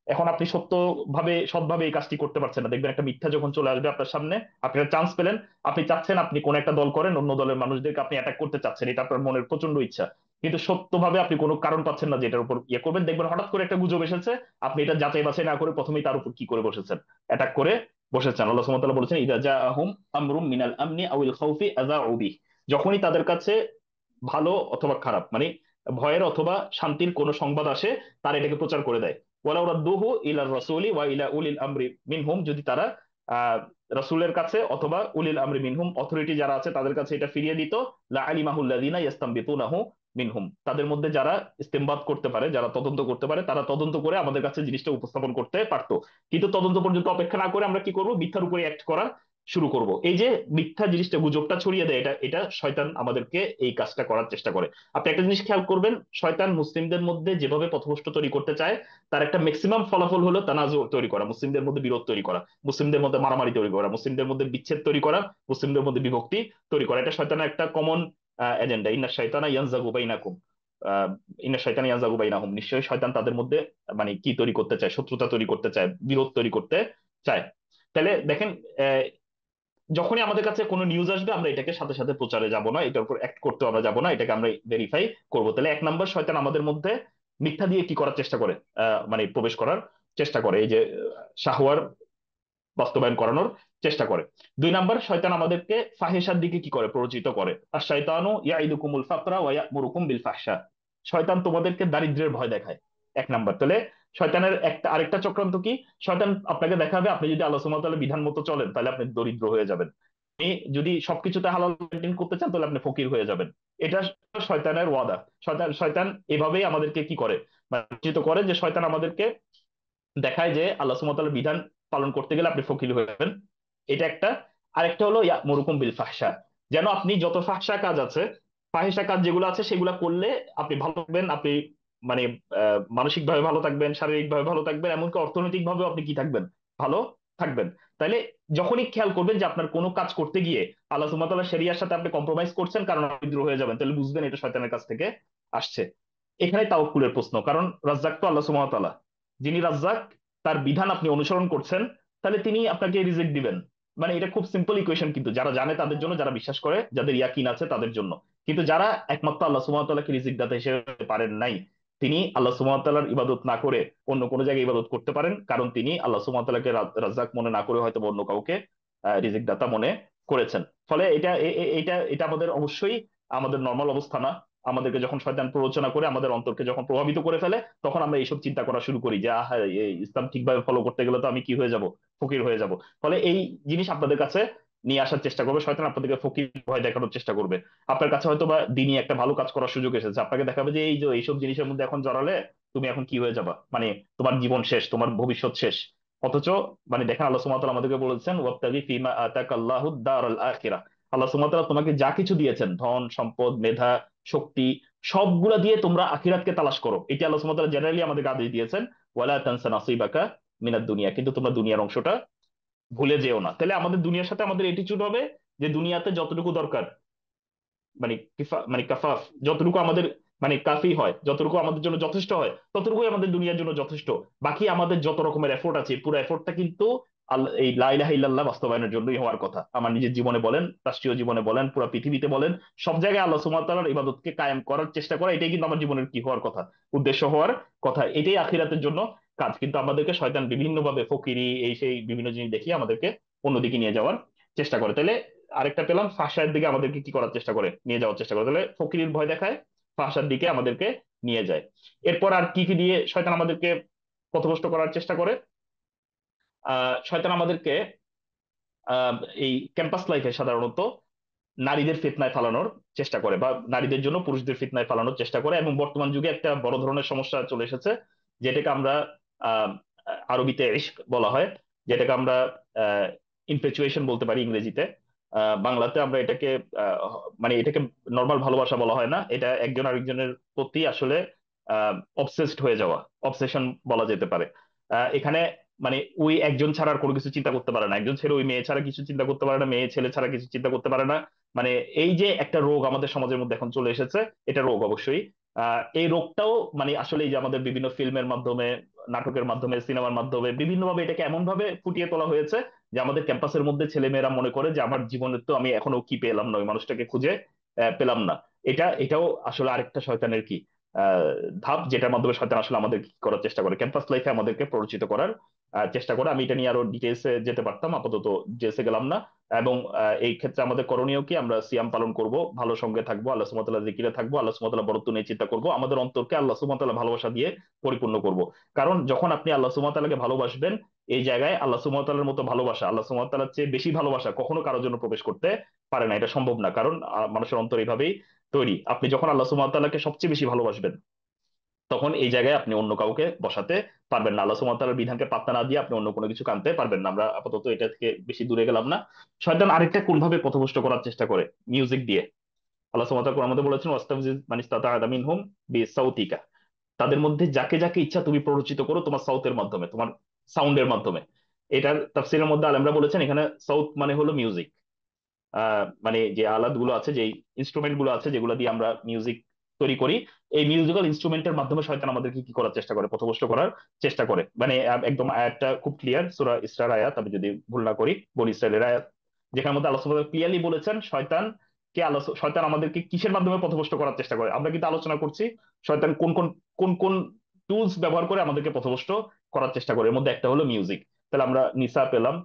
এখন আপনি সত্যভাবে সৎভাবে এই কাজটি করতে পারছেন না, দেখবেন একটা মিথ্যা যখন চলে আসবে আপনার সামনে, আপনি একটা চান্স পেলেন, আপনি চাচ্ছেন আপনি কোন একটা দল করেন, অন্য দলের মানুষদেরকে আপনি অ্যাটাক করতে চাচ্ছেন, এটা আপনার মনের প্রচন্ড ইচ্ছা, কিন্তু সত্যভাবে আপনি কোনো কারণ পাচ্ছেন না যে এটার উপর ইয়ে করবেন। দেখবেন হঠাৎ করে একটা গুজব এসেছে, আপনি এটা যাচাই বাছাই না করে প্রথমেই তার উপর কি করে বসেছেন, অ্যাটাক করে বসেছেন। আল্লাহ সুবহানাহু ওয়া তাআলা বলেছেন ইযা জাআহুম আমরুম মিনাল আমনি আউল খাউফি আযাউ বিহি, যখনই তাদের কাছে ভালো অথবা খারাপ, মানে ভয়ের অথবা শান্তির কোনো সংবাদ আসে, তারা এটাকে প্রচার করে দেয়। ওয়ালাউ রাদ্দুহু ইলার রাসূলি ওয়া ইলা উলিল আমরি মিনহুম, যদি তারা আহ রাসূলের কাছে অথবা উলিল আমরি মিনহুম, অথরিটি যারা আছে তাদের কাছে এটা ফিরিয়ে দিত, লা আলিমাহুল্লাযিনা ইস্তামবিতুনাহু মিনহুম, তাদের মধ্যে যারা ইস্তেমবাদ করতে পারে, যারা তদন্ত করতে পারে, তারা তদন্ত করে আমাদের কাছে জিনিসটা উপস্থাপন করতে পারতো। কিন্তু তদন্ত পর্যন্ত অপেক্ষা না করে আমরা কি করব, মিথ্যার উপরে অ্যাক্ট করা শুরু করব। এই যে মিথ্যা জিনিসটা, গুজবটা ছড়িয়ে দেয়, এটা এটা শয়তান আমাদেরকে এই কাজটা করার চেষ্টা করে। আপনি একটা জিনিস খেয়াল করবেন, শয়তান মুসলিমদের মধ্যে যেভাবে পথভ্রষ্ট তৈরি করতে চায়, তার একটা ম্যাক্সিমাম ফলাফল হলো তানাজু তৈরি করা, মুসলিমদের মধ্যে বিরোধ তৈরি করা, মুসলিমদের মধ্যে মারামারি তৈরি করা, মুসলিমদের মধ্যে বিচ্ছেদ তৈরি করা, মুসলিমদের মধ্যে বিভক্তি তৈরি করা। এটা শয়তানের একটা কমন এজেন্ডা। ইন্না শাইতানা ইয়ানজাগু বাইনাকুম, ইন্না শাইতানা ইয়ানজাগু বাইনাহুম, নিশ্চয়ই শয়তান তাদের মধ্যে মানে কি তৈরি করতে চায়, শত্রুতা তৈরি করতে চায়, বিরোধ তৈরি করতে চায়। তাহলে দেখেন, যখনই আমাদের কাছে কোনো নিউজ আসবে আমরা এটাকে সাথে সাথে প্রচারে যাব না, এটার উপর অ্যাক্ট করতে আমরা যাব না, এটাকে আমরা ভেরিফাই করবো। তাহলে এক নম্বর, শয়তান আমাদের মধ্যে মিথ্যা দিয়ে কি করার চেষ্টা করে, মানে প্রবেশ করার চেষ্টা করে, এই যে শাহওয়ার বাস্তবায়ন করানোর চেষ্টা করে। দুই নাম্বার, শয়তান আমাদেরকে ফাহিশার দিকে কি করে, প্ররোচিত করে। আর শয়তানু ইয়াইদুকুমুল ফাকরা ওয়া ইয়ামুরুকুম বিল ফাহশা, শয়তান তোমাদেরকে দারিদ্র্যের ভয় দেখায়। এক নাম্বার। তাহলে শয়তানের একটা আরেকটা চক্রান্ত কি, শয়তান আপনাকে দেখাবে আপনি যদি আল্লাহ সুবহানাহু ওয়া তাআলার বিধান মতো চলেন তাহলে আপনি দরিদ্র হয়ে যাবেন, আপনি যদি সবকিছুতে হালাল মেনটেন করতে চান তাহলে আপনি ফকির হয়ে যাবেন। এটা শয়তানের ওয়াদা। শয়তান শয়তান এভাবেই আমাদেরকে কি করে, মানে করে যে শয়তান আমাদেরকে দেখায় যে আল্লাহ সুবহানাহু ওয়া তাআলার বিধান পালন করতে গেলে আপনি ফকির হয়ে যাবেন। এটা একটা। আরেকটা হলো ইয়ামুরুকুম বিল ফাহশা, যেন আপনি যত ফাহশা কাজ আছে, ফাহিশা কাজ যেগুলো আছে সেগুলো করলে আপনি ভালো থাকবেন, আপনি মানে মানসিক ভাবে ভালো থাকবেন, শারীরিক ভাবে ভালো থাকবেন, এমনকি অর্থনৈতিক ভাবে আপনি কি থাকবেন, ভালো থাকবেন। তাইলে যখনই খেয়াল করবেন যে আপনার কোনো কাজ করতে গিয়ে আল্লাহ সুবহানাহু ওয়া তাআলার শরিয়ার সাথে আপনি কম্প্রোমাইজ করছেন কারণ দরিদ্র হয়ে যাবেন, তাহলে বুঝবেন এটা শয়তানের কাছ থেকে আসছে। এখানে তাওয়াক্কুলের প্রশ্ন, কারণ রাজ্জাক তো আল্লাহ সুবহানাহু ওয়া তাআলা, যিনি রাজ্জাক, তার বিধান আপনি অনুসরণ করছেন, তাহলে তিনি আপনাকে রিজিক দিবেন। মানে এটা খুব সিম্পল ইকুয়েশন, কিন্তু যারা জানে তাদের জন্য, যারা বিশ্বাস করে, যাদের ইয়াকিন আছে তাদের জন্য। কিন্তু যারা একমাত্র আল্লাহ সুবহানাহু ওয়া তাআলাকে রিজিক দাতা হিসেবে পারেন নাই, তিনি আল্লাহ সুবহানাহু ওয়া তাআলার ইবাদত না করে অন্য কোনো জায়গায় ইবাদত করতে পারেন, কারণ তিনি আল্লাহ সুবহানাহু ওয়া তাআলাকে রাজ্জাক মনে না করে হয়তো অন্য কাউকে রিজিক দাতা মনে করেছেন। ফলে এটা এটা এটা আমাদের অবশ্যই আমাদের নর্মাল অবস্থা না। আমাদেরকে যখন শয়তান প্ররোচনা করে, আমাদের অন্তরকে যখন প্রভাবিত করে ফেলে, তখন আমরা এইসব চিন্তা করা শুরু করি যে আহা, এই ইসলাম ঠিকভাবে ফলো করতে গেলে তো আমি কি হয়ে যাব, ফকির হয়ে যাব। ফলে এই জিনিস আপনাদের কাছে নিয়ে আসার চেষ্টা করবে শয়তান, আপনাদেরকে ফকির ভয় দেখানোর চেষ্টা করবে। আপনার কাছে হয়তো বা দিনই একটা ভালো কাজ করার সুযোগ এসেছে, আপনাকে দেখাবে যে এই যে এইসব জিনিসের মধ্যে এখন জড়ালে তুমি এখন কি হয়ে যাবা, মানে তোমার জীবন শেষ, তোমার ভবিষ্যৎ শেষ। অথচ মানে দেখেন, আল্লাহ সুবহানাহু ওয়া তাআলা আমাদেরকে বলেছেন ওয়াবতাগি ফিমা আতাকাল্লাহু দারাল আখিরাহ। আল্লাহ সুবহানাহু ওয়া তাআলা তোমাকে যা কিছু দিয়েছেন, ধন সম্পদ মেধা শক্তি, সবগুলা দিয়ে তোমরা আখিরাতকে তালাশ করো, এটা আল্লাহ সুবহানাহু ওয়া তাআলা জেনারেলি আমাদেরকে আদেশ দিয়েছেন। ওয়ালা তানসা নাসিবাকা মিনাদ দুনিয়া, কিন্তু তোমরা দুনিয়ার অংশটা ভুলে যেও না। তাহলে আমাদের দুনিয়ার সাথে আমাদের এটিচিউড হবে যে দুনিয়াতে যতটুকু দরকার, মানে মানে কাফাফ, যতটুকু আমাদের মানে কাফি হয়, যতটুকু আমাদের জন্য যথেষ্ট হয়, ততটুকুই আমাদের দুনিয়ার জন্য যথেষ্ট। বাকি আমাদের যত রকমের এফোর্ট আছে, পুরো এফোর্টটা কিন্তু এই লা ইলাহা ইল্লাল্লাহ বাস্তবায়নের জন্যই হওয়ার কথা। আমার নিজের জীবনে বলেন, রাষ্ট্রীয় জীবনে বলেন, পুরো পৃথিবীতে বলেন, সব জায়গায় আল্লাহ সুবহানাহু ওয়া তাআলার ইবাদতকে কায়েম করার চেষ্টা করা, এটাই কিন্তু আমার জীবনের কি হওয়ার কথা, উদ্দেশ্য হওয়ার কথা। এটাই আখিরাতের জন্য কাজ। কিন্তু আমাদেরকে শয়তান বিভিন্ন ভাবে ফকিরি এই সেই বিভিন্ন জিনিস দেখিয়ে আমাদেরকে অন্যদিকে নিয়ে যাওয়ার চেষ্টা করে। তাহলে আরেকটা পেলাম, ফাহশার দিকে আমাদেরকে কি করার চেষ্টা করে, নিয়ে যাওয়ার চেষ্টা করে। তাহলে ফকিরের ভয় দেখায়, ফাহশার দিকে আমাদেরকে নিয়ে যায়। এরপর আর কি কি দিয়ে শয়তান আমাদেরকে পথভ্রষ্ট করার চেষ্টা করে? শয়তান আমাদেরকে আহ এই ক্যাম্পাস লাইফে সাধারণত নারীদের ফিতনায় ফালানোর চেষ্টা করে, বা নারীদের জন্য পুরুষদের ফিতনায় ফালানোর চেষ্টা করে। এবং বর্তমান যুগে একটা বড় ধরনের সমস্যা চলে এসেছে, যেটাকে আমরা আহ আরবিতে ইশক বলা হয়, যেটাকে আমরা ইনফ্যাচুয়েশন বলতে পারি ইংরেজিতে। বাংলাতে আমরা এটাকে আহ, মানে এটাকে নর্মাল ভালোবাসা বলা হয় না, এটা একজন আরেকজনের প্রতি আসলে অবসেসড হয়ে যাওয়া, অবসেশন বলা যেতে পারে। এখানে মানে ওই একজন ছাড়া আর কোনো কিছু চিন্তা করতে পারে না, একজন ছেলে ওই মেয়ে ছাড়া কিছু চিন্তা করতে পারে না, মেয়ে ছেলে ছাড়া কিছু চিন্তা করতে পারে না। মানে এই যে একটা রোগ আমাদের সমাজের মধ্যে এখন চলে এসেছে, এটা রোগ অবশ্যই। এই রোগটাও মানে আসলে এই যে আমাদের বিভিন্ন ফিল্মের মাধ্যমে, নাটকের মাধ্যমে, সিনেমার মাধ্যমে বিভিন্নভাবে এটাকে এমন ভাবে ফুটিয়ে তোলা হয়েছে যে আমাদের ক্যাম্পাসের মধ্যে ছেলেমেয়েরা মনে করে যে আমার জীবনে তো আমি এখনো কি পেলাম না, ওই মানুষটাকে খুঁজে পেলাম না। এটাও আসলে আরেকটা শয়তানের কি আহ ধাপ, যেটার মাধ্যমে শয়তান আসলে আমাদের কি করার চেষ্টা করে, ক্যাম্পাস লাইফে আমাদেরকে প্ররোচিত করার চেষ্টা করে। আমি এটা নিয়ে আরো ডিটেলসে যেতে পারতাম, আপাতত ডিটেলসে গেলাম না। এবং এই ক্ষেত্রে আমাদের করণীয় কি, আমরা সিয়াম পালন করব, ভালো সঙ্গে থাকবো, আল্লাহ সুবহানাহু ওয়া তাআলা জিকিরে থাকবো, আল্লাহ সুবহানাহু ওয়া তাআলা বরত্ব নিয়ে চিন্তা করবো, আমাদের অন্তরকে আল্লাহ সুবহানাহু ওয়া তাআলা ভালোবাসা দিয়ে পরিপূর্ণ করব। কারণ যখন আপনি আল্লাহ সুবহানাহু ওয়া তাআলাকে ভালোবাসবেন, এই জায়গায় আল্লাহ সুবহানাহু ওয়া তাআলার মতো ভালোবাসা, আল্লাহ সুবহানাহু ওয়া তাআলার চেয়ে বেশি ভালোবাসা কখনো কারোর জন্য প্রবেশ করতে পারে না, এটা সম্ভব না। কারণ মানুষের অন্তর এইভাবেই তৈরি। আপনি যখন আল্লাহ সুবহানাহু ওয়া তাআলাকে সবচেয়ে বেশি ভালোবাসবেন, তখন এই জায়গায় আপনি অন্য কাউকে বসাতে পারবেন না, আল্লাহ সুবহানাহু ওয়া তাআলার বিধানকে পাত্তা না দিয়ে আপনি অন্য কোনো কিছু আনতে পারবেন না। আমরা আপাতত এটা থেকে বেশি দূরে গেলাম না। শয়তান আরেকটা কোন ভাবে পথভ্রষ্ট করার চেষ্টা করে, মিউজিক দিয়ে। আল্লাহ সুবহানাহু ওয়া তাআলা কোরআনের মধ্যে বলেছেন ওয়াস্তাফজিজ মান ইসতাতা মিনহুম বিসাউতিকা, তাদের মধ্যে যাকে যাকে ইচ্ছা তুমি প্ররোচিত করো তোমার সাউতের মাধ্যমে, তোমার সাউন্ডের মাধ্যমে। এটার তাফসীরের মধ্যে আলেমরা বলেছেন এখানে সাউত মানে হলো মিউজিক। মানে যে আলাদগুলো আছে, যে ইনস্ট্রুমেন্ট গুলো আছে যেগুলো দিয়ে আমরা মিউজিক তৈরি করি, এই মিউজিক্যাল ইনস্ট্রুমেন্টের মাধ্যমে শয়তান আমাদেরকে কি করার চেষ্টা করে, পথভ্রষ্ট করার চেষ্টা করে। মানে একদম আয়াতটা খুব ক্লিয়ার, সূরা ইসরার আয়াত, আমি যদি ভুল না করি, বনী ইসরাইলের আয়াত, যেখানে মধ্যে আল্লাহ সুবহানাহু ক্লিয়ারলি বলেছেন শয়তান আমাদেরকে কিসের মাধ্যমে পথভ্রষ্ট করার চেষ্টা করে। আমরা কিন্তু আলোচনা করছি শয়তান কোন কোন কোন কোন টুলস ব্যবহার করে আমাদেরকে পথভ্রষ্ট করার চেষ্টা করে, এর মধ্যে একটা হলো মিউজিক। তাহলে আমরা নিসা পেলাম,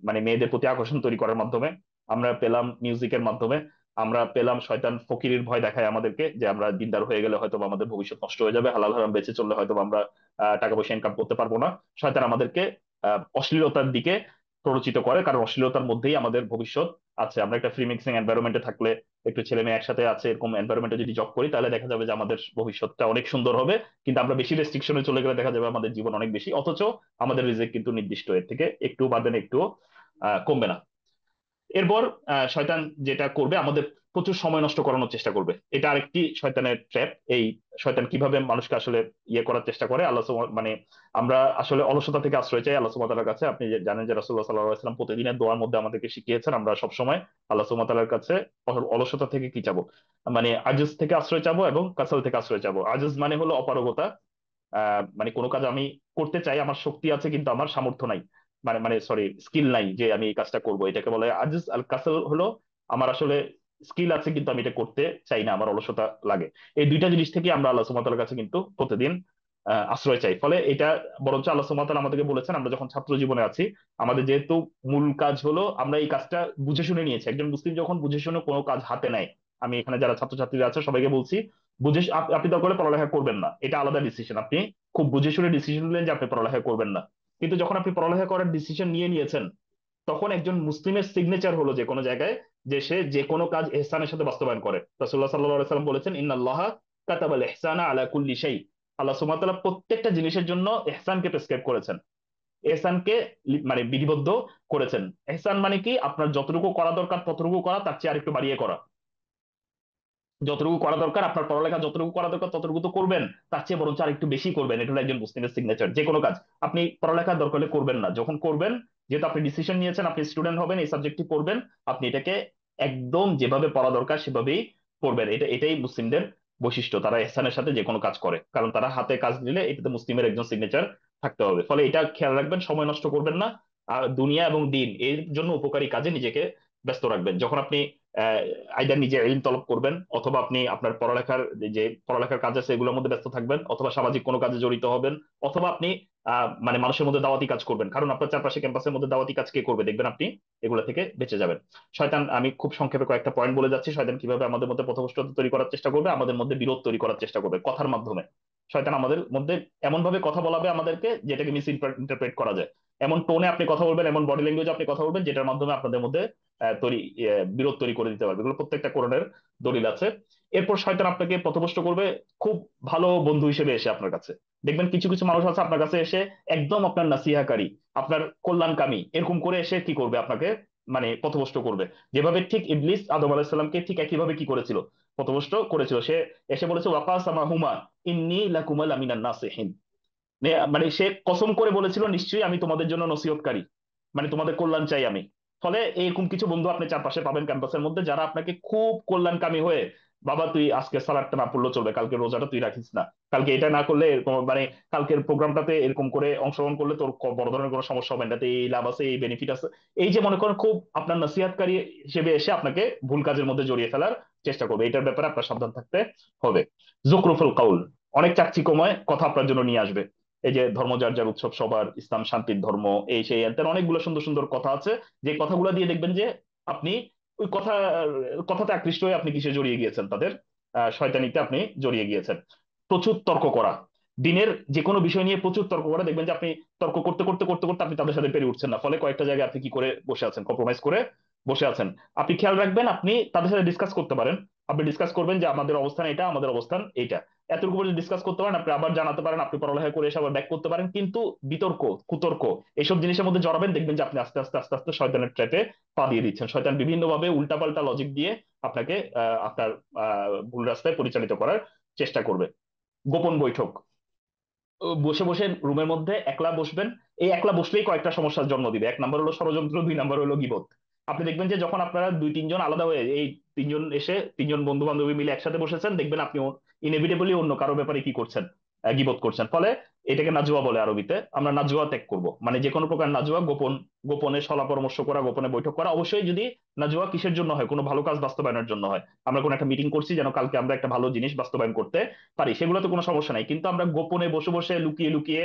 মানে মেয়েদের প্রতি আকর্ষণ তৈরি করার মাধ্যমে, আমরা পেলাম মিউজিকের মাধ্যমে, আমরা পেলাম শয়তান ফকিরের ভয় দেখায় আমাদেরকে, যে আমরা দিনদার হয়ে গেলে হয়তো আমাদের ভবিষ্যৎ নষ্ট হয়ে যাবে, হালাল হারাম বেঁচে চললে হয়তো আমরা টাকা পয়সা ইনকাম করতে পারবো না। শয়তান আমাদেরকে অশ্লীলতার দিকে প্ররোচিত করে, কারণ অশ্লীলতার মধ্যেই আমাদের ভবিষ্যৎ আছে। আমরা একটা ফ্রি মিক্সিং এনভায়রনমেন্টে থাকলে, একটু ছেলে মেয়ে একসাথে আছে এরকম এনভায়রনমেন্টে যদি জব করি, তাহলে দেখা যাবে যে আমাদের ভবিষ্যৎটা অনেক সুন্দর হবে। কিন্তু আমরা বেশি রেস্ট্রিকশনে চলে গেলে দেখা যাবে আমাদের জীবন অনেক বেশি, অথচ আমাদের রিজিক কিন্তু নির্দিষ্ট, এর থেকে একটু বাড়বে না, একটু কমবে না। এরপর শয়তান যেটা করবে, আমাদের প্রচুর সময় নষ্ট করানোর চেষ্টা করবে। এটা আরেকটি শয়তানের ট্র্যাপ। এই শয়তান কিভাবে মানুষকে আসলে ইয়ে করার চেষ্টা করে, মানে আমরা আসলে অলসতা থেকে আশ্রয় চাই আল্লাহ সুবহানাহু ওয়া তাআলার কাছে। আপনি জানেন যে রাসূলুল্লাহ সাল্লাল্লাহু আলাইহি ওয়াসাল্লাম প্রতিদিনের দোয়ার মধ্যে আমাদেরকে শিখিয়েছেন আমরা সব সময় আল্লাহ সুবহানাহু ওয়া তাআলার কাছে অলসতা থেকে কি চাবো, মানে আজজ থেকে আশ্রয় চাবো এবং কাসাল থেকে আশ্রয় চাবো। আজজ মানে হলো অপারগতা, মানে কোনো কাজ আমি করতে চাই, আমার শক্তি আছে কিন্তু আমার সামর্থ্য নাই, মানে মানে সরি স্কিল নাই যে আমি এই কাজটা করবো, এটাকে বলে আজিজ। আল কাসাল হলো আমার আসলে স্কিল আছে কিন্তু আমি এটা করতে চাই না, আমার অলসতা লাগে। এই দুইটা জিনিস থেকে আমরা আল্লাহ সুবহানাহু ওয়া তাআলার কাছে কিন্তু প্রতিদিন আশ্রয় চাই। ফলে এটা বরঞ্চ আল্লাহ সুবহানাহু ওয়া তাআলা আমাদেরকে বলেছেন, আমরা যখন ছাত্র জীবনে আছি, আমাদের যেহেতু মূল কাজ হলো আমরা এই কাজটা বুঝে শুনে নিয়েছি। একজন মুসলিম যখন বুঝে শুনে কোনো কাজ হাতে নেয়, আমি এখানে যারা ছাত্রছাত্রীরা আছে সবাইকে বলছি, বুঝে আপনি দরকার হলে পড়ালেখা করবেন না, এটা আলাদা ডিসিশন, আপনি খুব বুঝে শুনে ডিসিশন নিলেন যে আপনি পড়ালেখা করবেন না। কিন্তু যখন আপনি পড়ালেখা করার ডিসিশন নিয়ে নিয়েছেন, তখন একজন মুসলিমের সিগনেচার হলো যে কোনো জায়গায় যে সে যে কোনো কাজ ইহসানের সাথে বাস্তবায়ন করে। রাসূলুল্লাহ সাল্লাল্লাহু আলাইহি ওয়াসাল্লাম বলেছেন, ইন্নাল্লাহা কাতাবাল ইহসানা আলা কুল্লি শাই। আল্লাহ সুবহানাহু ওয়া তাআলা প্রত্যেকটা জিনিসের জন্য ইহসানকে প্রেসক্রাইব করেছেন, এহসানকে মানে বিধিবদ্ধ করেছেন। এহসান মানে কি? আপনার যতটুকু করা দরকার ততটুকু করা, তার চেয়ে আরেকটু বাড়িয়ে করা। যতটুকু করা দরকার, আপনার পড়ালেখা যতটুকু করা দরকার ততটুকু তো করবেন, তার চেয়ে বরঞ্চ আরেকটু বেশি করবেন। এটা হলো একজন মুসলিমের সিগনেচার। যে কোনো কাজ আপনি পড়ালেখার দরকার হলে করবেন না, যখন করবেন, যেহেতু আপনি ডিসিশন নিয়েছেন আপনি স্টুডেন্ট হবেন, এই সাবজেক্টটি পড়বেন, আপনি এটাকে একদম যেভাবে পড়া দরকার সেভাবেই পড়বেন। এটাই মুসলিমদের বৈশিষ্ট্য, তারা ইহসানের সাথে যে কোনো কাজ করে, কারণ তারা হাতে কাজ নিলে এটাতে মুসলিমের একজন সিগনেচার থাকতে হবে। ফলে এটা খেয়াল রাখবেন, সময় নষ্ট করবেন না, আর দুনিয়া এবং দিন এর জন্য উপকারী কাজে নিজেকে ব্যস্ত রাখবেন। যখন আপনি আইদার নিজে ইলম তলব করবেন, অথবা আপনি আপনার পড়ালেখার যে পড়ালেখার কাজ আছে এগুলোর মধ্যে ব্যস্ত থাকবেন, অথবা সামাজিক কোনো কাজে জড়িত হবেন, অথবা আপনি মানে মানুষের মধ্যে দাওয়াতি কাজ করবেন, কারণ আপনার চারপাশে ক্যাম্পাসের মধ্যে দাওয়াতি কাজ কে করবে, দেখবেন আপনি এগুলো থেকে বেঁচে যাবেন। শয়তান, আমি খুব সংক্ষেপে কয়েকটা পয়েন্ট বলে যাচ্ছি, শয়তান কিভাবে আমাদের মধ্যে পথভ্রষ্টতা তৈরি করার চেষ্টা করবে, আমাদের মধ্যে বিরোধ তৈরি করার চেষ্টা করবে কথার মাধ্যমে। শয়তান আমাদের মধ্যে এমন ভাবে কথা বলাবে আমাদেরকে যেটাকে মিস ইন্টারপ্রেট করা যায়। এমন টোনে আপনি কথা বলবেন, এমন বডি ল্যাঙ্গুয়েজে আপনি কথা বলবেন যেটার মাধ্যমে আপনাদের মধ্যে তৈরি বিরোধ তৈরি করে দিতে পারবে। এগুলো প্রত্যেকটা কোরআনের দলিল আছে। এরপর শয়তান আপনাকে পথভ্রষ্ট করবে খুব ভালো বন্ধু হিসেবে এসে আপনার কাছে। দেখবেন কিছু কিছু মানুষ আছে আপনার কাছে এসে একদম আপনার নাসিহাকারী, আপনার কল্যাণকামী, এরকম করে এসে কি করবে আপনাকে মানে পথভ্রষ্ট করবে। যেভাবে ঠিক ইবলিস আদম আলাইহিস সালামকে ঠিক একইভাবে কি করেছিল, পথভ্রষ্ট করেছিল। সে এসে বলেছে ওয়াকাসামাহুমা ইন্নী লাকুমা লামিনান নাসিহিন। মানে সে কসম করে বলেছিল নিশ্চয়ই আমি তোমাদের জন্য নসিহতকারী, মানে তোমাদের কল্যাণ চাই আমি। ফলে এরকম কিছু বন্ধু আপনি চারপাশে পাবেন ক্যাম্পাসের মধ্যে, যারা আপনাকে খুব কল্যাণকামী হয়ে, বাবা তুই আজকে সালাদটা না পড়লেও চলবে, কালকে রোজাটা তুই রাখিস না, কালকে এটা না করলে এরকম মানে কালকের প্রোগ্রামটাতে এরকম করে অংশগ্রহণ করলে তোর বড় ধরনের কোনো সমস্যা হবে না, এটাতে এই লাভ আছে, এই বেনিফিট আছে। এই যে মনে করেন খুব আপনার নসিহতকারী হিসেবে এসে আপনাকে ভুল কাজের মধ্যে জড়িয়ে ফেলার চেষ্টা করবে, এটার ব্যাপারে আপনার সাবধান থাকতে হবে। জুকরুফুল কাউল, অনেক চাকচিক্যময় কথা আপনার জন্য নিয়ে আসবে। এই যে ধর্ম যার যার উৎসব সবার, ইসলাম শান্তির ধর্ম, এই সেই এর অনেকগুলো সুন্দর সুন্দর কথা আছে, যে কথাগুলো দিয়ে দেখবেন যে আপনি ওই কথাতে আকৃষ্ট হয়ে আপনি কিসে জড়িয়ে গিয়েছেন, তাদের শয়তানিতে আপনি জড়িয়ে গিয়েছেন। প্রচুর তর্ক করা, দিনের যে কোনো বিষয় নিয়ে প্রচুর তর্ক করা, দেখবেন যে আপনি তর্ক করতে করতে করতে করতে আপনি তাদের সাথে পেরে উঠছেন না, ফলে কয়েকটা জায়গায় আপনি কি করে বসে আছেন, কম্প্রোমাইজ করে বসে আছেন। আপনি খেয়াল রাখবেন, আপনি তাদের সাথে ডিসকাস করতে পারেন, আপনি ডিসকাস করবেন যে আমাদের অবস্থান এটা, আমাদের অবস্থান এইটা, এতটুকু পর্যন্ত ডিসকাস করতে পারেন। আপনি আবার জানাতে পারেন, আপনি পড়ালেখা করে এসে আবার ব্যাক করতে পারেন, কিন্তু বিতর্ক কুতর্ক এইসব জিনিসের মধ্যে জড়াবেন, দেখবেন যে আপনি আস্তে আস্তে আস্তে আস্তে শয়তানের ট্র্যাপে পা দিয়ে দিচ্ছেন। শয়তান বিভিন্ন ভাবে উল্টাপাল্টা লজিক দিয়ে আপনাকে আপনার ভুল রাস্তায় পরিচালিত করার চেষ্টা করবে। গোপন বৈঠক, বসে বসে রুমের মধ্যে একলা বসবেন, এই একলা বসলেই কয়েকটা সমস্যার জন্ম দিবে। এক নাম্বার হলো ষড়যন্ত্র, দুই নাম্বার হলো গীবত। আপনি দেখবেন যে যখন আপনারা দুই তিনজন আলাদা হয়ে এই তিনজন এসে তিনজন বন্ধু বান্ধবী মিলে একসাথে বসেছেন, দেখবেন আপনি ইনএভিটেবলি অন্য কারো ব্যাপারে কি করছেন, গীবত করছেন। ফলে এটাকে নাজুয়া বলে আরবিতে, আমরা নাজুয়া ত্যাগ করব, মানে যে কোনো প্রকার নাজুয়া, গোপনে সলা পরামর্শ করা, গোপনে বৈঠক করা। অবশ্যই যদি নাজুয়া কিসের জন্য হয়, কোনো ভালো কাজ বাস্তবায়নের জন্য হয়, আমরা কোনো একটা মিটিং করছি যেন কালকে আমরা একটা ভালো জিনিস বাস্তবায়ন করতে পারি, সেগুলোতে কোনো সমস্যা নাই। কিন্তু আমরা গোপনে বসে বসে লুকিয়ে লুকিয়ে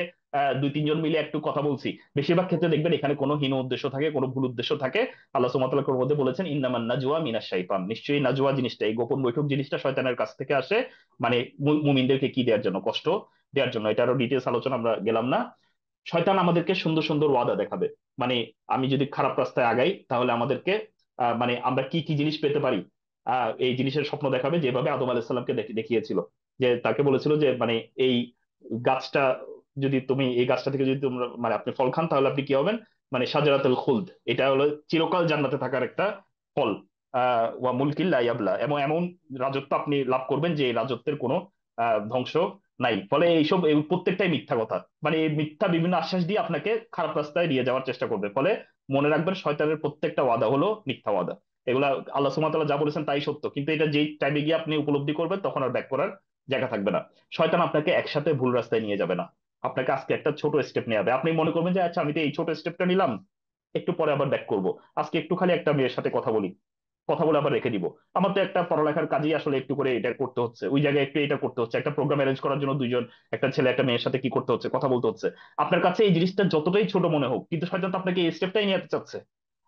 দুই তিনজন মিলে একটু কথা বলছি, বেশিরভাগ ক্ষেত্রে দেখবেন এখানে কোনো হীন উদ্দেশ্য থাকে, কোনো ভুল উদ্দেশ্য থাকে। আল্লাহ সুবহানাহু ওয়া তাআলা মধ্যে বলেছেন ইন্নামান নাজওয়া মিনাশ শাইতান, নিশ্চয়ই নাজওয়া জিনিসটা, এই গোপন বৈঠক জিনিসটা শয়তানের কাছ থেকে আসে, মানে মুমিনদেরকে কি দেওয়ার জন্য, কষ্ট দেওয়ার জন্য। এটা আরো ডিটেলস আলোচনা আমরা গেলাম না। শয়তান আমাদেরকে সুন্দর সুন্দর ওয়াদা দেখাবে, মানে আমি যদি খারাপ রাস্তায় আগাই তাহলে আমাদেরকে মানে আমরা কি কি জিনিস পেতে পারি, এই জিনিসের স্বপ্ন দেখাবে, যেভাবে আদম আলাইহিস সালামকে দেখিয়েছিল। যে তাকে বলেছিল যে মানে এই গাছটা যদি তুমি, এই গাছটা থেকে যদি তোমরা মানে আপনি ফল খান তাহলে আপনি কি হবেন, মানে সাজারাতুল খুলদ, এটা হলো চিরকাল জান্নাতে থাকার একটা ফল। ওয়া মুলকিল লা ইয়াবলা, এবং এমন রাজত্ব আপনি লাভ করবেন যে এই রাজত্বের কোনো ধ্বংস নাই। ফলে এইসব প্রত্যেকটাই মিথ্যা কথা, মানে এই মিথ্যা বিভিন্ন আশ্বাস দিয়ে আপনাকে খারাপ রাস্তায় নিয়ে যাওয়ার চেষ্টা করবে। ফলে মনে রাখবেন শয়তানের প্রত্যেকটা ওয়াদা হলো মিথ্যা ওয়াদা। এগুলা আল্লাহ সুবহানাহু ওয়া তাআলা যা বলেছেন তাই সত্য, কিন্তু এটা যেই টাইমে গিয়ে আপনি উপলব্ধি করবেন তখন আর ব্যাক করার জায়গা থাকবে না। শয়তান আপনাকে একসাথে ভুল রাস্তায় নিয়ে যাবে না, আপনাকে আজকে একটা ছোট স্টেপ নিয়ে হবে। আপনি মনে করবেন যে আচ্ছা আমি তো এই ছোট স্টেপটা নিলাম, একটু পরে আবার ব্যাক করব, আজকে একটু খালি একটা মেয়ের সাথে কথা বলি, কথা বলে আবার রেখে দিব। আমার তো একটা পড়ালেখার কাজেই আসলে একটু করে এটা করতে হচ্ছে, ওই জায়গায় একটু এটা করতে হচ্ছে, একটা প্রোগ্রাম অ্যারেঞ্জ করার জন্য দুইজন, একটা ছেলে একটা মেয়ের সাথে কি করতে হচ্ছে, কথা বলতে হচ্ছে। আপনার কাছে এই জিনিসটা যতটাই ছোট মনে হোক, কিন্তু শয়তান তো আপনাকে এই স্টেপটাই নিয়ে যেতে চাচ্ছে।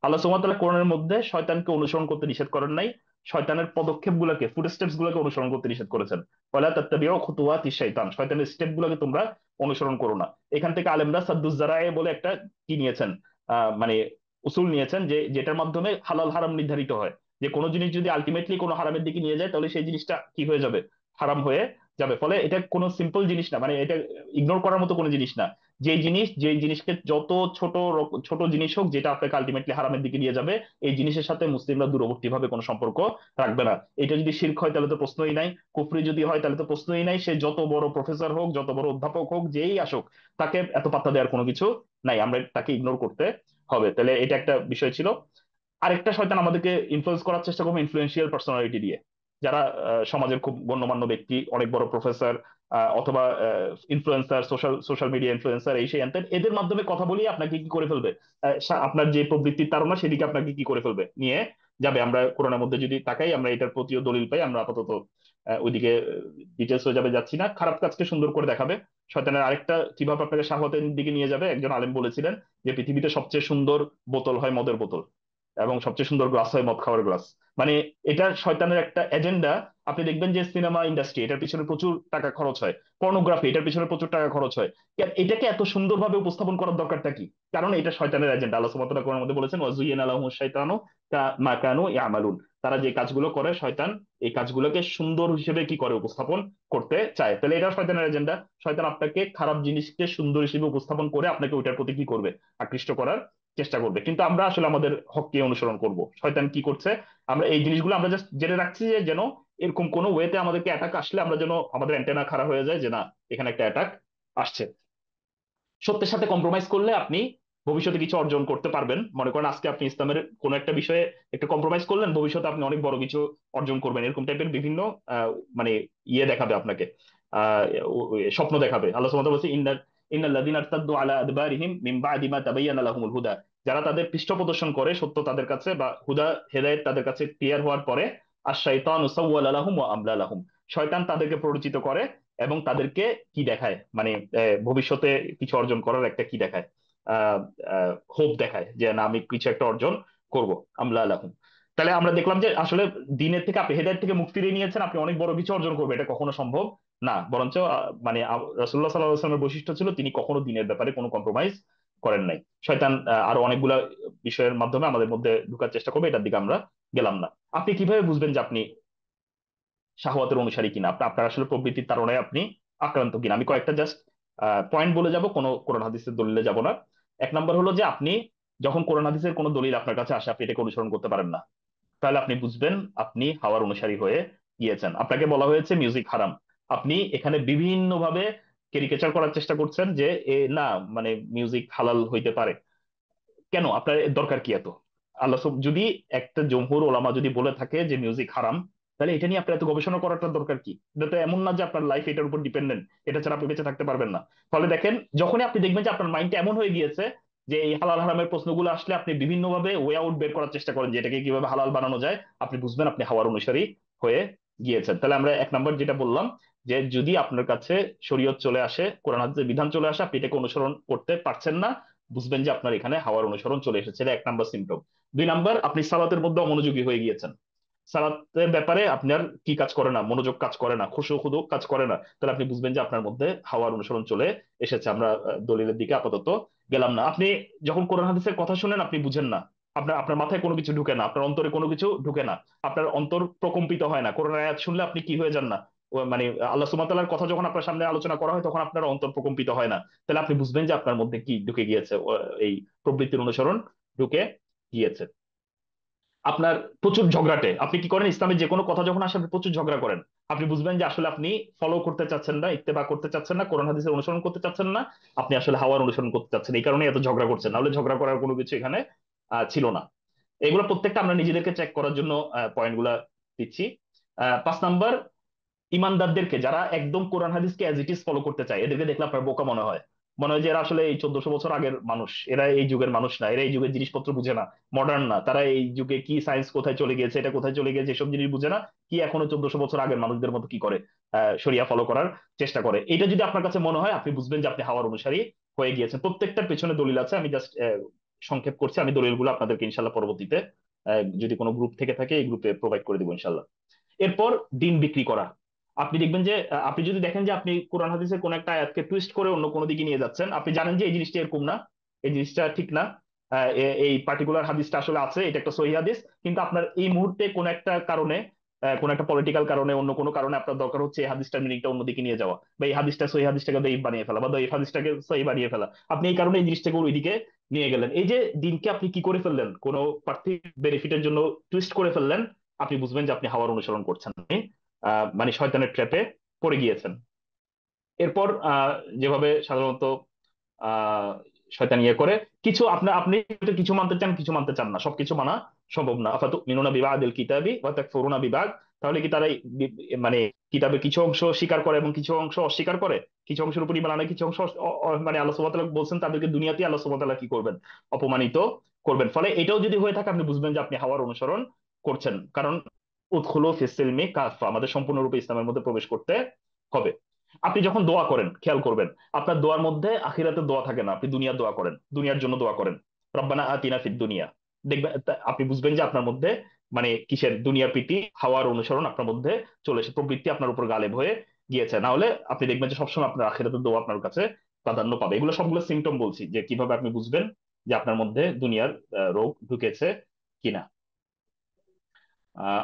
আল্লাহ সুবহানাহু ওয়া তাআলা কোরআনের মধ্যে শয়তানকে অনুসরণ করতে নিষেধ করেন নাই, শয়তানের পদক্ষেপ গুলাকে, ফুট স্টেপস গুলাকে অনুসরণ করতে নিষেধ করেছেন। ওয়ালা তাত্তাবিউ খুতুওয়াতিশ শাইতান, শয়তানের স্টেপ গুলাকে তোমরা অনুসরণ করো না। এখান থেকে আলেমরা সাদ্দুজ জারায়ে বলে একটা কি নিয়েছেন, মানে উসুল নিয়েছেন, যে যেটার মাধ্যমে হালাল হারাম নির্ধারিত হয়। যে কোনো জিনিস যদি আলটিমেটলি কোনো হারামের দিকে নিয়ে যায়, তাহলে সেই জিনিসটা কি হয়ে যাবে, হারাম হয়ে যাবে। ফলে এটা কোনো সিম্পল জিনিস না, মানে এটা ইগনোর করার মতো কোনো জিনিস না। যে জিনিসকে যত ছোট জিনিস হোক, যেটা আপনাকে আলটিমেটলি হারামের দিকে নিয়ে যাবে, এই জিনিসের সাথে মুসলিমরা দূরবর্তী ভাবে কোনো সম্পর্ক রাখবে না। এটা যদি শিরক হয় তাহলে তো প্রশ্নই নাই, কুফরি যদি হয় তাহলে তো প্রশ্নই নাই। সে যত বড় প্রফেসর হোক, যত বড় অধ্যাপক হোক, যেই আসুক, তাকে এত পাত্তা দেওয়ার কোনো কিছু নাই, আমরা তাকে ইগনোর করতে হবে। তাহলে এটা একটা বিষয় ছিল। আরেকটা শয়তান আমাদেরকে ইনফ্লুয়েন্স করার চেষ্টা করবে ইনফ্লুয়েন্সিয়াল পার্সোনালিটি দিয়ে, যারা সমাজের খুব গণ্যমান্য ব্যক্তি, অনেক বড় প্রফেসর, অথবা influencer, social social media influencer, এই সেই আনতেন, এদের মাধ্যমে কথা বলিয়ে আপনাকে কি করে ফেলবে, আপনার যে প্রবৃত্তির তাড়না সেদিকে আপনাকে কি করে ফেলবে, নিয়ে যাবে। আমরা কোরআনের মধ্যে যদি তাকাই, আমরা এটার প্রতিও দলিল পাই। আমরা আপাতত ওইদিকে ডিটেলস হয়ে যাবে যাচ্ছি না। খারাপ কাজকে সুন্দর করে দেখাবে। শয়তানের আরেকটা কিভাবে আপনাকে শাহওয়াতের দিকে নিয়ে যাবে, একজন আলেম বলেছিলেন যে পৃথিবীতে সবচেয়ে সুন্দর বোতল হয় মদের বোতল, এবং সবচেয়ে সুন্দর গ্লাস হয় মদ খাওয়ার গ্লাস। মানে এটা শয়তানের একটা এজেন্ডা। আপনি দেখবেন যে সিনেমা ইন্ডাস্ট্রি, এটার পিছনে প্রচুর টাকা খরচ হয়, পর্নোগ্রাফি, এটার পিছনে প্রচুর টাকা খরচ হয়। এটাকে এত সুন্দরভাবে উপস্থাপন করার দরকারটা কি? কারণ এটা শয়তানের এজেন্ডা। আল্লাহ সুবহানাহু ওয়া তাআলা কোরআনের মধ্যে বলেছেন, ওয়াজুয়িনা লাহুমুশ শাইতানু মা কানু ইয়ামালুন। তারা যে কাজগুলো করে, শয়তান এই কাজগুলোকে সুন্দর হিসেবে কি করে, উপস্থাপন করতে চায়। তাহলে এটা শয়তানের এজেন্ডা। শয়তান আপনাকে খারাপ জিনিসকে সুন্দর হিসেবে উপস্থাপন করে আপনাকে ওইটার প্রতি কি করবে, আকৃষ্ট করার চেষ্টা করবে। কিন্তু আমরা আসলে আমাদের হককে অনুসরণ করব। শয়তান কি করছে, আমরা এই জিনিসগুলো আমরা জাস্ট জেনে রাখছি, যে যেন এরকম কোনো ওয়েতে আমাদেরকে অ্যাটাক আসলে আমরা যেন আমাদের অ্যান্টেনা খাড়া হয়ে যায়, যে না, এখানে একটা অ্যাটাক আসছে। সত্যের সাথে কম্প্রোমাইজ করলে আপনি ভবিষ্যতে কিছু অর্জন করতে পারবেন। মনে করেন আজকে আপনি ইসলামের কোনো একটা বিষয়ে একটু কম্প্রোমাইজ করলেন, ভবিষ্যতে আপনি অনেক বড় কিছু অর্জন করবেন। এরকম টাইপের বিভিন্ন আহ, মানে দেখাবে আপনাকে, আহ, স্বপ্ন দেখাবে। আল্লাহ সুবহানাহু ওয়া তাআলা বলছে, ইন্নাল্লাযীনা ইরতাদ্দু আলা আদবারিহিম মিন বা'দি মা তাবায়্যানা লাহুমুল হুদা। যারা তাদের পৃষ্ঠ প্রদর্শন করে, সত্য তাদের কাছে বা হুদা হেদায়েত তাদের কাছে ক্লিয়ার হওয়ার পরে, আশ-শাইতানু সাওয়ালা লাহুম ওয়া আমলা লাহুম, শয়তান তাদেরকে প্ররোচিত করে এবং তাদেরকে কি দেখায়, মানে ভবিষ্যতে কিছু অর্জন করার একটা কি দেখায়, আহ হোপ দেখায়, যে না আমি কিছু একটা অর্জন করব। আমলা আলাহুম। তাহলে আমরা দেখলাম যে আসলে দিনের থেকে, আপনি হেদায়েত থেকে মুখ ফিরিয়ে নিয়েছেন, আপনি অনেক বড় কিছু অর্জন করবে, এটা কখনো সম্ভব না। বরঞ্চ মানে রাসূলুল্লাহ সাল্লাল্লাহু আলাইহি ওয়াসাল্লামের বৈশিষ্ট্য ছিল, তিনি কখনো দিনের ব্যাপারে কোনো কম্প্রোমাইজ করেন নাই। শয়তান আরো অনেকগুলা বিষয়ের মাধ্যমে আমাদের মধ্যে ঢুকার চেষ্টা করবে, এটার দিকে আমরা গেলাম না। আপনি কিভাবে বুঝবেন যে আপনি শাহওয়াতের অনুসারী কিনা, আপনার আসলে প্রবৃত্তির তাড়নায় আপনি আক্রান্ত কিনা? আমি কয়েকটা জাস্ট পয়েন্ট বলে যাব, কোনো কোরআন হাদিসের দলিলে যাব না। এক নম্বর হলো যে আপনি যখন কোরআন হাদিসের কোনো দলিল আপনার কাছে আসে, আপনি এটাকে অনুসরণ করতে পারেন না, তাহলে আপনি বুঝবেন আপনি হাওয়ার অনুসারী হয়ে গিয়েছেন। আপনাকে বলা হয়েছে মিউজিক হারাম, আপনি এখানে বিভিন্ন ভাবে ক্যারিকেচার করার চেষ্টা করছেন যে না, মানে মিউজিক হালাল হইতে পারে। কেন, আপনার এর দরকার কি এত? যদি একটা জমহুর ওলামা যদি বলে থাকে যে মিউজিক হারাম, তাহলে এটা নিয়ে আপনার এত গবেষণা করাটা দরকার কি? এটা তো এমন না যে আপনার লাইফ এটার উপর ডিপেন্ডেন্ট, এটা ছাড়া আপনি বেঁচে থাকতে পারবেন না। ফলে দেখেন, যখনই আপনি দেখবেন যে আপনার মাইন্ডটা এমন হয়ে গিয়েছে যে এই হালাল হারামের প্রশ্নগুলো আসলে আপনি বিভিন্ন ভাবে ওয়ে আউট বের করার চেষ্টা করেন, যে এটাকে কিভাবে হালাল বানানো যায়, আপনি বুঝবেন আপনি হাওয়ার অনুসারী হয়ে গিয়েছেন। তাহলে আমরা এক নম্বর যেটা বললাম, যে যদি আপনার কাছে শরীয়ত চলে আসে, কোরআন হাদিসের বিধান চলে আসে, আপনি এটাকে অনুসরণ করতে পারছেন না, বুঝবেন যে আপনার এখানে হাওয়ার অনুসরণ চলে এসেছে। এটা এক নাম্বার সিমটম। দুই নাম্বার, আপনি সালাতের মধ্যে অমনোযোগী হয়ে গিয়েছেন। সালাতের ব্যাপারে আপনার কি কাজ করে না, মনোযোগ কাজ করে না, খুশু খুদু কাজ করে না, তাহলে আপনি বুঝবেন যে আপনার মধ্যে হাওয়ার অনুসরণ চলে এসেছে। আমরা দলিলের দিকে আপাতত গেলাম না। আপনি যখন কোরআন হাদিসের কথা শুনেন, আপনি বুঝেন না, আপনার আপনার মাথায় কোনো কিছু ঢুকে না, আপনার অন্তরে কোনো কিছু ঢুকে না, আপনার অন্তর প্রকম্পিত হয় না। কোরআন আয়াত শুনলে আপনি কি হয়ে যান না, মানে আল্লাহ সুবহানাহু ওয়া তাআলার কথা যখন আপনার সামনে আলোচনা করা হয়, তখন আপনার অন্তর প্রকম্পিত হয় না। তাহলে আপনি বুঝবেন যে আপনার মধ্যে কি ঢুকে গিয়েছে, এই প্রবৃত্তির অনুসরণ ঢুকে গিয়েছে। আপনার প্রচুর ঝগড়াটে, আপনি কি করেন, ইসলামের যে কোনো কথা যখন আসে আপনি প্রচুর ঝগড়া করেন, আপনি বুঝবেন যে আসলে আপনি ফলো করতে চাচ্ছেন না, ইত্তেবা করতে চাচ্ছেন না, কোরআন হাদিসের অনুসরণ করতে চাচ্ছেন না, আপনি আসলে হাওয়ার অনুসরণ করতে চাচ্ছেন। এই কারণে এত ঝগড়া করছেন, নাহলে ঝগড়া করার কোনো কিছু এখানে ছিল না। এগুলো প্রত্যেকটা আমরা নিজেদেরকে চেক করার জন্য পয়েন্ট গুলা দিচ্ছি। 5 নাম্বার, ইমানদারদেরকে, যারা একদম কোরআন হাদিসকে অ্যাজ ইট ইজ ফলো করতে চায়, এদেরকে দেখলে আপনার বোকা মনে হয়, মনে হয় যে এরা আসলে এই 1400 বছর আগের মানুষ, এরা এই যুগের মানুষ না, এরা এই যুগের জিনিসপত্র বুঝে না, মডার্ন না, তারা এই যুগে কি সায়েন্স কোথায় চলে গিয়েছে, এটা কোথায় চলে গিয়েছে, এসব জিনিস বুঝে না, কি এখনো 1400 বছর আগের মানুষদের মতো কি করে শরিয়া ফলো করার চেষ্টা করে। এটা যদি আপনার কাছে মনে হয়, আপনি বুঝবেন যে আপনি হাওয়ার অনুসারী হয়ে গিয়েছেন। প্রত্যেকটার পেছনে দলিল আছে, আমি জাস্ট সংক্ষেপ করছি, আমি দলিলগুলো আপনাদেরকে ইনশাল্লাহ পরবর্তীতে যদি কোনো গ্রুপ থেকে থাকে এই গ্রুপে প্রোভাইড করে দিব ইনশাল্লাহ। এরপর দিন বিক্রি করা। আপনি দেখবেন যে আপনি যদি দেখেন যে আপনি কোরআন হাদিসের কোন একটা আয়াতকে টুইস্ট করে অন্য কোনো দিকে নিয়ে যাচ্ছেন, আপনি জানেন যে এই জিনিসটা এরকম না, এই জিনিসটা ঠিক না, এই পার্টিকুলার হাদিসটা আসলে আছে, এটা একটা সহিহ হাদিস, কিন্তু আপনার এই মুহূর্তে কোন একটা কারণে, কোন একটা পলিটিক্যাল কারণে, অন্য কোনো কারণে আপনার দরকার হচ্ছে এই হাদিসটার মিনিংটা অন্যদিকে নিয়ে যাওয়া, বা এই হাদিসটা সহিহ হাদিসটাকে দঈফ বানিয়ে ফেলা, বা দঈফ হাদিসটাকে সহিহ বানিয়ে ফেলা। আপনি এই কারণে এই জিনিসটাকে ওইদিকে নিয়ে গেলেন, এই যে দিনকে আপনি কি করে ফেললেন, কোনো পার্থিব বেনিফিটের জন্য টুইস্ট করে ফেললেন, আপনি বুঝবেন যে আপনি হাওয়ার অনুসরণ করছেন, মানে শয়তানের ট্র্যাপে পড়ে গিয়েছেন। এরপর যেভাবে সাধারণত আহ শয়তান ইয়ে করে, কিছু আপনি হয়তো কিছু মানতে চান, কিছু মানতে চান না, সবকিছু মানা সম্ভব না। আফাতুমিনুনা বিবাদিল কিতাবি ওয়া তাকফুরুনা বিবাদ, তাহলে কি তারা মানে কিতাবের কিছু অংশ স্বীকার করে এবং কিছু অংশ অস্বীকার করে, কিছু অংশের উপর ঈমান আনে, কিছু অংশ মানে আল্লাহ সুবহানাহু ওয়া তাআলা বলছেন তাদেরকে দুনিয়াতেই আল্লাহ সুবহানাহু ওয়া তাআলা কি করবেন, অপমানিত করবেন। ফলে এটাও যদি হয়ে থাকে, আপনি বুঝবেন যে আপনি হাওয়ার অনুসরণ করছেন। কারণ উদখুলু ফিস সিলমি কাফা, আমাদের সম্পূর্ণরূপে ইসলামের মধ্যে প্রবেশ করতে হবে। আপনি যখন দোয়া করেন, খেয়াল করবেন, আপনার দোয়ার মধ্যে আখিরাতের দোয়া থাকে না, আপনি দুনিয়ার দোয়া করেন, দুনিয়ার জন্য দোয়া করেন, রব্বানা আতিনা ফিদ দুনিয়া, দেখবেন আপনি বুঝবেন যে আপনার মধ্যে মানে কিসের দুনিয়ার প্রীতি, হাওয়ার অনুসরণ আপনার মধ্যে চলে এসে, প্রবৃত্তি আপনার উপর গালেব হয়ে গিয়েছে। না হলে আপনি দেখবেন যে সবসময় আপনার আখিরাতের দোয়া আপনার কাছে প্রাধান্য পাবে। এগুলো সবগুলো সিমটম বলছি, যে কিভাবে আপনি বুঝবেন যে আপনার মধ্যে দুনিয়ার রোগ ঢুকেছে কিনা।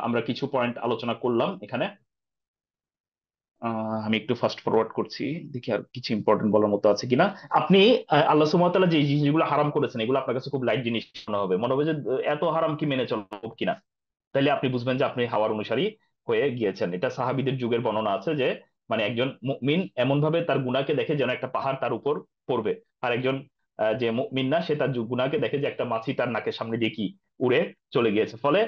আমরা কিছু পয়েন্ট আলোচনা করলাম এখানে। আমি একটু ফাস্ট ফরওয়ার্ড করছি, দেখি আর কিছু ইম্পর্টেন্ট বলার মতো আছে কিনা। আপনি আল্লাহ সুবহানাহু ওয়া তাআলা যে জিনিসগুলো হারাম করেছেন, এগুলো আপনার কাছে খুব লাইট জিনিস মনে হবে, মনে হবে যে এত হারাম কি মেনে চলবো কিনা, তাহলে আপনি বুঝবেন যে আপনি হাওয়ার অনুসারী হয়ে গিয়েছেন। এটা সাহাবীদের যুগের বর্ণনা আছে যে মানে একজন মুমিন এমন ভাবে তার গুনাহকে দেখে যেন একটা পাহাড় তার উপর পড়বে, আর একজন যে মুমিন না, সে তার গুনাহকে দেখে যে একটা মাছি তার নাকের সামনে দিয়ে কি উড়ে চলে গিয়েছে। ফলে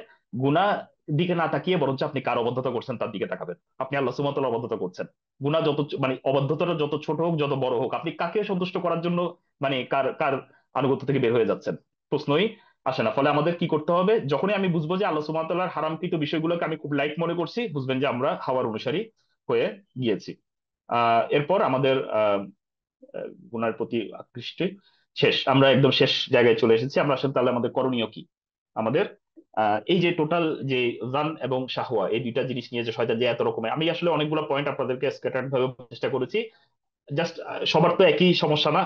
গুনাহ দিকে না তাকিয়ে বরঞ্চ আপনি কার অবদ্ধতা করছেন তার দিকে তাকাবেন। আপনি আল্লাহ সুবহানাহু ওয়া তাআলার অবদ্ধতা করছেন, গুনাহ যত মানে অবদ্ধতাটা যত ছোট হোক যত বড় হোক, আপনি কাকে সন্তুষ্ট করার জন্য মানে কার কার আনুগত্য থেকে বের হয়ে যাচ্ছেন, প্রশ্নই আসে না। ফলে আমাদের কি করতে হবে, যখনই আমি বুঝবো যে আল্লাহ সুবহানাহু ওয়া তাআলার হারামকৃত বিষয়গুলোকে আমি খুব লাইট মনে করছি, বুঝবেন যে আমরা হাওয়ার অনুসারী হয়ে গিয়েছি। এরপর আমাদের গুনার প্রতি আকৃষ্ট শেষ, আমরা একদম শেষ জায়গায় চলে এসেছি। আমরা আসলে তাহলে আমাদের করণীয় কি? আমাদের এই যে টোটাল যে জান এবং শাহওয়া, এই দুইটা জিনিস নিয়ে যে শয়তান যে এত রকমের, আমি আসলে অনেকগুলো পয়েন্ট আপনাদেরকে স্ক্যাটার্ড ভাবে বলার চেষ্টা করেছি। জাস্ট সবার তো একই সমস্যা না,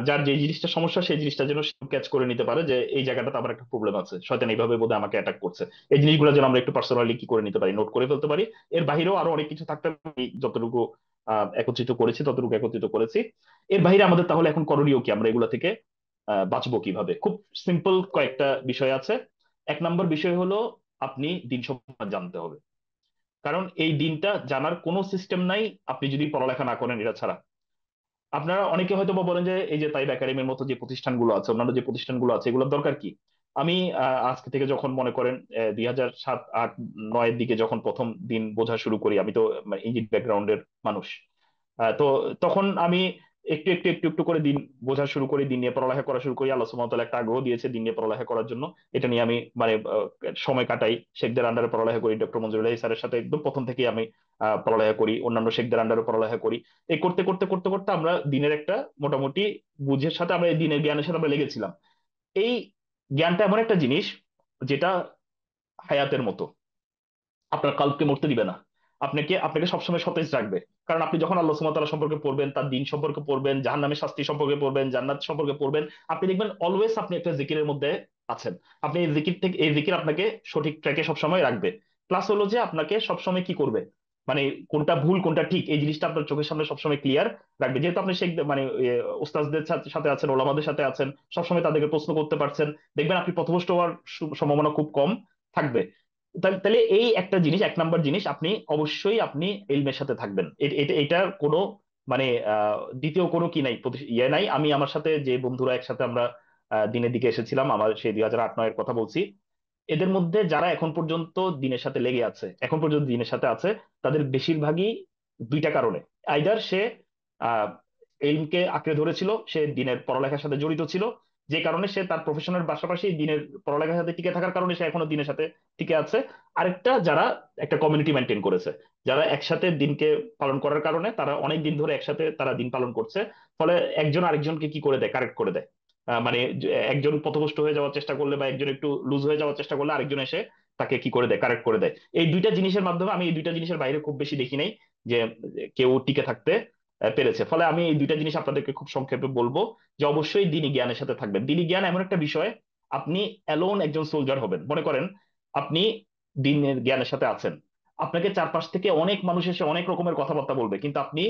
যার যে জিনিসটা সমস্যা সেই জিনিসটা যেন ক্যাচ করে নিতে পারে যে এই জায়গাটাতে আমার একটা প্রবলেম আছে, শয়তান এইভাবে বোধহয় আমাকে অ্যাটাক করছে। এই জিনিসগুলো যেন আমরা একটু পার্সোনালি কি করে নিতে পারি, নোট করে ফেলতে পারি। এর বাহিরেও আরো অনেক কিছু থাকতে পারে, আমি যতটুকু একত্রিত করেছি ততটুকু একত্রিত করেছি। এর বাইরে আমাদের তাহলে এখন করণীয় কি, আমরা এগুলো থেকে বাঁচবো কিভাবে? খুব সিম্পল কয়েকটা বিষয় আছে। এক নম্বর বিষয় হলো আপনি দিন সম্পর্কে জানতে হবে, কারণ এই দিনটা জানার কোনো সিস্টেম নাই আপনি যদি পড়ালেখা না করেন এটা ছাড়া। আপনারা অনেকে হয়তো বা বলেন যে এই যে তাইব একাডেমির মতো যে প্রতিষ্ঠানগুলো আছে, অন্যান্য যে প্রতিষ্ঠানগুলো আছে, এগুলোর দরকার কি? আমি আজকে থেকে যখন মনে করেন 2007, 2008, 2009 এর দিকে যখন প্রথম দিন বোঝা শুরু করি, আমি তো ইঞ্জিনিয়ারিং ব্যাকগ্রাউন্ডের মানুষ, তো তখন আমি একটু একটু একটু একটু করে দিন বোঝা শুরু করি, দিন নিয়ে পড়ালেখা করা শুরু করি। আল্লাহ সুবহানাহু ওয়া তাআলা একটা আগ্রহ দিয়েছে দিন নিয়ে পড়ালেখা করার জন্য, এটা নিয়ে আমি মানে সময় কাটাই, শেখদের আন্ডারে পড়ালেখা করি, ডক্টর মঞ্জুরুল স্যারের সাথে একদম প্রথম থেকেই আমি পড়ালেখা করি, অন্যান্য শেখদের আন্ডারে পড়ালেখা করি। এই করতে করতে করতে করতে আমরা দিনের একটা মোটামুটি বুঝের সাথে, আমরা এই দিনের জ্ঞানের সাথে আমরা লেগেছিলাম। এই জ্ঞানটা এমন একটা জিনিস যেটা হায়াতের মতো, আপনার কালকে মরতে দিবে না, আপনাকে আপনাকে সবসময় সতেজ রাখবে। কারণ আপনি যখন আল্লাহ সুবহানাহু ওয়া তাআলা সম্পর্কে পড়বেন, তার দিন সম্পর্কে পড়বেন, জাহান্নামের শাস্তি সম্পর্কে পড়বেন, জান্নাত সম্পর্কে পড়বেন, আপনি দেখবেন অলওয়েজ আপনি একটা জিকিরের মধ্যে আছেন। আপনি এই জিকির থেকে, এই জিকির আপনাকে সঠিক ট্র্যাকে সবসময় রাখবে। প্লাস হলো যে আপনাকে সবসময় কি করবে, মানে কোনটা ভুল কোনটা ঠিক এই জিনিসটা আপনার চোখের সামনে সবসময় ক্লিয়ার রাখবে। যেহেতু আপনি শেখ মানে ওস্তাদদের সাথে আছেন, ওলামাদের সাথে আছেন, সবসময় তাদেরকে প্রশ্ন করতে পারছেন, দেখবেন আপনি পথভ্রষ্ট হওয়ার সম্ভাবনা খুব কম থাকবে। তাহলে এই একটা জিনিস, এক নাম্বার জিনিস, আপনি অবশ্যই আপনি ইলমের সাথে থাকবেন। এটার কোনো মানে দ্বিতীয় কোনো কি নাই, ইয়ে নাই। আমি আমার সাথে যে বন্ধুরা একসাথে আমরা দিনের দিকে এসেছিলাম, আমার সেই 2008-2009 এর কথা বলছি, এদের মধ্যে যারা এখন পর্যন্ত দিনের সাথে লেগে আছে, এখন পর্যন্ত দিনের সাথে আছে, তাদের বেশিরভাগই দুইটা কারণে। আইদার সে আহ এলমকে আঁকড়ে ধরেছিল, সে দিনের পড়ালেখার সাথে জড়িত ছিল, যে কারণে সে তার প্রফেশনের পাশাপাশি দিনের পড়ালেখার সাথে টিকে থাকার কারণে সে এখনো দিনের সাথে টিকে আছে। আরেকটা, যারা একটা কমিউনিটি মেনটেন করেছে, যারা একসাথে দিনকে পালন করার কারণে তারা অনেক দিন ধরে একসাথে তারা দিন পালন করছে, ফলে একজন আরেকজনকে কি করে দেয়, কারেক্ট করে দেয়। মানে একজন পথভ্রষ্ট হয়ে যাওয়ার চেষ্টা করলে বা একজন একটু লুজ হয়ে যাওয়ার চেষ্টা করলে আরেকজন এসে তাকে কি করে দেয়, কারেক্ট করে দেয়। এই দুইটা জিনিসের মাধ্যমে, আমি এই দুইটা জিনিসের বাইরে খুব বেশি দেখি নাই যে কেউ টিকে থাকতে পেরেছে। ফলে আমি এই দুইটা জিনিস আপনাদেরকে খুব সংক্ষেপে বলবো, যে অবশ্যই দিনী জ্ঞানের সাথে থাকবেন। দিনী জ্ঞান এমন একটা বিষয়, আপনি অ্যালোন একজন সোলজার হবেন। মনে করেন আপনি দিনের জ্ঞানের সাথে আছেন, আপনাকে চারপাশ থেকে অনেক মানুষ এসে অনেক রকমের কথাবার্তা বলবে, কিন্তু আপনি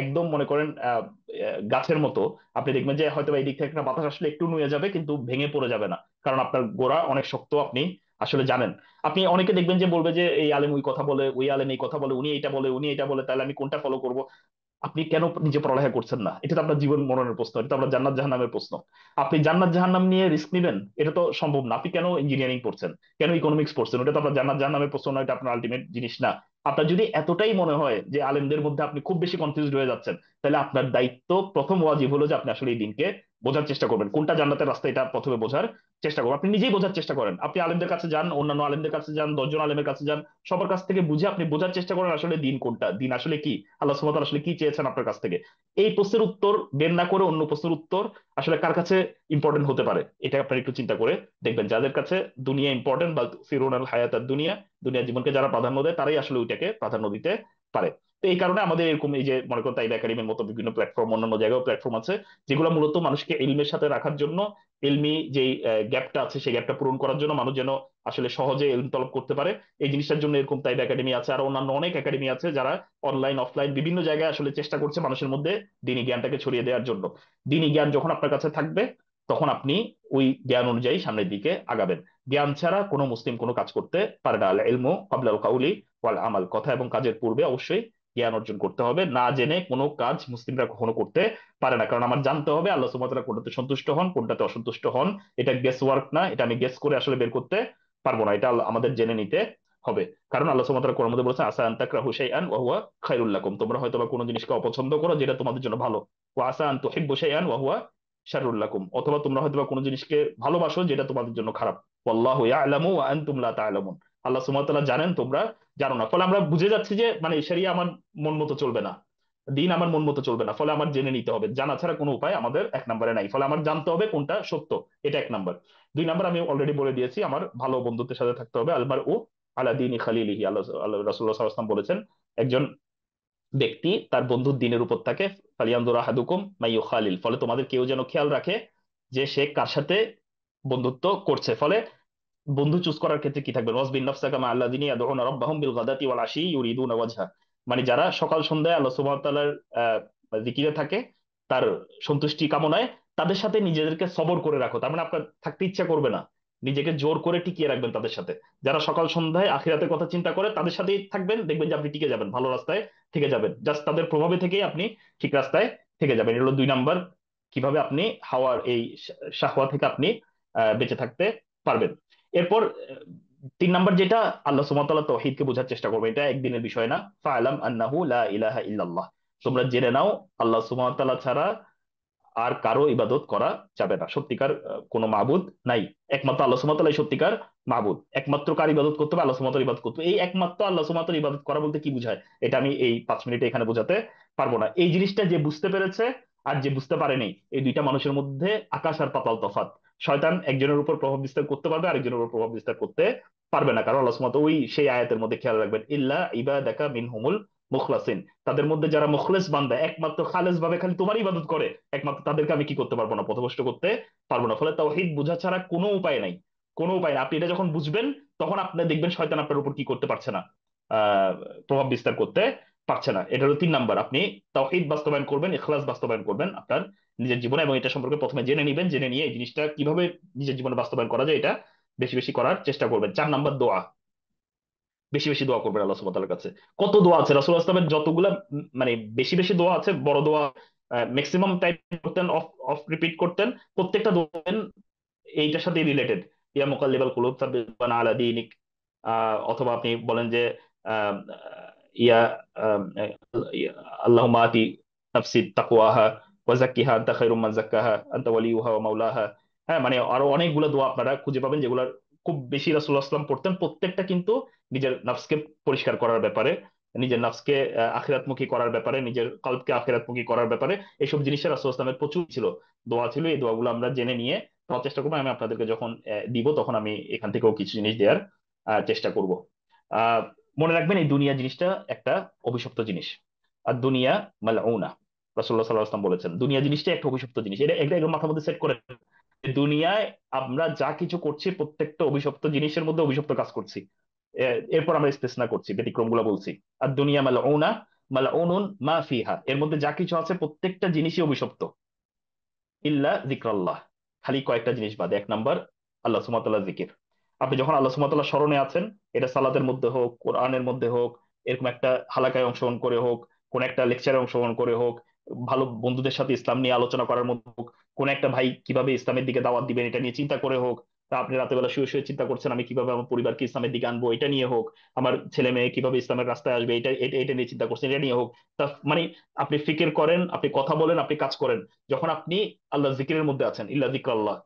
একদম মনে করেন গাছের মতো, আপনি দেখবেন যে হয়তো এই দিক থেকে একটা বাতাস আসলে একটু নুয়ে যাবে কিন্তু ভেঙে পড়ে যাবে না, কারণ আপনার গোড়া অনেক শক্ত, আপনি আসলে জানেন। আপনি অনেকে দেখবেন যে বলবে যে এই আলেম ওই কথা বলে, ওই আলেম এই কথা বলে, উনি এটা বলে, উনি এটা বলে, তাহলে আমি কোনটা ফলো করব? আপনি কেন নিজে পড়ালেখা করছেন না? এটা তো আপনার জীবন মরণের প্রশ্ন, এটা তো আপনার জান্নাত জাহান্নামের প্রশ্ন। আপনি জান্নাত জাহান্নাম নিয়ে রিস্ক নিবেন? এটা তো সম্ভব না। আপনি কেন ইঞ্জিনিয়ারিং পড়ছেন, কেন ইকোনমিক্স পড়ছেন? ওটা তো আপনার জান্নাত জাহান্নামের প্রশ্ন না, এটা আপনার আলটিমেট জিনিস না। আপনার যদি এতটাই মনে হয় যে আলেমদের মধ্যে আপনি খুব বেশি কনফিউজড হয়ে যাচ্ছেন, তাহলে আপনার দায়িত্ব, প্রথম ওয়াজিব হলো যে আপনি আসলে এই দিনকে বোঝার চেষ্টা করবেন, কোনটা জান্নাতের রাস্তা, এটা প্রথমে বোঝার চেষ্টা করবেন। আপনি নিজেই বোঝার চেষ্টা করেন, আপনি আলেমদের কাছে যান, অন্যান্য আলেমদের কাছে যান, 10 জন আলেমের কাছে যান, সবার কাছ থেকে বুঝে আপনি বোঝার চেষ্টা করেন আসলে দিন কোনটা, দিন আসলে কি, আল্লাহ সুবহানাহু ওয়া তাআলা আসলে কি চেয়েছেন আপনার কাছ থেকে। এই প্রশ্নের উত্তর বের না করে অন্য প্রশ্নের উত্তর আসলে কার কাছে ইম্পর্টেন্ট হতে পারে, এটা আপনার একটু চিন্তা করে দেখবেন। যাদের কাছে দুনিয়া ইম্পর্টেন্ট বা ফিরুন আল হায়াত দুনিয়া, দুনিয়ার জীবনকে যারা প্রাধান্য দেয়, তারাই আসলে ওইটাকে প্রাধান্য দিতে পারে। তো এই কারণে আমাদের এরকম এই যে মনে করেন তাইবা একাডেমির মতো বিভিন্ন প্ল্যাটফর্ম, অন্যান্য জায়গায় প্ল্যাটফর্ম আছে, যেগুলো মূলত মানুষকে ইলমের সাথে রাখার জন্য, ইলমি যেই গ্যাপটা আছে সেই গ্যাপটা পূরণ করার জন্য, মানুষ যেন আসলে সহজে ইলম তলব করতে পারে, এই জিনিসটার জন্য এরকম তাইবা একাডেমি আছে। আর অন্যান্য অনেক একাডেমি আছে যারা অনলাইন অফলাইন বিভিন্ন জায়গায় আসলে চেষ্টা করছে মানুষের মধ্যে দিনী জ্ঞানটাকে ছড়িয়ে দেওয়ার জন্য। দিনী জ্ঞান যখন আপনার কাছে থাকবে, তখন আপনি ওই জ্ঞান অনুযায়ী সামনের দিকে আগাবেন। জ্ঞান ছাড়া কোনো মুসলিম কোনো কাজ করতে পারে না। আল ইলমু ক্বাবলাল কাউলি ওয়াল আমাল, কথা এবং কাজের পূর্বে অবশ্যই জ্ঞান অর্জন করতে হবে। না জেনে কোনো কাজ মুসলিমরা কখনো করতে পারে না, কারণ আমার জানতে হবে আল্লাহ সুবহানাহু ওয়া তাআলা কোনটাতে সন্তুষ্ট হন, কোনটাতে অসন্তুষ্ট হন। এটা গেস ওয়ার্ক না, এটা আমি গেস করে আসলে বের করতে পারবো না, এটা আমাদের জেনে নিতে হবে। কারণ আল্লাহ সুবহানাহু ওয়া তাআলা কোরআনের মধ্যে বলেছেন, আসা আন তাকরাহু শাইআন ওয়া হুয়া খায়রুল লাকুম, তোমরা হয়তো বা কোনো জিনিসকে অপছন্দ করো যেটা তোমাদের জন্য ভালো। ওয়া আসা আন তুহিব্বু শাইআন ওয়া হুয়া শাররুল লাকুম, অথবা তোমরা হয়তো বা কোনো জিনিসকে ভালোবাসো যেটা তোমাদের জন্য খারাপ। ওয়াল্লাহু ইয়ালামু ওয়া আনতুম লা তা'লামুন, আল্লাহ সুবহানাহু ওয়া তাআলা জানেন, তোমরা জানো না। ফলে আমরা বুঝে যাচ্ছি যে মানে শরিয়া আমার মন মতো চলবে না, দিন আমার মন মতো চলবে না, ফলে আমার জেনে নিতে হবে। জানা ছাড়া কোনো উপায় আমাদের এক নম্বরে নাই, ফলে আমার জানতে হবে কোনটা সত্য, এটা এক নাম্বার। 2 নাম্বার আমি অলরেডি বলে দিয়েছি, আমার ভালো বন্ধুত্বের সাথে থাকতে হবে। আলমার ও আলা দীনি খালিলিহি, আল্লাহ আল্লাহ রাসূলুল্লাহ সাল্লাল্লাহু আলাইহি ওয়াসাল্লাম বলেছেন, একজন ব্যক্তি তার বন্ধুর দিনের উপর থাকে, ফালিয়ানজুর আহাদুকুম মাইয়ু খালিল, ফলে তোমাদের কেউ যেন খেয়াল রাখে যে সে কার সাথে বন্ধুত্ব করছে। ফলে বন্ধু চুজ করার ক্ষেত্রে কি থাকবে, ওয়াসবিন নাফসাকা মা আল্লাযিনা ইয়াদউনা রাব্বাহুম বিল গাদাতি ওয়াল আশি ইউরিদুনা ওয়াজহা, মানে যারা সকাল সন্ধ্যায় আল্লাহ সুবহানাহু ওয়া তাআলার জিকিরে থাকে, তার সন্তুষ্টি কামনায়, তাদের সাথে নিজেদেরকে সবর করে রাখো। তার মানে আপনার থাকতে ইচ্ছা করবে না, নিজেকে জোর করে টিকিয়ে রাখবেন তাদের সাথে। যারা সকাল সন্ধ্যায় আখিরাতের কথা চিন্তা করে তাদের সাথেই থাকবেন, দেখবেন যে আপনি টিকে যাবেন, ভালো রাস্তায় থেকে যাবেন। জাস্ট তাদের প্রভাবে থেকেই আপনি ঠিক রাস্তায় থেকে যাবেন। এটা হলো 2 নাম্বার, কিভাবে আপনি হাওয়ার এই শাহওয়া থেকে আপনি বেঁচে থাকতে পারবেন। এরপর 3 নাম্বার যেটা, আল্লাহ সুবহানাহু ওয়া তাআলা তাওহীদকে বোঝার চেষ্টা করবে, এটা একদিনের বিষয় না। ফাআলাম আন্নাহু লা ইলাহা ইল্লাল্লাহ, তোমরা জেনে নাও আল্লাহ সুবহানাহু ওয়া তাআলা ছাড়া আর কারো ইবাদত করা যাবে না, সত্যিকার কোনো মাবুদ নাই, একমাত্র আল্লাহ সুবহানাহু ওয়া তাআলাই সত্যিকার মাবুদ। একমাত্র কার ইবাদত করতে হবে, আল্লাহ সুবহানাহু ওয়া তাআলার ইবাদত করতে হবে। এই একমাত্র আল্লাহ সুবহানাহু ওয়া তাআলার ইবাদত করা বলতে কি বুঝায়, এটা আমি এই 5 মিনিটে এখানে বোঝাতে পারবো না। এই জিনিসটা যে বুঝতে পেরেছে আর যে বুঝতে পারেনি, এই দুইটা মানুষের মধ্যে আকাশ আর পাতাল তফাৎ। শয়তান একজনের উপর প্রভাব বিস্তার করতে পারবে, আরেকজনের উপর প্রভাব বিস্তার করতে পারবে না, কারণ আল্লাহ সুবহানাহু ওয়া তাআলা ওই সেই আয়াতের মধ্যে খেয়াল রাখবেন, ইল্লা ইবাদাকা মিনহুমুল মুখলাসিন, তাদের মধ্যে যারা মুখলেস বান্দা, একমাত্র খালেস ভাবে খালি তোমার ইবাদত করে, একমাত্র তাদেরকে আমি কি করতে পারবো না, পথভ্রষ্ট করতে পারবো না। ফলে তাওহীদ বোঝা ছাড়া কোনো উপায় নাই, কোনো উপায় নাই। আপনি এটা যখন বুঝবেন, তখন আপনি দেখবেন শয়তান আপনার উপর কি করতে পারছে না, আহ প্রভাব বিস্তার করতে পারছে না। এটা হলো 3 নাম্বার, আপনি তাওহীদ বাস্তবায়ন করবেন, ইখলাস বাস্তবায়ন করবেন আপনার নিজের জীবনে, এবং এটা সম্পর্কে প্রথমে জেনে নিবেন, জেনে নিয়ে এই জিনিসটা কিভাবে নিজের জীবনে বাস্তবায়ন করা যায় এটা বেশি বেশি করার চেষ্টা করবেন। 4 নাম্বার, দোয়া, বেশি বেশি দোয়া করবেন আল্লাহ সুবহানাহু ওয়া তাআলার কাছে। কত দোয়া আছে রাসূলুল্লাহ সাল্লাল্লাহু আলাইহি ওয়াসাল্লামের, যতগুলা মানে বেশি বেশি দোয়া আছে, বড় দোয়া ম্যাক্সিমাম টাইম করতেন, অফ অফ রিপিট করতেন, প্রত্যেকটা দোয়া এইটার সাথে রিলেটেড। ইয়া মুকাল্লিবাল কুলুব সাব্বিত আলা দীনিক, অথবা আপনি বলেন যে আহ, ইয়া আহ, ইয়া আল্লাহুম্মা আতি নাফসি তাকওয়াহা ওয়া যাক্কিহা আনতা খায়রুম মান যাক্কাহা আনতা ওয়ালিয়ুহা ওয়া মাওলাহা। হ্যাঁ, মানে আরো অনেকগুলো দোয়া আপনারা খুঁজে পাবেন যেগুলো খুব বেশি রাসূলুল্লাহ সাল্লাল্লাহু আলাইহি ওয়াসাল্লাম পড়তেন। প্রত্যেকটা কিন্তু নিজের নফসকে পরিষ্কার করার ব্যাপারে, নিজের নফসকে আখিরাতমুখী করার ব্যাপারে, নিজের কলবকে আখিরাতমুখী করার ব্যাপারে এইসব জিনিসের রাসূলুল্লাহ সাল্লাল্লাহু আলাইহি ওয়াসাল্লামের প্রচুর ছিল, দোয়া ছিল। এই দোয়াগুলো আমরা জেনে নিয়ে দেওয়ার চেষ্টা করবো। আমি আপনাদেরকে যখন দিব তখন আমি এখান থেকেও কিছু জিনিস দেওয়ার চেষ্টা করব। আহ মনে রাখবেন এই দুনিয়া জিনিসটা একটা অভিশপ্ত জিনিস। আর দুনিয়া মালউনা, রাসূলুল্লাহ সাল্লাল্লাহু আলাইহি ওয়াসাল্লাম বলেছেন দুনিয়া জিনিসটা একটা অভিশপ্ত জিনিস। এটা একটা একদম মাথার মধ্যে সেট করে। দুনিয়ায় আমরা যা কিছু করছি প্রত্যেকটা অভিশপ্ত জিনিসের মধ্যে অভিশপ্ত কাজ করছি। এরপর আমরা ইস্তেসনা করছি, ব্যতিক্রম গুলা বলছি। আর দুনিয়া মালউনা মালউনুন মা ফিহা, এর মধ্যে যা কিছু আছে প্রত্যেকটা জিনিসই অভিশপ্ত ইল্লা যিকরাল্লাহ, খালি কয়েকটা জিনিস বাদে। এক নাম্বার আল্লাহ সুবহানাহু ওয়া তাআলার জিকির। আপনি যখন আল্লাহ সুবহানাহু ওয়া তাআলার স্মরণে আছেন, এটা সালাতের মধ্যে হোক, কোরআনের মধ্যে হোক, এরকম একটা হালাকায় অংশগ্রহণ করে হোক, কোন একটা লেকচারে অংশগ্রহণ করে হোক, ভালো বন্ধুদের সাথে ইসলাম নিয়ে আলোচনা করার মধ্যে হোক, কোন একটা ভাই কিভাবে ইসলামের দিকে দাওয়াত দিবেন এটা নিয়ে চিন্তা করে হোক, তা আপনি রাতের বেলা শুয়ে শুয়ে চিন্তা করছেন আমি কিভাবে আমার পরিবারকে ইসলামের দিকে আনবো এটা নিয়ে হোক, আমার ছেলে মেয়ে কিভাবে ইসলামের রাস্তায় আসবে এটা এটা এটা নিয়ে চিন্তা করছেন এটা নিয়ে হোক। তা মানে আপনি ফিকির করেন, আপনি কথা বলেন, আপনি কাজ করেন, যখন আপনি আল্লাহ জিকিরের মধ্যে আছেন, ইল্লা যিকরাল্লাহ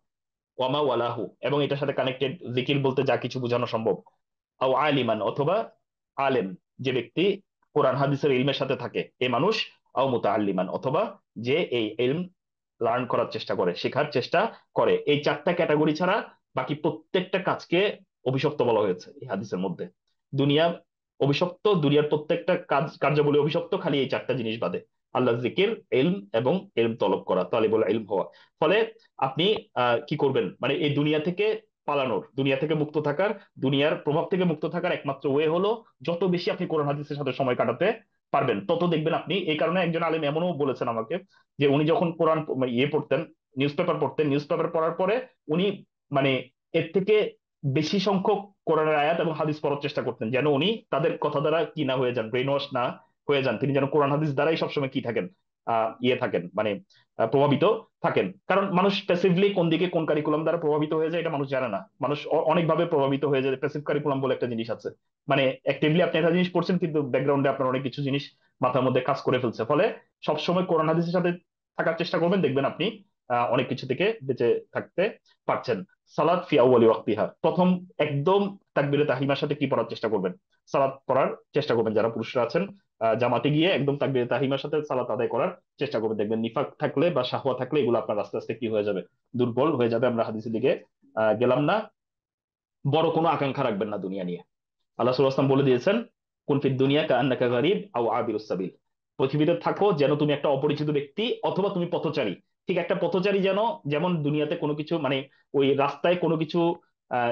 ওয়ামা ওয়ালাহু, এবং এটার সাথে কানেক্টেড জিকির বলতে যা কিছু বোঝানো সম্ভব, আও আলিমান, অথবা আলেম, যে ব্যক্তি কোরআন হাদিসের ইলমের সাথে থাকে এই মানুষ, আও মুতাআল্লিমান, অথবা যে এই ইলম লার্ন করার চেষ্টা করে, শেখার চেষ্টা করে। এই চারটা ক্যাটাগরি ছাড়া বাকি প্রত্যেকটা কাজকে অভিশপ্ত বলা হয়েছে এই হাদিসের মধ্যে। দুনিয়া অভিশপ্ত, দুনিয়ার প্রত্যেকটা কাজ কার্যাবলী অভিশপ্ত, খালি এই চারটা জিনিস বাদে, আল্লাহ জিকির, ইলম এবং ইলম তলব করা, তালিবুল ইলম হওয়া। ফলে আপনি কি করবেন, মানে এই দুনিয়া থেকে পালানোর, দুনিয়া থেকে মুক্ত থাকার, দুনিয়ার প্রভাব থেকে মুক্ত থাকার একমাত্র ওয়ে হলো যত বেশি আপনি কোরআন হাদিসের সাথে সময় কাটাতে পারবেন তত দেখবেন আপনি। এই কারণে একজন আলেম এমনও বলেছেন আমাকে যে উনি যখন কোরআন পড়তেন, নিউজ পেপার পড়তেন, নিউজ পেপার পড়ার পরে উনি মানে এর থেকে বেশি সংখ্যক কোরআনের আয়াত এবং হাদিস পড়ার চেষ্টা করতেন, যেন উনি তাদের কথা দ্বারা কি না হয়ে যান, ব্রেন ওয়াশ না হয়ে যান। তিনি যেন কোরআন হাদিস দ্বারাই সবসময় কি থাকেন, থাকেন, মানে প্রভাবিত থাকেন। কারণ মানুষ প্যাসিভলি কোন দিকে কোন কারিকুলাম দ্বারা প্রভাবিত হয়ে যায় এটা মানুষ জানে না। মানুষ অনেকভাবে প্রভাবিত হয়ে যায়। প্যাসিভ কারিকুলাম বলে একটা জিনিস আছে, মানে অ্যাক্টিভলি আপনি একটা জিনিস পড়ছেন কিন্তু ব্যাকগ্রাউন্ডে আপনার অনেক কিছু জিনিস মাথার মধ্যে কাজ করে ফেলছে। ফলে সবসময় কোরআন হাদিসের সাথে থাকার চেষ্টা করবেন, দেখবেন আপনি অনেক কিছু থেকে বেঁচে থাকতে পারছেন। সালাত ফি আউয়ালি ওয়াক্তিহা, প্রথম একদম তাকবীরে তাহরিমার সাথে কি পড়ার চেষ্টা করবেন, সালাত পড়ার চেষ্টা করবেন। যারা পুরুষরা আছেন জামাতে গিয়ে একদম তাকবীরে তাহরিমার সাথে সালাত আদায় করার চেষ্টা করবেন। দেখবেন নিফাক থাকলে বা শাহওয়া থাকলে এগুলো আপনার আস্তে আস্তে কি হয়ে যাবে, দুর্বল হয়ে যাবে। আমরা হাদিসের দিকে গেলাম না। বড় কোনো আকাঙ্ক্ষা রাখবেন না দুনিয়া নিয়ে। আল্লাহ সাল্লাল্লাহু আলাইহি ওয়াসাল্লাম বলে দিয়েছেন কুন ফিদ দুনিয়া কাআন্নাকা গারিব আও আবিরুস সাবিল, পৃথিবীতে থাকো যেন তুমি একটা অপরিচিত ব্যক্তি অথবা তুমি পথচারী। ঠিক একটা পথচারী যেন, যেমন দুনিয়াতে কোনো কিছু মানে ওই রাস্তায় কোনো কিছু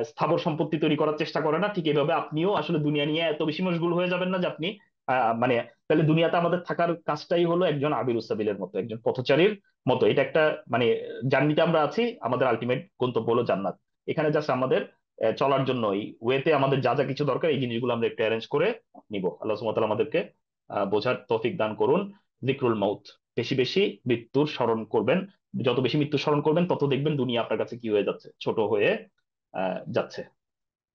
স্থাবর সম্পত্তি তৈরি করার চেষ্টা করে না, ঠিক এইভাবে আপনিও আসলে দুনিয়া নিয়ে এত বেশি মশগুল হয়ে যাবেন না যে আপনি মানে তাহলে দুনিয়াতে আমাদের থাকার কাজটাই হলো একজন আবিরুস সাবিলের মতো, একজন পথচারীর মতো। এটা একটা মানে জার্নিতে আমরা আছি, আমাদের আলটিমেট গন্তব্য হলো জান্নাত। এখানে জাস্ট আমাদের চলার জন্য এই ওয়েতে আমাদের যা যা কিছু দরকার এই জিনিসগুলো আমরা একটু অ্যারেঞ্জ করে নিব। আল্লাহ সুবহানাহু ওয়া তাআলা আমাদেরকে বোঝার তৌফিক দান করুন। যিকরুল মাউত, বেশি বেশি মৃত্যুর স্মরণ করবেন। যত বেশি মৃত্যু স্মরণ করবেন তত দেখবেন দুনিয়া আপনার কাছে কি হয়ে যাচ্ছে, ছোট হয়ে যাচ্ছে।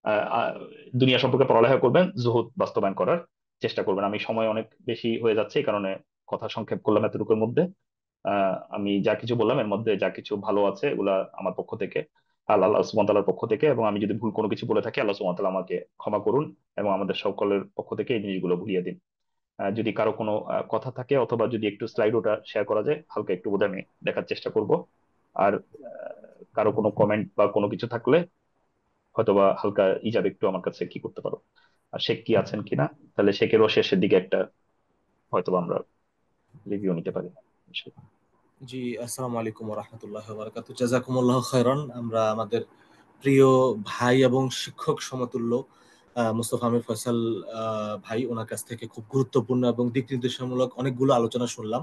আহ, আহ, দুনিয়া সম্পর্কে পড়ালেখা করবেন, জুহুদ বাস্তবায়ন করার চেষ্টা করবেন। আমি সময় অনেক বেশি হয়ে যাচ্ছে এই কারণে কথা সংক্ষেপ করলাম এতটুকুর মধ্যে। আমি যা কিছু বললাম এর মধ্যে যা কিছু ভালো আছে এগুলা আমার পক্ষ থেকে, আল্লাহ সুবহানাহু ওয়া তাআলার পক্ষ থেকে, এবং আমি যদি ভুল কোনো কিছু বলে থাকি আল্লাহ সুবহানাহু ওয়া তাআলা আমাকে ক্ষমা করুন এবং আমাদের সকলের পক্ষ থেকে এই জিনিসগুলো ভুলিয়ে দিন। যদি কারো কোনো কথা থাকে অথবা যদি একটু স্লাইড ওটা শেয়ার করা যায় হালকা একটু বোধহয় আমি দেখার চেষ্টা করব। আর কারো কোনো কমেন্ট বা কোনো কিছু থাকলে হয়তোবা হালকা ইজাব একটু আমার কাছে কি করতে পারো। আর শেখ কি আছেন কিনা, তাহলে শেখেরও শেষের দিকে একটা হয়তোবা আমরা রিভিউ নিতে পারি। জি, আসসালামু আলাইকুম ওয়া রাহমাতুল্লাহি ওয়া বারাকাতুহু। জাযাকুমুল্লাহু খাইরান। আমরা আমাদের প্রিয় ভাই এবং শিক্ষক সমতুল্য মুস্তফা আমির ফয়সাল ভাই, ওনার কাছ থেকে খুব গুরুত্বপূর্ণ এবং দিক নির্দেশনামূলক অনেকগুলো আলোচনা শুনলাম।